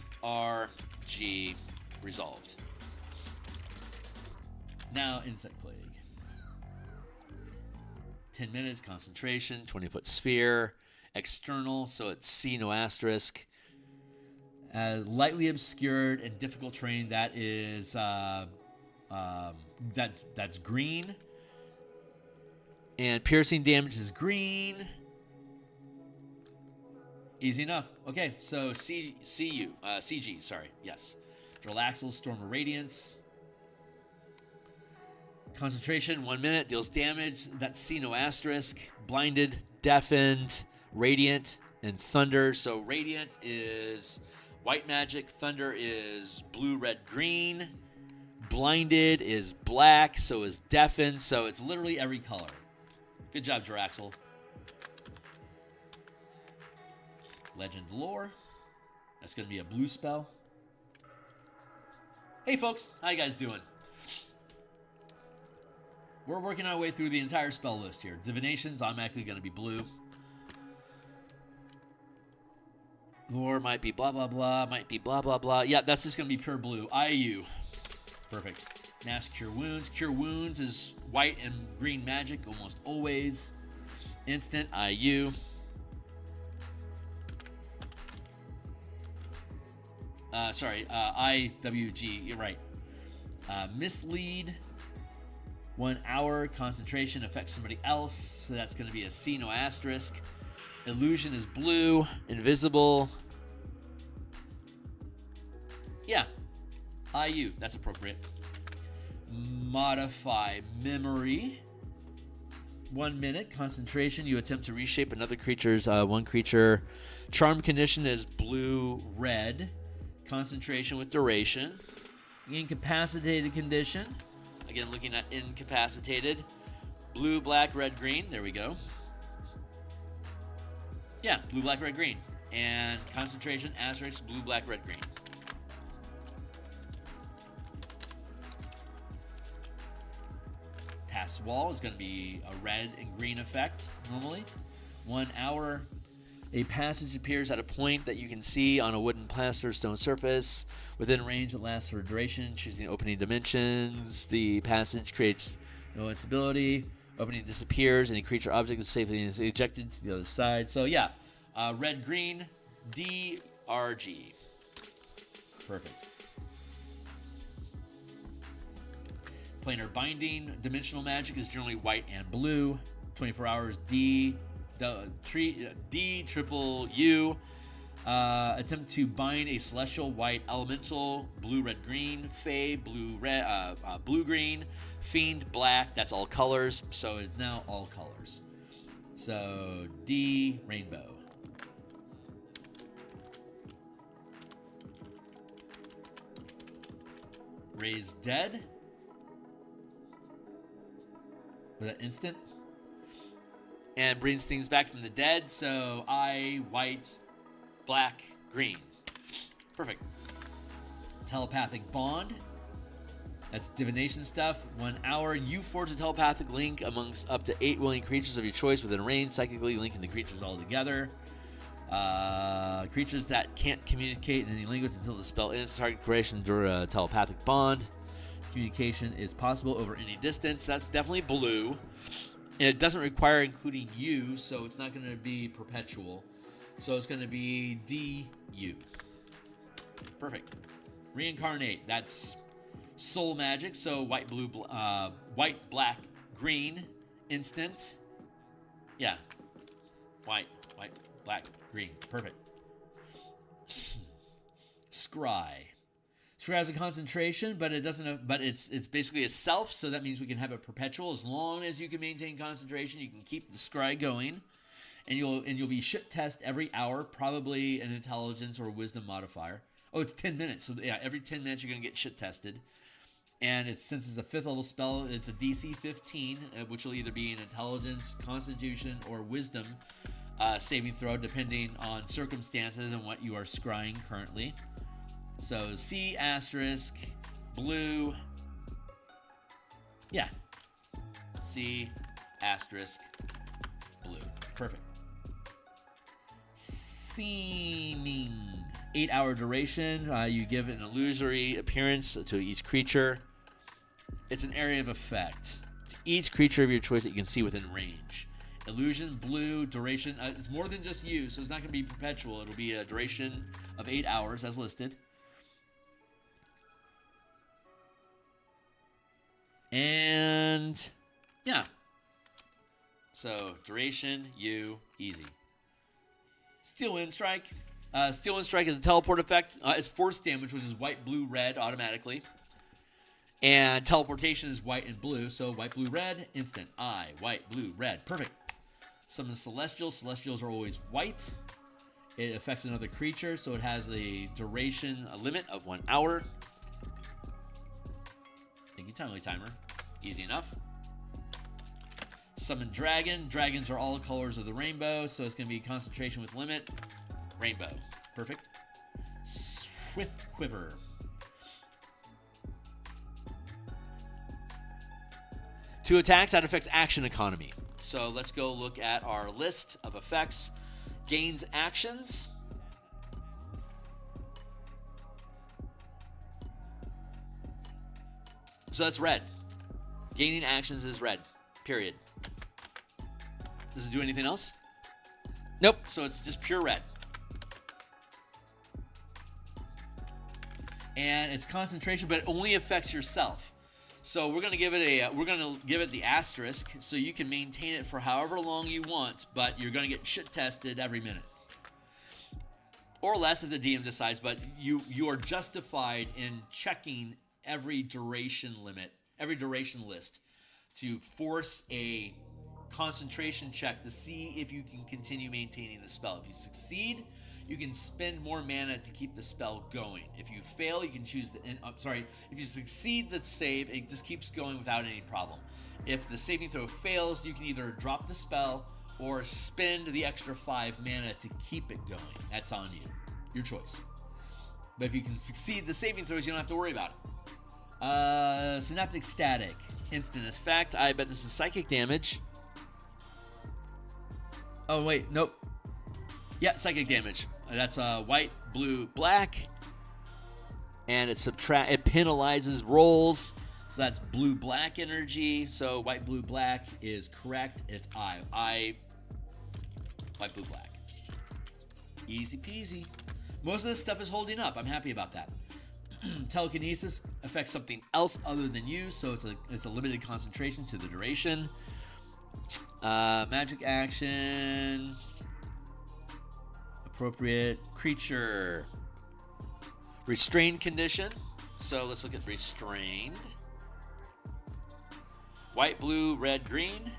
resolved. Now, Insect Plague. 10 minutes, concentration, 20-foot sphere, external, so it's C, no asterisk. Lightly obscured and difficult terrain, that is, that's green. And piercing damage is green. Easy enough. Okay, so CG, sorry, yes. Relaxal, Storm of Radiance. Concentration, 1 minute, deals damage. That's C, no asterisk. Blinded, deafened, radiant, and thunder. So radiant is white magic. Thunder is blue, red, green. Blinded is black, so is deafened. So it's literally every color. Good job, Jiraxel. Legend Lore. That's going to be a blue spell. Hey, folks. How you guys doing? We're working our way through the entire spell list here. Divination's automatically going to be blue. Lore might be blah, blah, blah. Might be blah, blah, blah. Yeah, that's just going to be pure blue. IU. Perfect. Mass Cure Wounds. Cure Wounds is white and green magic almost always. Instant IU. IWG. You're right. Mislead. 1 hour. Concentration affects somebody else. So that's going to be a C, no asterisk. Illusion is blue. Invisible. Yeah. IU. That's appropriate. Modify memory. 1 minute. Concentration. You attempt to reshape another creature's one creature. Charm condition is blue-red. Concentration with duration. Incapacitated condition. Again, looking at incapacitated. Blue, black, red, green. There we go. Yeah, blue, black, red, green. And concentration, asterisk, blue, black, red, green. Pass wall is going to be a red and green effect normally. 1 hour. A passage appears at a point that you can see on a wooden, plaster, stone surface. Within range that lasts for a duration. Choosing opening dimensions. The passage creates no instability. Opening disappears. Any creature object is safely ejected to the other side. So yeah, red, green, DRG. Perfect. Planar binding. Dimensional magic is generally white and blue. 24 hours D triple U. Attempt to bind a celestial white elemental, blue, red, green, fey, blue, red, blue, green, fiend, black. That's all colors, so it's now all colors. So D rainbow. Raise dead. Was that instant? And brings things back from the dead. So white, black, green. Perfect. Telepathic bond. That's divination stuff. 1 hour. You forge a telepathic link amongst up to 8 willing creatures of your choice within range, psychically linking the creatures all together. Creatures that can't communicate in any language until the spell ends. Target creation during a telepathic bond. Communication is possible over any distance. That's definitely blue. And it doesn't require including you, so it's not going to be perpetual. So it's going to be DU. Perfect. Reincarnate. That's soul magic. So white, blue, white, black, green. Instant. Yeah. White, black, green. Perfect. Scry. Scry has a concentration, but it doesn't. But it's basically a self, so that means we can have it perpetual as long as you can maintain concentration. You can keep the scry going, and you'll be shit test every hour, probably an intelligence or wisdom modifier. Oh, it's 10 minutes, so yeah, every 10 minutes you're gonna get shit tested. And since it's a 5th level spell, it's a DC 15, which will either be an intelligence, constitution, or wisdom saving throw depending on circumstances and what you are scrying currently. So C asterisk blue. Yeah. C asterisk blue. Perfect. Seeming. 8-hour duration. You give an illusory appearance to each creature. It's an area of effect. To each creature of your choice that you can see within range. Illusion, blue, duration. It's more than just you, so it's not going to be perpetual. It'll be a duration of 8 hours as listed. And yeah. So duration, you, easy. Steel Wind Strike. Steel Wind Strike is a teleport effect. It's force damage, which is white, blue, red automatically. And teleportation is white and blue. So white, blue, red, instant. White, blue, red. Perfect. Summon Celestials. Celestials are always white. It affects another creature, so it has a duration, a limit of 1 hour. Thank you, Timely Timer. Easy enough. Summon Dragon. Dragons are all colors of the rainbow, so it's going to be concentration with limit. Rainbow. Perfect. Swift Quiver. Two attacks, that affects action economy. So let's go look at our list of effects. Gains actions. So that's red. Gaining actions is red. Period. Does it do anything else? Nope. So it's just pure red. And it's concentration, but it only affects yourself. So we're gonna give it the asterisk, so you can maintain it for however long you want, but you're gonna get shit tested every minute, or less if the DM decides. But you are justified in checking every duration limit, every duration list, to force a concentration check to see if you can continue maintaining the spell. If you succeed, you can spend more mana to keep the spell going. If you fail, you can choose the... if you succeed the save, it just keeps going without any problem. If the saving throw fails, you can either drop the spell or spend the extra 5 mana to keep it going. That's on you. Your choice. But if you can succeed the saving throws, you don't have to worry about it. Synaptic Static. Instant effect. I bet this is psychic damage. Oh, wait. Nope. Yeah, psychic damage. That's white, blue, black. And it penalizes rolls. So that's blue, black energy. So white, blue, black is correct. It's I. White, blue, black. Easy peasy. Most of this stuff is holding up. I'm happy about that. Telekinesis affects something else other than you, so it's a limited concentration to the duration. Magic action. Appropriate creature. Restrained condition. So let's look at restrained. White, blue, red, green.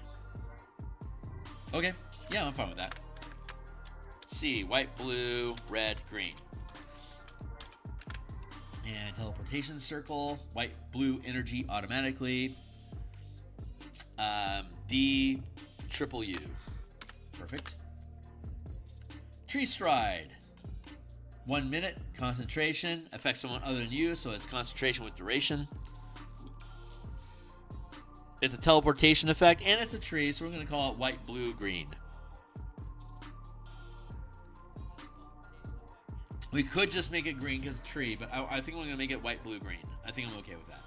Okay. Yeah, I'm fine with that. C. White, blue, red, green. And teleportation circle. White, blue, energy automatically. D. Triple U. Perfect. Tree Stride. 1 minute. Concentration. Affects someone other than you, so it's concentration with duration. It's a teleportation effect, and it's a tree, so we're going to call it white, blue, green. We could just make it green because it's a tree, but I think we're going to make it white, blue, green. I think I'm okay with that.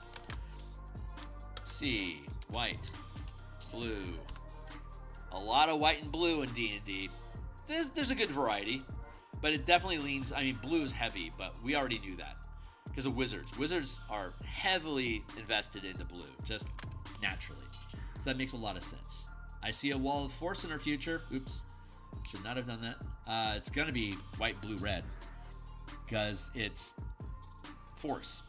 C. White. Blue. A lot of white and blue in D&D. There's a good variety, but it definitely leans... I mean, blue is heavy, but we already knew that because of wizards. Wizards are heavily invested into blue, just naturally. So that makes a lot of sense. I see a wall of force in our future. Oops. Should not have done that. It's going to be white, blue, red because it's force.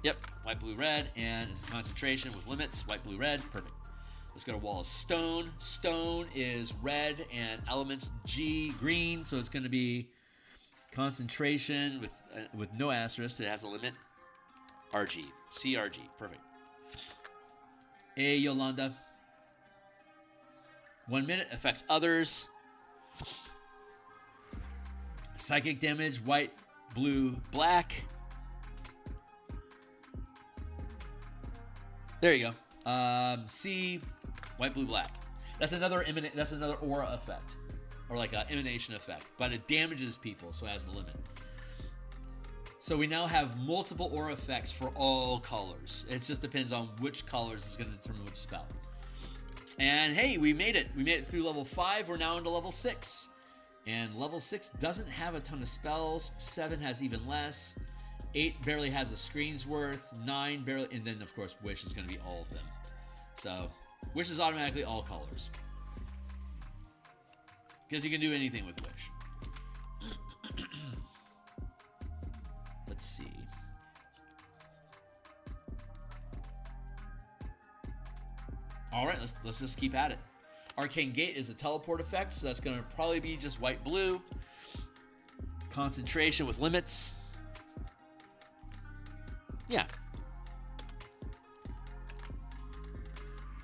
Yep, white, blue, red, and it's concentration with limits. White, blue, red. Perfect. Let's go to wall of stone. Stone is red and elements G, green, so it's going to be concentration with no asterisk. It has a limit. RG. CRG. Perfect. A Yolanda. 1 minute affects others. Psychic damage, white, blue, black. There you go. C, white, blue, black. That's another aura effect, or like an emanation effect, but it damages people, so it has a limit. So we now have multiple aura effects for all colors. It just depends on which colors is going to determine which spell. And hey, we made it. We made it through level 5. We're now into level 6. And level 6 doesn't have a ton of spells. 7 has even less. 8 barely has a screen's worth. 9 barely, and then of course Wish is going to be all of them. So Wish is automatically all colors, because you can do anything with Wish. Let's see. All right, let's just keep at it. Arcane Gate is a teleport effect, so that's going to probably be just white, blue. Concentration with limits. Yeah.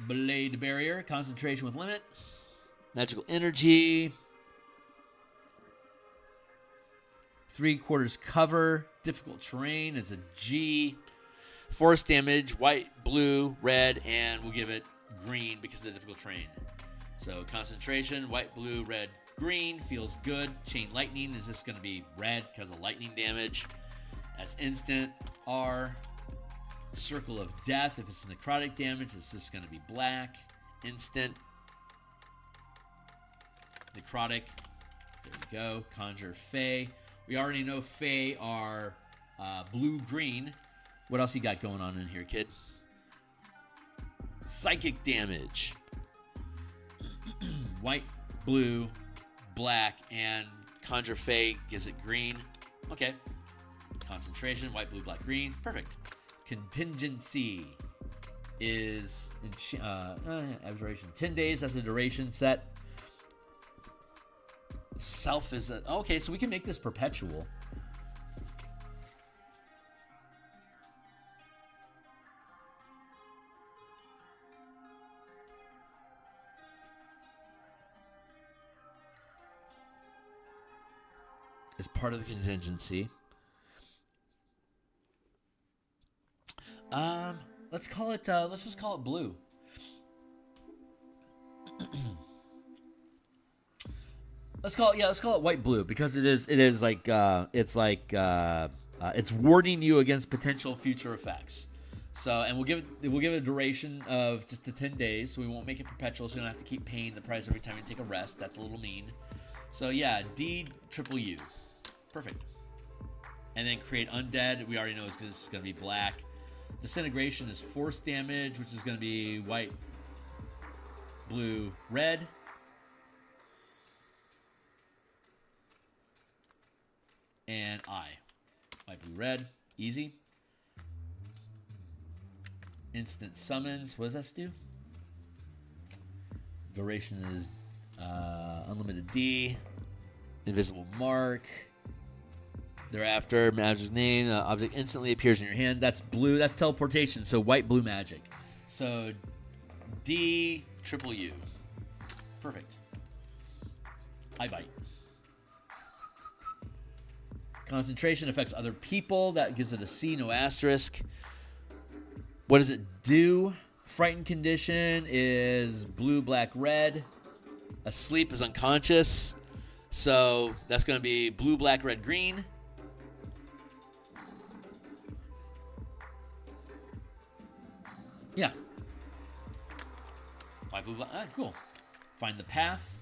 Blade Barrier, concentration with limit. Magical Energy. 3/4 cover. Difficult terrain is a G. Force damage, white, blue, red, and we'll give it green because of the difficult terrain. So concentration, white, blue, red, green, feels good. Chain Lightning is just going to be red because of lightning damage. That's instant. R. Circle of Death, if it's necrotic damage, it's just going to be black. Instant. Necrotic. There you go. Conjure Fae. We already know Fae are blue-green. What else you got going on in here, kid? Psychic damage. White, blue, black, and Conjure Fae gives it green. Okay. Concentration, white, blue, black, green. Perfect. Contingency is duration 10 days. That's a duration set. Self is a, okay, so we can make this perpetual. As part of the contingency. Let's call it. Let's just call it blue. Let's call it white blue because it is like it's warding you against potential future effects. So, and we'll give it a duration of just to 10 days, so we won't make it perpetual, so you don't have to keep paying the price every time you take a rest. That's a little mean. So yeah, D triple U, perfect. And then create undead. We already know it's going to be black. Disintegration is force damage, which is going to be white, blue, red. And I. White, blue, red. Easy. Instant summons. What does that do? Duration is unlimited D. Invisible mark. Thereafter, magic name. Object instantly appears in your hand. That's blue. That's teleportation. So white, blue magic. So D triple U. Perfect. I bite. Concentration affects other people. That gives it a C, no asterisk. What does it do? Frightened condition is blue, black, red. Asleep is unconscious. So that's going to be blue, black, red, green. Yeah. White, blue, black. Ah, cool. Find the path.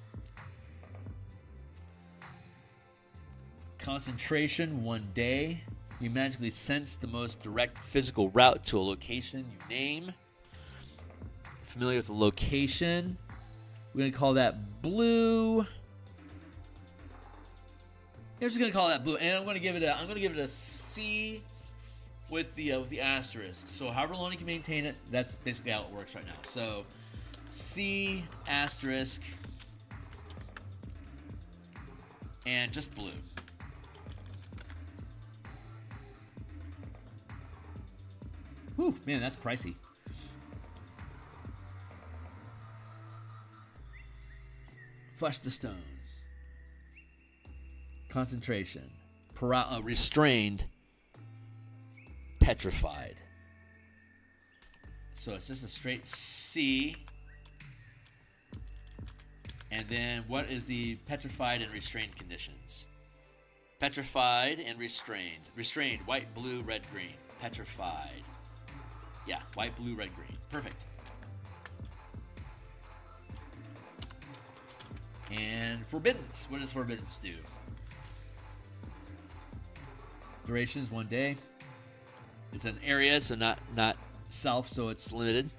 Concentration, 1 day. You magically sense the most direct physical route to a location you name. Familiar with the location. We're going to call that blue. I'm just going to call that blue. And I'm going to give it a C with the asterisk. So however long you can maintain it, that's basically how it works right now. So C asterisk and just blue. Whew, man, that's pricey. Flesh the stone. Concentration. Restrained. Petrified. So it's just a straight C. And then what is the petrified and restrained conditions? Petrified and restrained. Restrained, white, blue, red, green. Petrified. Yeah, white, blue, red, green. Perfect. And forbiddance. What does forbiddance do? Duration is 1 day. It's an area, so not self, so it's limited.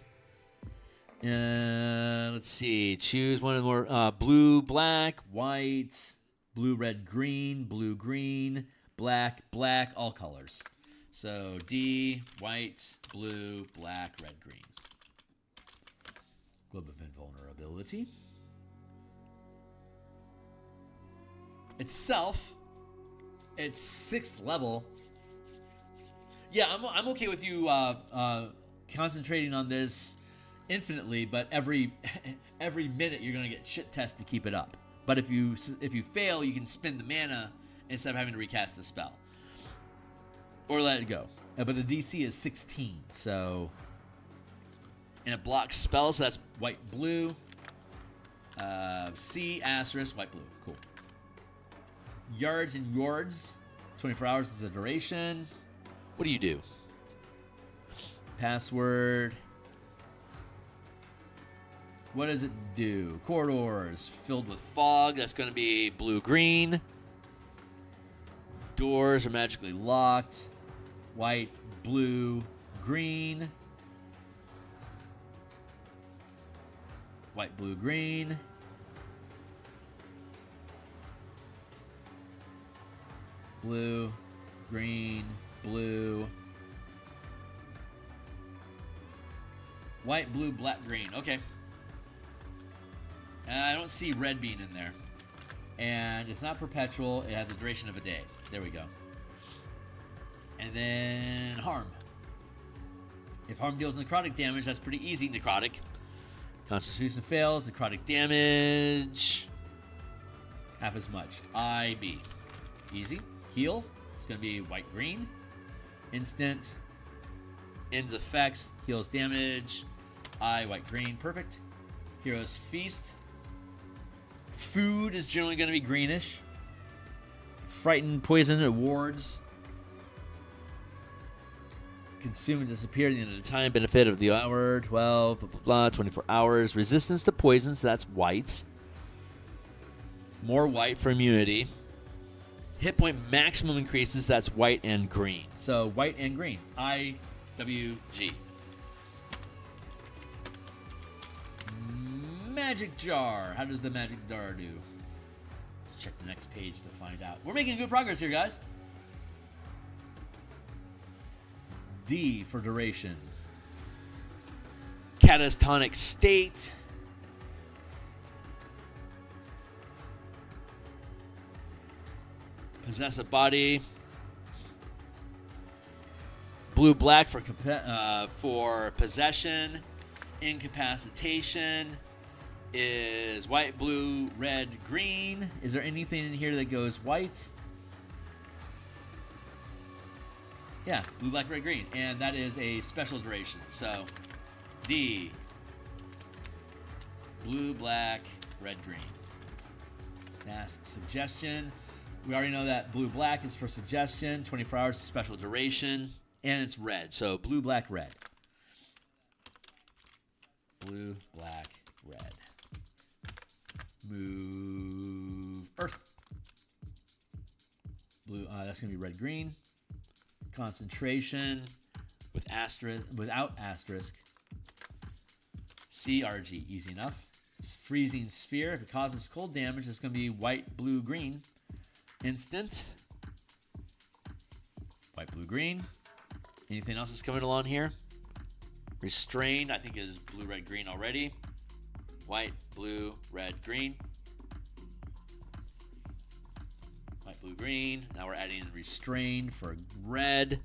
Let's see. Choose one of the more blue, black, white, blue, red, green, blue, green, black, black, all colors. So D, white, blue, black, red, green. Globe of Invulnerability. Itself, it's 6th level. Yeah, I'm okay with you concentrating on this infinitely, but every minute you're gonna get shit test to keep it up. But if you fail, you can spend the mana instead of having to recast the spell or let it go. But the DC is 16, so and it blocks spells. So that's white, blue. C asterisk white, blue. Cool. Yards and yards. 24 hours is the duration. What do you do? Password. What does it do? Corridors filled with fog. That's going to be blue-green. Doors are magically locked. White, blue, green. White, blue, green. Blue, green, blue. White, blue, black, green. Okay. I don't see red being in there. And it's not perpetual. It has a duration of a day. There we go. And then harm. If harm deals necrotic damage, that's pretty easy. Necrotic. Constitution fails. Necrotic damage. Half as much. IB. Easy. Heal. It's going to be white-green. Instant. Ends effects. Heals damage. White-green. Perfect. Hero's Feast. Food is generally going to be greenish. Frighten, poison, rewards. Consume and disappear at the end of the time. Benefit of the hour. 12, blah, blah, blah. 24 hours. Resistance to poison, so that's white. More white for immunity. Hit point maximum increases, that's white and green. So white and green. IWG. Magic Jar. How does the Magic Jar do? Let's check the next page to find out. We're making good progress here, guys. D for duration. Catatonic state. Possess a body. Blue-black for possession. Incapacitation is white, blue, red, green. Is there anything in here that goes white? Yeah, blue, black, red, green. And that is a special duration. So, D. Blue, black, red, green. Mass suggestion. We already know that blue, black is for suggestion. 24 hours is special duration. And it's red. So, blue, black, red. Blue, black, red. Move Earth. Blue, that's going to be red, green. Concentration with asterisk, without asterisk. CRG, easy enough. It's freezing sphere. If it causes cold damage, it's going to be white, blue, green. Instant. White, blue, green. Anything else that's coming along here? Restrained, I think, is blue, red, green already. White, blue, red, green. White, blue, green. Now we're adding restrained for red.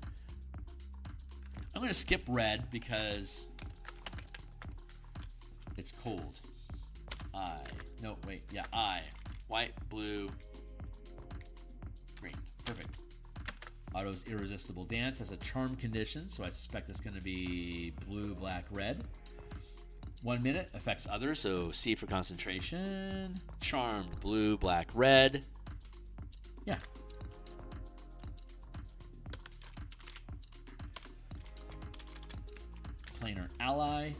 I'm going to skip red because it's cold. I. White, blue, Auto's Irresistible Dance has a charm condition, so I suspect it's going to be blue, black, red. 1 minute, affects others, so C for concentration. Charmed, blue, black, red. Yeah. Planar Ally.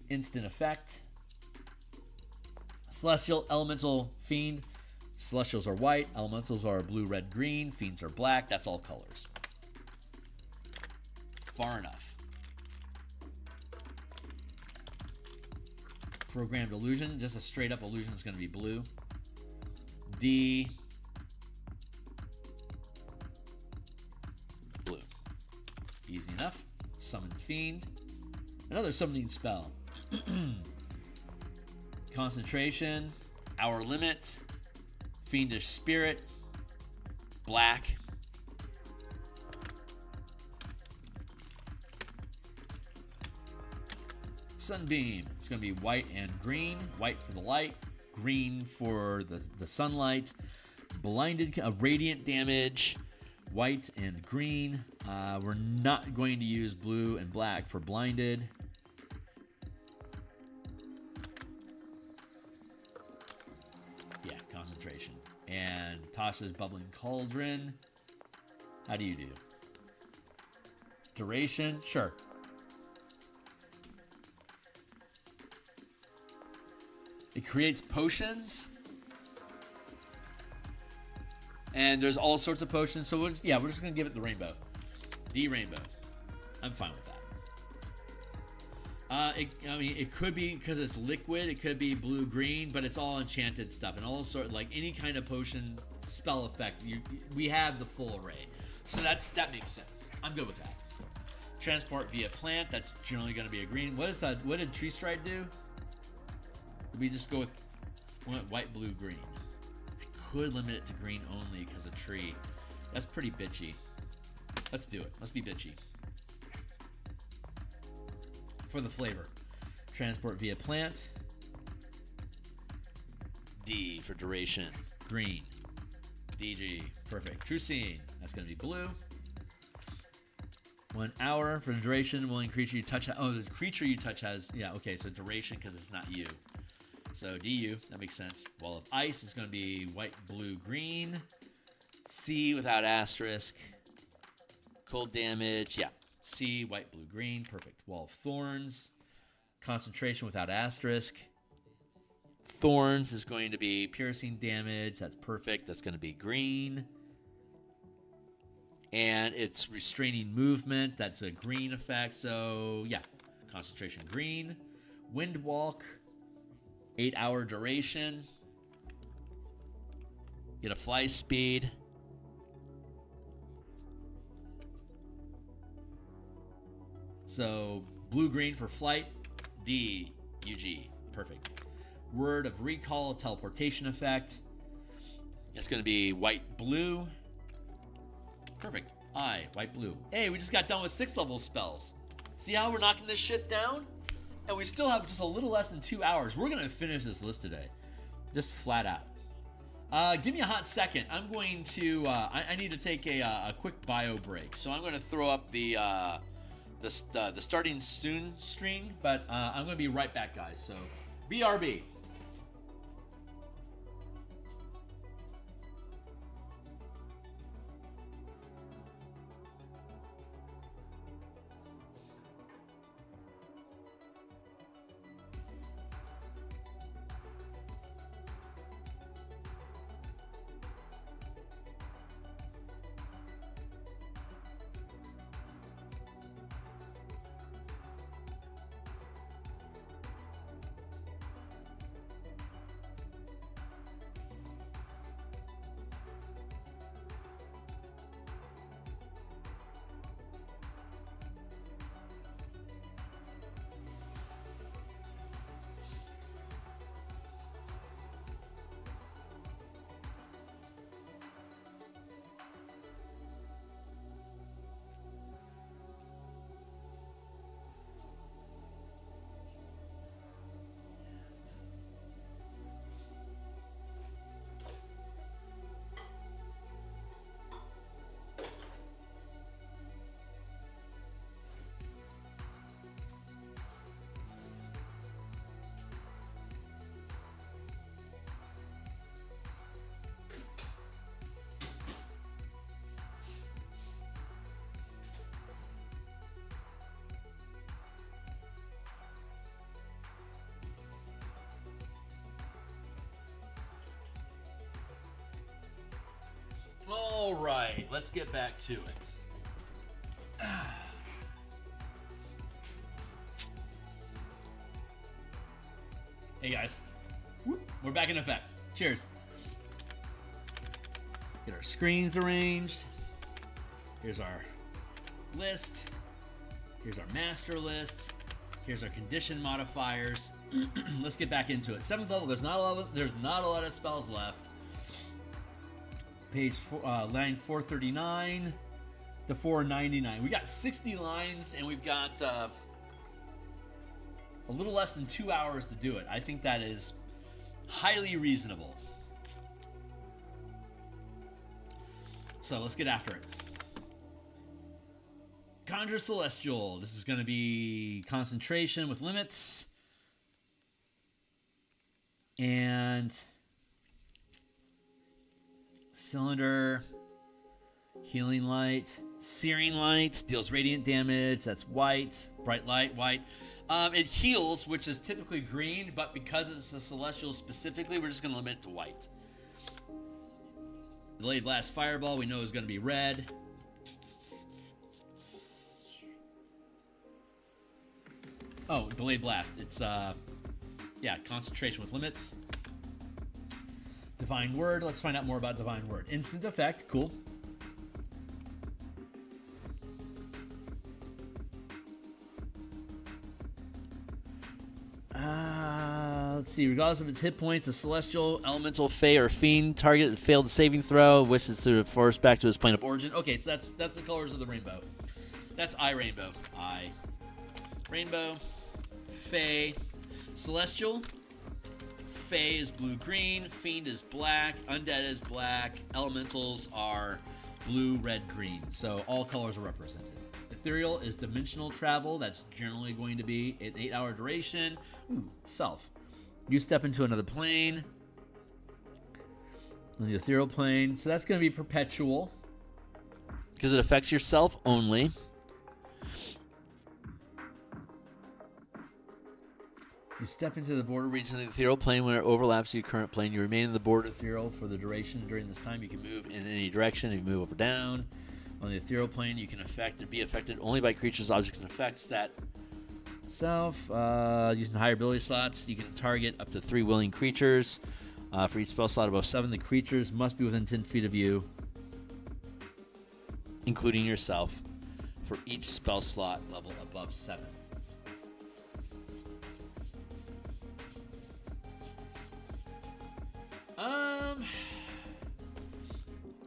Instant effect. Celestial Elemental Fiend. Celestials are white. Elementals are blue, red, green. Fiends are black. That's all colors. Far enough. Programmed Illusion. Just a straight up illusion is going to be blue. D. Blue. Easy enough. Summon Fiend. Another summoning spell. Concentration. Hour Limit. Fiendish Spirit. Black. Sunbeam. It's going to be white and green. White for the light. Green for the sunlight. Blinded. Radiant damage. White and green. We're not going to use blue and black for blinded. Yeah, concentration. And Tasha's Bubbling Cauldron. How do you do? Duration? Sure. It creates potions. And there's all sorts of potions. So we're just going to give it the rainbow. D rainbow. I'm fine with that. It could be because it's liquid. It could be blue green, but it's all enchanted stuff and all sorts like any kind of potion spell effect. We have the full array, so that makes sense. I'm good with that. Transport via plant. That's generally going to be a green. What did Tree Stride do? Did we just go with white, blue, green? I could limit it to green only because of tree. That's pretty bitchy. Let's do it. Let's be bitchy. For the flavor. Transport via plant. D for duration. Green. DG. Perfect. True Scene. That's going to be blue. 1 hour for the duration. Willing creature you touch. Oh, the creature you touch has. Yeah, okay. So duration because it's not you. So DU. That makes sense. Wall of Ice is going to be white, blue, green. C without asterisk. Cold damage. Yeah. C, white, blue, green. Perfect. Wall of Thorns. Concentration without asterisk. Thorns is going to be piercing damage. That's perfect. That's going to be green. And it's restraining movement. That's a green effect. So, yeah. Concentration green. Windwalk. 8-hour duration. Get a fly speed. So, blue-green for flight. D, UG. Perfect. Word of Recall, teleportation effect. It's going to be white-blue. Perfect. I, white-blue. Hey, we just got done with 6th level spells. See how we're knocking this shit down? And we still have just a little less than 2 hours. We're going to finish this list today. Just flat out. Give me a hot second. I'm going to... I need to take a quick bio break. So I'm going to throw up the starting soon string, but I'm going to be right back, guys. So, BRB. All right, let's get back to it. Hey guys, we're back in effect. Cheers. Get our screens arranged. Here's our list. Here's our master list. Here's our condition modifiers. Let's get back into it. 7th level. There's not a lot of spells left. Line 439 to 499. We got 60 lines, and we've got a little less than 2 hours to do it. I think that is highly reasonable. So let's get after it. Conjure Celestial. This is going to be concentration with limits. And cylinder, healing light, searing light, deals radiant damage. That's white. Bright light, white. It heals, which is typically green, but because it's a Celestial specifically, we're just going to limit it to white. Delayed Blast Fireball, we know is going to be red. Oh, Delayed Blast. It's, yeah, concentration with limits. Divine Word. Let's find out more about Divine Word. Instant effect. Cool. Let's see. Regardless of its hit points, a Celestial, Elemental, Fey, or Fiend target that failed a saving throw wishes to force back to its plane of origin. Okay, so that's the colors of the rainbow. That's Rainbow. Rainbow. Fey. Celestial. Fey is blue-green. Fiend is black. Undead is black. Elementals are blue, red, green. So all colors are represented. Ethereal is dimensional travel. That's generally going to be an 8-hour duration. Ooh, self. You step into another plane. On the ethereal plane. So that's going to be perpetual. Because it affects yourself only. You step into the border region of the ethereal plane when it overlaps your current plane. You remain in the border ethereal for the duration. During this time, you can move in any direction. You can move up or down. On the ethereal plane, you can be affected only by creatures, objects, and effects that self. Using higher ability slots, you can target up to 3 willing creatures. For each spell slot above 7, the creatures must be within 10 feet of you, including yourself, for each spell slot level above 7.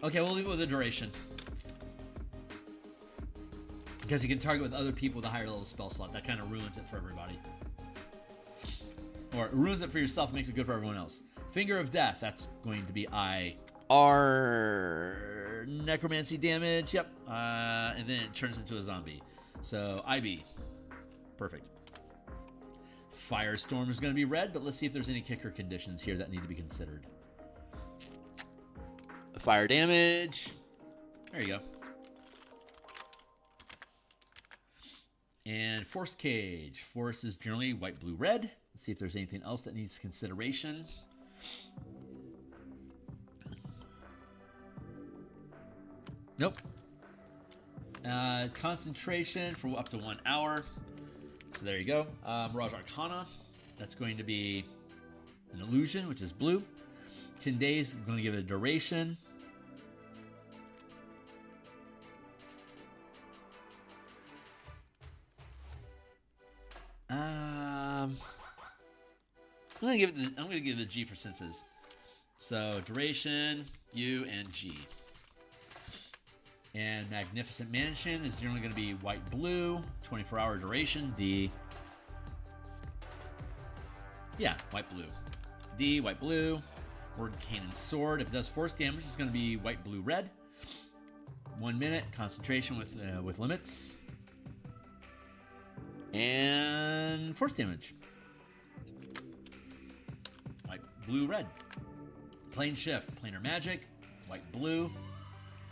Okay, we'll leave it with the duration. Because you can target with other people with a higher level spell slot. That kind of ruins it for everybody. Or it ruins it for yourself, makes it good for everyone else. Finger of Death, that's going to be IR. Necromancy damage, yep. And then it turns into a zombie. So, IB. Perfect. Firestorm is going to be red, but let's see if there's any kicker conditions here that need to be considered. Fire damage. There you go. And Force Cage. Force is generally white, blue, red. Let's see if there's anything else that needs consideration. Nope. Concentration for up to 1 hour. So there you go. Mirage Arcana. That's going to be an illusion, which is blue. 10 days. I'm going to give it a duration. I'm gonna give it a G for senses. So duration, U, and G. And Magnificent Mansion is generally going to be white blue, 24-hour duration, D. Yeah, white blue. D, white blue. Word Cannon Sword. If it does force damage, it's going to be white blue red. 1 minute concentration with limits. And force damage. White, blue, red. Plane shift, planar magic, white, blue,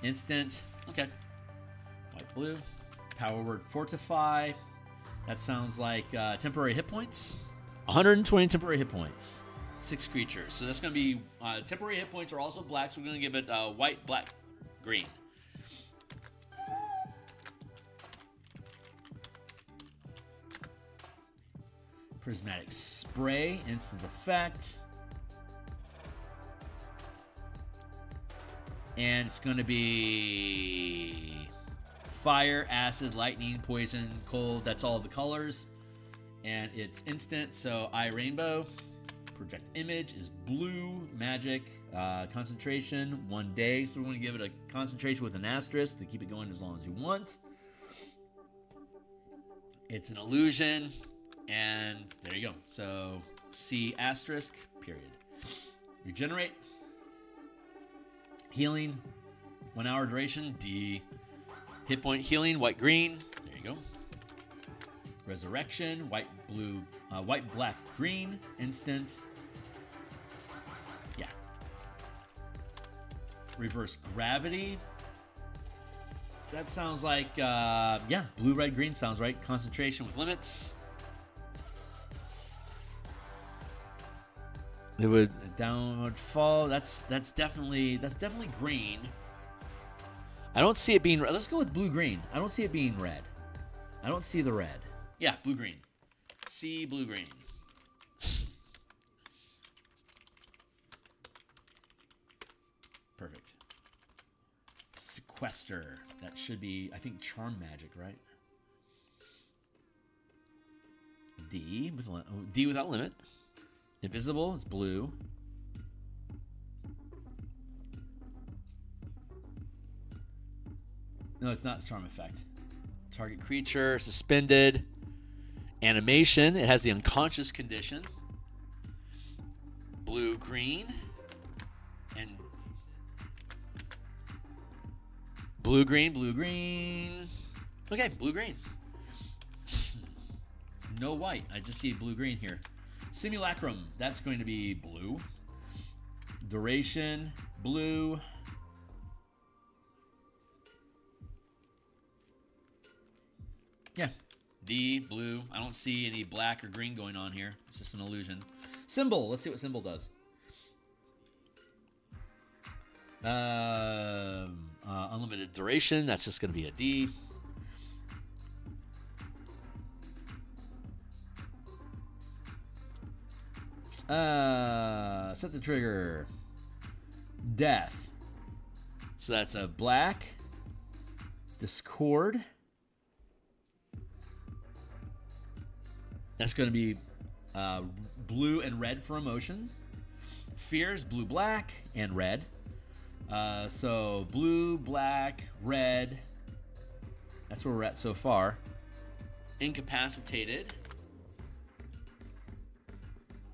instant. Okay. White, blue. Power word fortify. That sounds like temporary hit points. 120 temporary hit points. 6 creatures. So that's going to be temporary hit points are also black. So we're going to give it white, black, green. Prismatic Spray, instant effect. And it's going to be fire, acid, lightning, poison, cold. That's all the colors. And it's instant, so Rainbow. Project image is blue, magic, concentration, 1 day. So we're going to give it a concentration with an asterisk to keep it going as long as you want. It's an illusion. And there you go. So C asterisk, period. Regenerate. Healing, 1 hour duration. D. Hit point healing, white, green. There you go. Resurrection, white, blue, white, black, green. Instant. Yeah. Reverse gravity. That sounds like, yeah, blue, red, green sounds right. Concentration with limits. It would downward fall. That's definitely green. I don't see it being red. Let's go with blue green. I don't see it being red. I don't see the red. Yeah, blue green. C blue green. Perfect. Sequester. That should be, I think, charm magic, right? D without limit. Invisible, it's blue. No, it's not charm effect. Target creature, suspended. Animation, it has the unconscious condition. Blue, green. And blue, green, blue, green. Okay, blue, green. No white, I just see blue, green here. Simulacrum, that's going to be blue. Duration, blue. Yeah, D, blue. I don't see any black or green going on here. It's just an illusion. Symbol, let's see what symbol does. Unlimited duration, that's just going to be a D. Set the trigger. Death. So that's a black. Discord. That's going to be blue and red for emotion. Fears, blue, black, and red. So blue, black, red. That's where we're at so far. Incapacitated.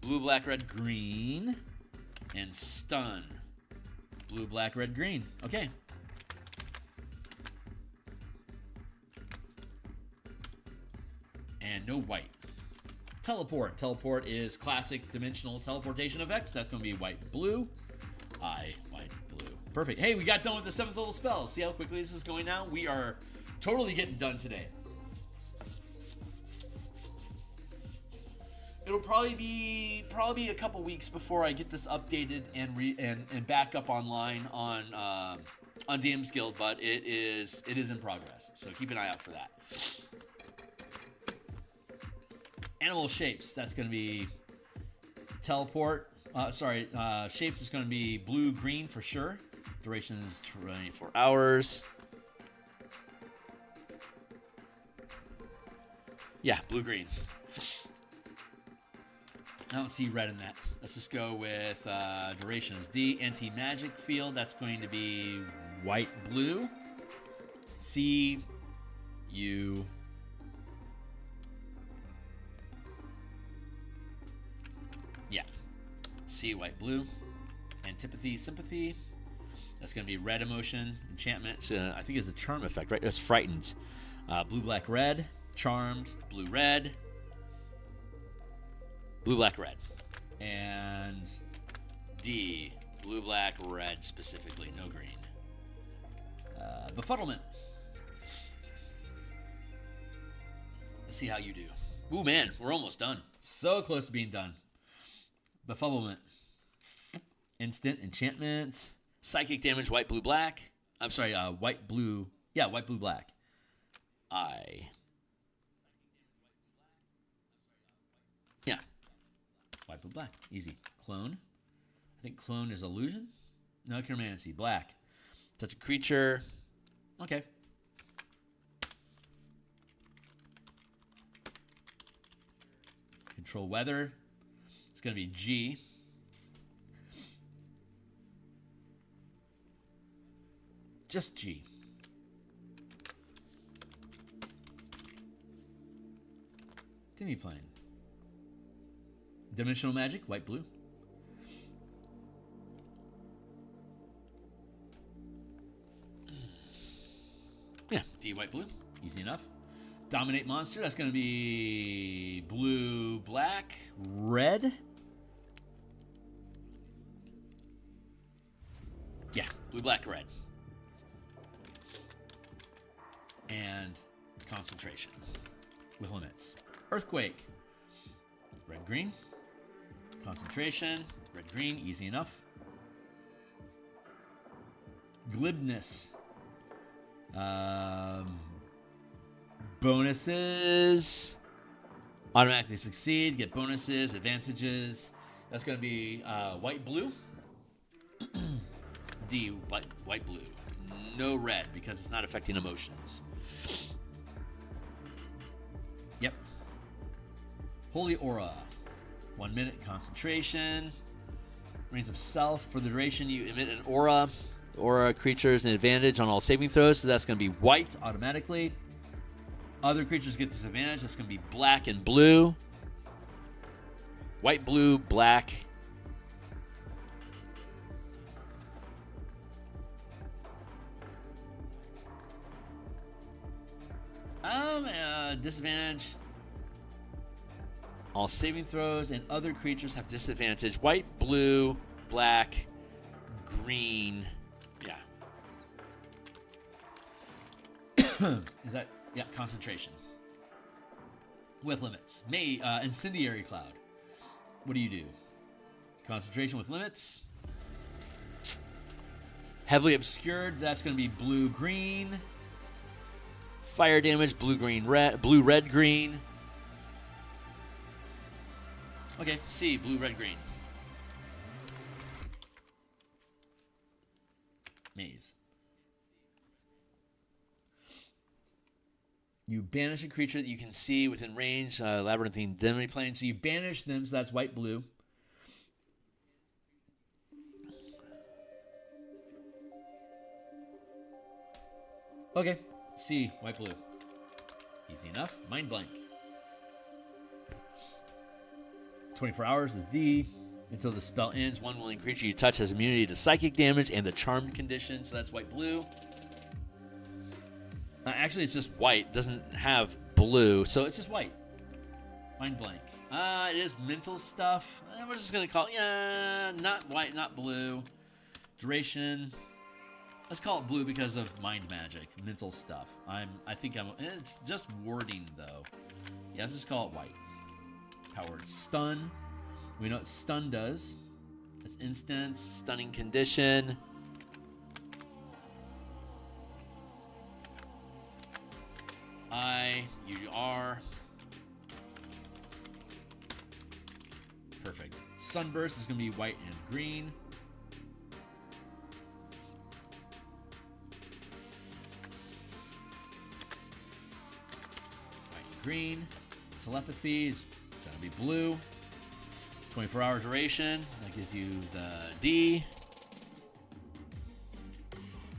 Blue, black, red, green. And stun. Blue, black, red, green. Okay. And no white. Teleport. Teleport is classic dimensional teleportation effects. That's going to be white, blue. White, blue. Perfect. Hey, we got done with the 7th level spell. See how quickly this is going now? We are totally getting done today. It'll probably be a couple weeks before I get this updated and back up online on DMsGuild, but it is in progress. So keep an eye out for that. Animal shapes. That's going to be teleport. Shapes is going to be blue, green for sure. Duration is 24 hours. Yeah, blue, green. I don't see red in that. Let's just go with durations. D, anti-magic field. That's going to be white, blue. C, U. Yeah. C, white, blue. Antipathy, sympathy. That's going to be red emotion. Enchantment. I think it's a charm effect, right? It's frightened. Blue, black, red. Charmed. Blue, red. Blue, black, red. And D, blue, black, red specifically, no green. Befuddlement. Let's see how you do. Ooh, man, we're almost done. So close to being done. Befuddlement. Instant enchantment. Psychic damage, white, blue, black. I'm sorry, white, blue. Yeah, white, blue, black. Yeah. White, blue, black. Easy. Clone. I think clone is illusion. No, necromancy. Black. Touch a creature. Okay. Control weather. It's going to be G. Just G. Timmy playing. Dimensional magic, white, blue. Yeah, D, white, blue. Easy enough. Dominate monster, that's going to be blue, black, red. Yeah, blue, black, red. And concentration with limits. Earthquake. Red, green. Concentration. Red, green. Easy enough. Glibness. Bonuses. Automatically succeed. Get bonuses. Advantages. That's going to be white, blue. D, white, blue. No red because it's not affecting emotions. Yep. Holy Aura. 1 minute concentration. Reigns of Self. For the duration, you emit an aura. The aura creature is an advantage on all saving throws, so that's going to be white automatically. Other creatures get disadvantage. That's going to be black and blue. White, blue, black. Disadvantage. All saving throws and other creatures have disadvantage. White, blue, black, green. Yeah. Is that? Yeah, concentration. With limits. Incendiary Cloud. What do? Concentration with limits. Heavily obscured. That's going to be blue, green. Fire damage, blue, green, red, blue, red, green. Okay, C, blue, red, green. Maze. You banish a creature that you can see within range, labyrinthine demi plane. So you banish them, so that's white, blue. Okay. C, white, blue. Easy enough. Mind blank. 24 hours is D. Until the spell ends, one willing creature you touch has immunity to psychic damage and the charmed condition. So that's white, blue. Actually, it's just white. It doesn't have blue. So it's just white. Mind blank. It is mental stuff. We're just going to call it, not white, not blue. Duration. Let's call it blue because of mind magic, mental stuff. It's just wording though. Yeah, let's just call it white. Powered stun. We know what stun does. It's instant, stunning condition. You are. Perfect. Sunburst is going to be white and green. Green. Telepathy is going to be blue. 24-hour duration. That gives you the D.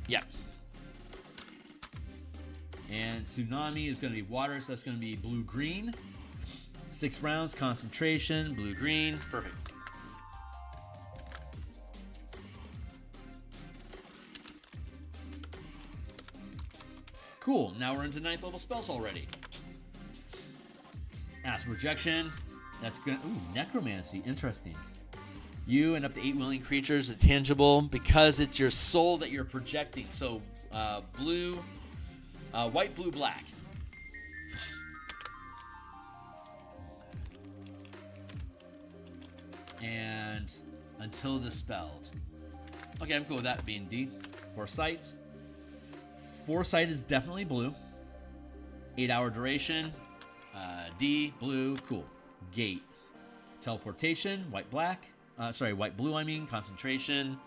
Yep. And Tsunami is going to be water, so that's going to be blue-green. 6 rounds, concentration, blue-green. Perfect. Cool. Now we're into 9th level spells already. Acid Projection. That's good. Ooh, Necromancy. Interesting. You and up to 8 willing creatures, a tangible, because it's your soul that you're projecting. So, blue, white, blue, black. And until dispelled. Okay, I'm cool with that being D. Foresight. Foresight is definitely blue. 8-hour duration. D, blue, cool. Gate. Teleportation, white, black. White, blue, I mean. Concentration.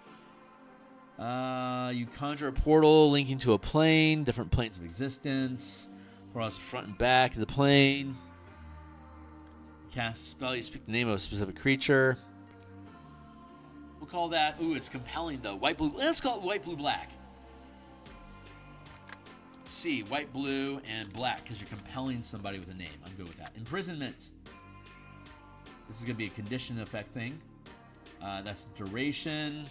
You conjure a portal linking to a plane. Different planes of existence. Portal has front and back of the plane. Cast a spell. You speak the name of a specific creature. We'll call that... Ooh, it's compelling, though. White, blue... Let's call it white, blue, black. C, white, blue, and black, because you're compelling somebody with a name. I'm good with that. Imprisonment. This is going to be a condition effect thing. That's duration.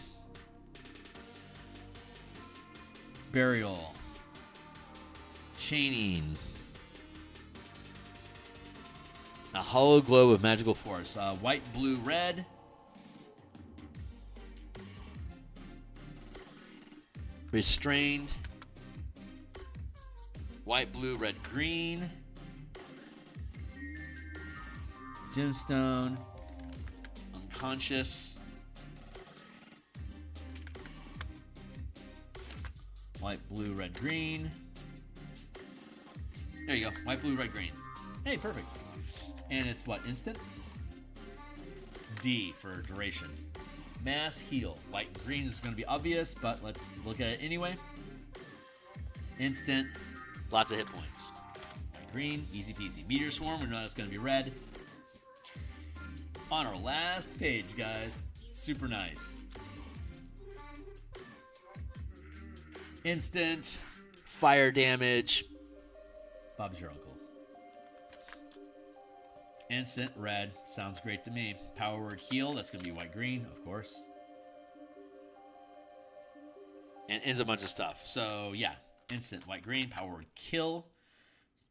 Burial. Chaining. A hollow globe of magical force. White, blue, red. Restrained. White, blue, red, green. Gemstone. Unconscious. White, blue, red, green. There you go. White, blue, red, green. Hey, perfect. And it's what? Instant? D for duration. Mass heal. White and green is going to be obvious, but let's look at it anyway. Instant. Lots of hit points. Green, easy peasy. Meteor Swarm, we know that's going to be red. On our last page, guys. Super nice. Instant. Fire damage. Bob's your uncle. Instant, red. Sounds great to me. Power word heal, that's going to be white, green, of course. And ends a bunch of stuff. So, yeah. Instant, white, green. Power word kill.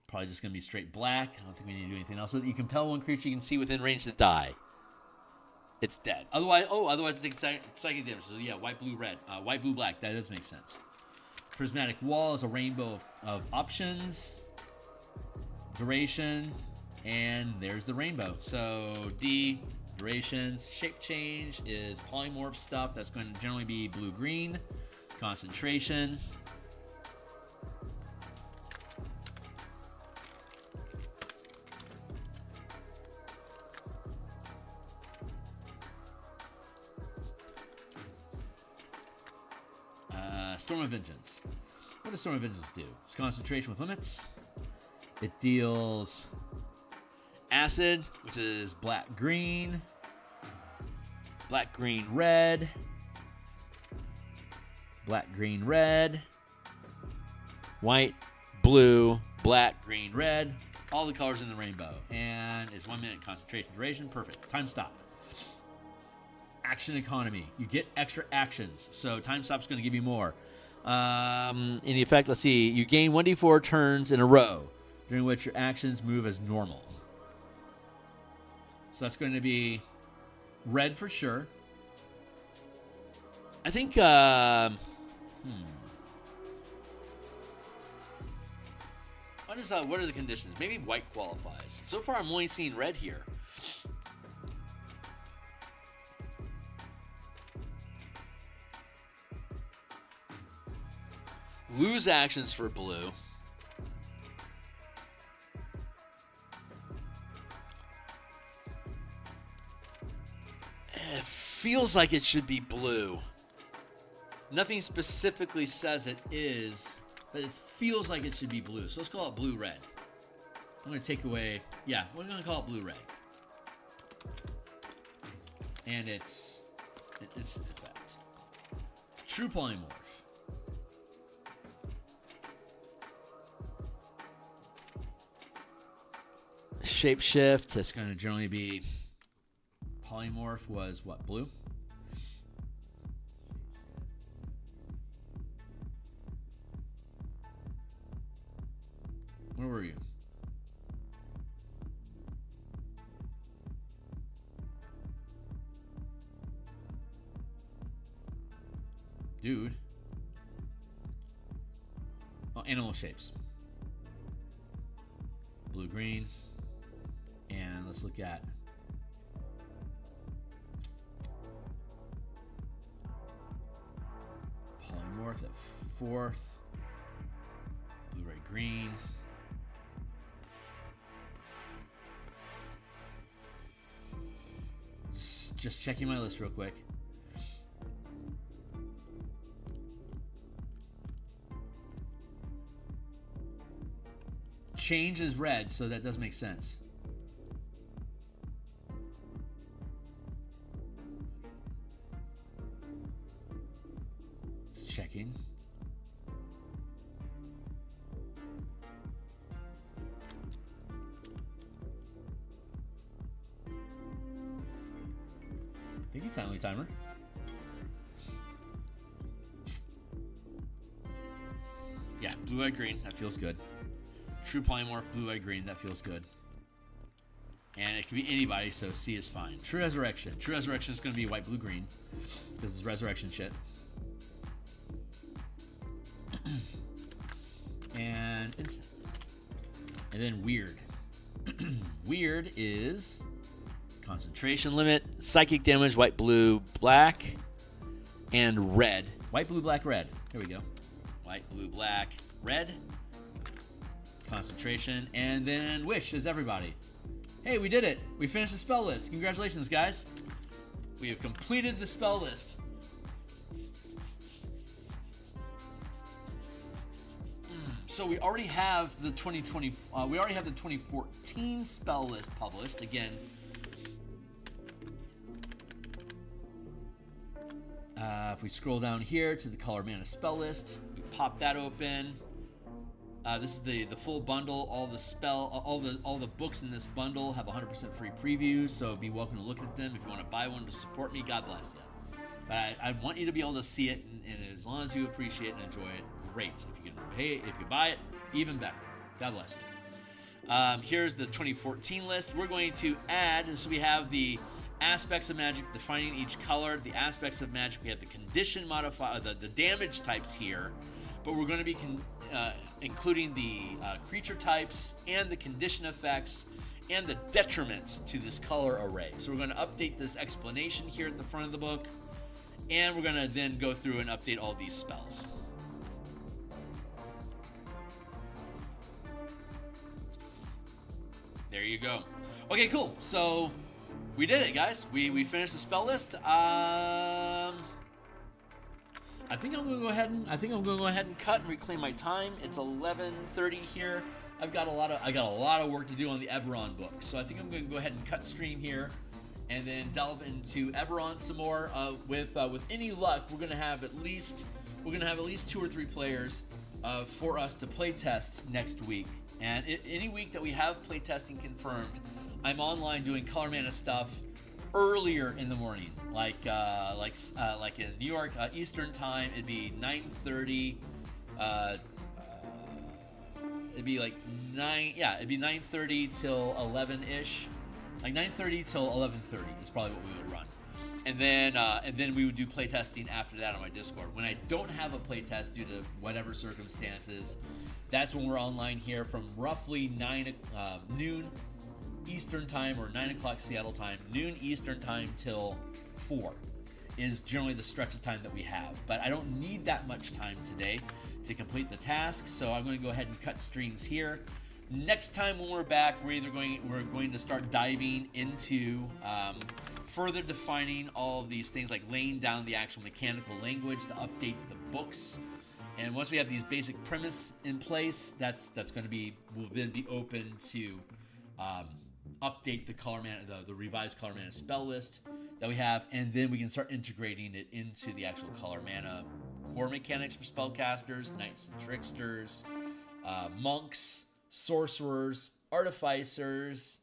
Probably just going to be straight black. I don't think we need to do anything else. You compel one creature you can see within range to die. It's dead. Otherwise it takes psychic damage. So, yeah, white, blue, red. White, blue, black. That does make sense. Prismatic Wall is a rainbow of options. Duration. And there's the rainbow. So D, durations. Shape change is polymorph stuff. That's going to generally be blue-green. Concentration. Storm of Vengeance. What does Storm of Vengeance do? It's concentration with limits. It deals acid, which is black, green, black, green, red, black, green, red, white, blue, black, green, red, all the colors in the rainbow. And it's 1 minute concentration duration. Perfect. Time stop. Action economy. You get extra actions, so time stop's going to give you more. In effect, let's see. You gain 1d4 turns in a row, during which your actions move as normal. So that's going to be red for sure. I think, what are the conditions? Maybe white qualifies. So far, I'm only seeing red here. Lose actions for blue. It feels like it should be blue. Nothing specifically says it is, but it feels like it should be blue. So let's call it blue-red. I'm going to take away... Yeah, we're going to call it blue-red. And it's instant effect. True polymorph. Shapeshift, that's going to generally be... Polymorph was what, blue? Where were you? Dude. Oh, animal shapes. Blue, green. And let's look at polymorph at 4th. green. Just checking my list real quick. Change is red, so that does make sense. Checking. Thank you, Timely Timer. Yeah, blue, white, green. That feels good. True polymorph, blue, white, green. That feels good. And it can be anybody, so C is fine. True Resurrection. True Resurrection is going to be white, blue, green. Because it's resurrection shit. And instant. And then weird. Weird is concentration limit, psychic damage, white, blue, black, and red. White, blue, black, red. Here we go. White, blue, black, red. Concentration. And then wish is everybody. Hey, we did it. We finished the spell list. Congratulations, guys. We have completed the spell list. So we already have the 2014 spell list published. Again, if we scroll down here to the Color Mana spell list, we pop that open. This is the full bundle. All the books in this bundle have 100% free previews. So be welcome to look at them. If you want to buy one to support me, God bless you. But I want you to be able to see it, and as long as you appreciate and enjoy it, great. If you can pay, if you buy it, even better. God bless you. Here's the 2014 list. We're going to add, so we have the aspects of magic defining each color, the aspects of magic. We have the condition modifier, the damage types here, but we're going to be including the creature types and the condition effects and the detriments to this color array. So we're going to update this explanation here at the front of the book, and we're going to then go through and update all these spells. There you go. Okay, cool. So we did it, guys. We finished the spell list. I think I'm gonna go ahead and cut and reclaim my time. It's 11:30 here. I got a lot of work to do on the Eberron book, so I think I'm gonna go ahead and cut stream here, and then delve into Eberron some more. With any luck, we're gonna have at least 2 or 3 players for us to play test next week. And any week that we have playtesting confirmed, I'm online doing Color Mana stuff earlier in the morning, like in New York Eastern time. It'd be 9:30. It'd be like 9:30 till 11ish, like 9:30 till 11:30 is probably what we would run. And then we would do playtesting after that on my Discord. When I don't have a playtest due to whatever circumstances, that's when we're online here from roughly noon Eastern time, or 9 o'clock Seattle time, noon Eastern time till 4 is generally the stretch of time that we have. But I don't need that much time today to complete the task, so I'm going to go ahead and cut streams here. Next time when we're back, we're going to start diving into further defining all of these things, like laying down the actual mechanical language to update the books. And once we have these basic premise in place, we'll then be open to update the Color Mana, the revised Color Mana spell list that we have, and then we can start integrating it into the actual Color Mana core mechanics for spellcasters, knights and tricksters, monks, sorcerers, artificers,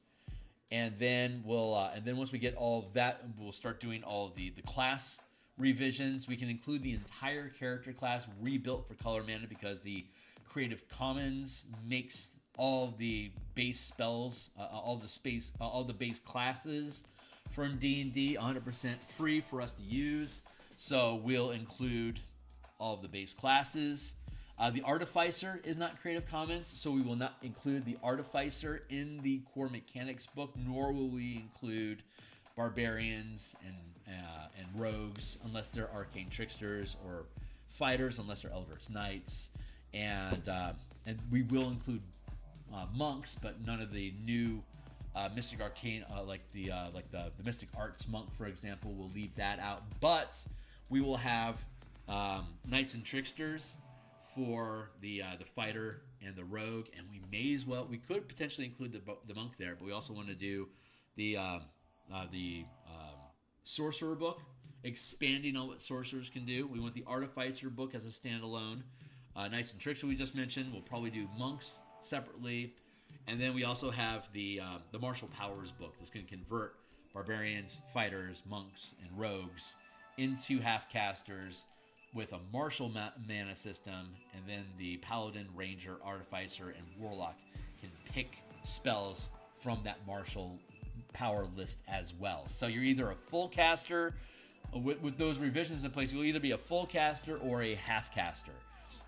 and then once we get all of that, we'll start doing all of the class revisions. We can include the entire character class rebuilt for Color Mana, because the Creative Commons makes all of the base spells, all the base classes from D&D 100% free for us to use. So we'll include all of the base classes. The Artificer is not Creative Commons, so we will not include the Artificer in the core mechanics book, nor will we include barbarians and rogues unless they're arcane tricksters, or fighters unless they're eldritch knights, and we will include monks, but none of the new Mystic Arcane, like the Mystic Arts monk, for example. We'll leave that out, but we will have Knights and Tricksters for the fighter and the rogue, and we could potentially include the monk there, but we also want to do the sorcerer book, expanding on what sorcerers can do. We want the artificer book as a standalone. Knights and Tricksters we just mentioned. We'll probably do monks separately, and then we also have the martial powers book that's going to convert barbarians, fighters, monks, and rogues into half-casters with a martial mana system, and then the paladin, ranger, artificer, and warlock can pick spells from that martial power list as well. So you're either a full caster, with those revisions in place, you'll either be a full caster or a half caster.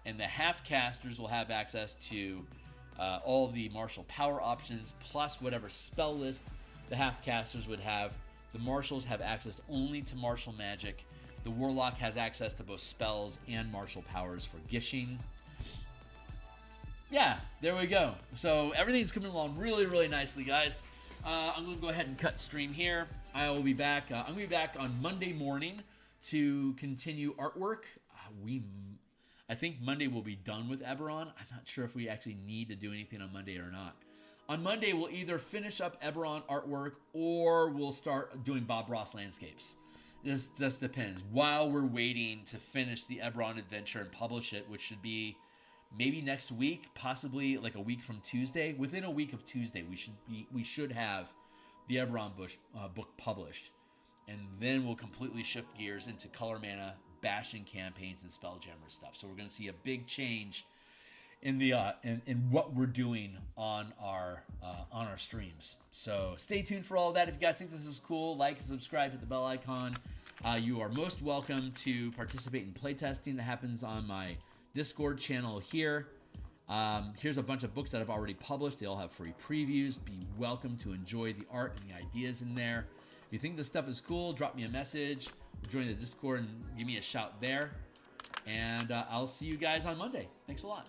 And the half casters will have access to all of the martial power options, plus whatever spell list the half casters would have. The martials have access only to martial magic. The warlock has access to both spells and martial powers for gishing. Yeah, there we go. So everything's coming along really, really nicely, guys. I'm going to go ahead and cut stream here. I will be back. I'm going to be back on Monday morning to continue artwork. I think Monday we'll be done with Eberron. I'm not sure if we actually need to do anything on Monday or not. On Monday, we'll either finish up Eberron artwork or we'll start doing Bob Ross landscapes. This just depends. While we're waiting to finish the Eberron adventure and publish it, which should be maybe next week, possibly like a week from Tuesday. Within a week of Tuesday, we should have the Eberron book published, and then we'll completely shift gears into Color Mana, bashing campaigns, and Spelljammer stuff. So we're going to see a big change in the in what we're doing on our streams. So stay tuned for all of that. If you guys think this is cool, like and subscribe, hit the bell icon. You are most welcome to participate in playtesting that happens on my Discord channel here. Here's a bunch of books that I've already published. They all have free previews. Be welcome to enjoy the art and the ideas in there. If you think this stuff is cool, drop me a message, join the Discord, and give me a shout there. And I'll see you guys on Monday. Thanks a lot.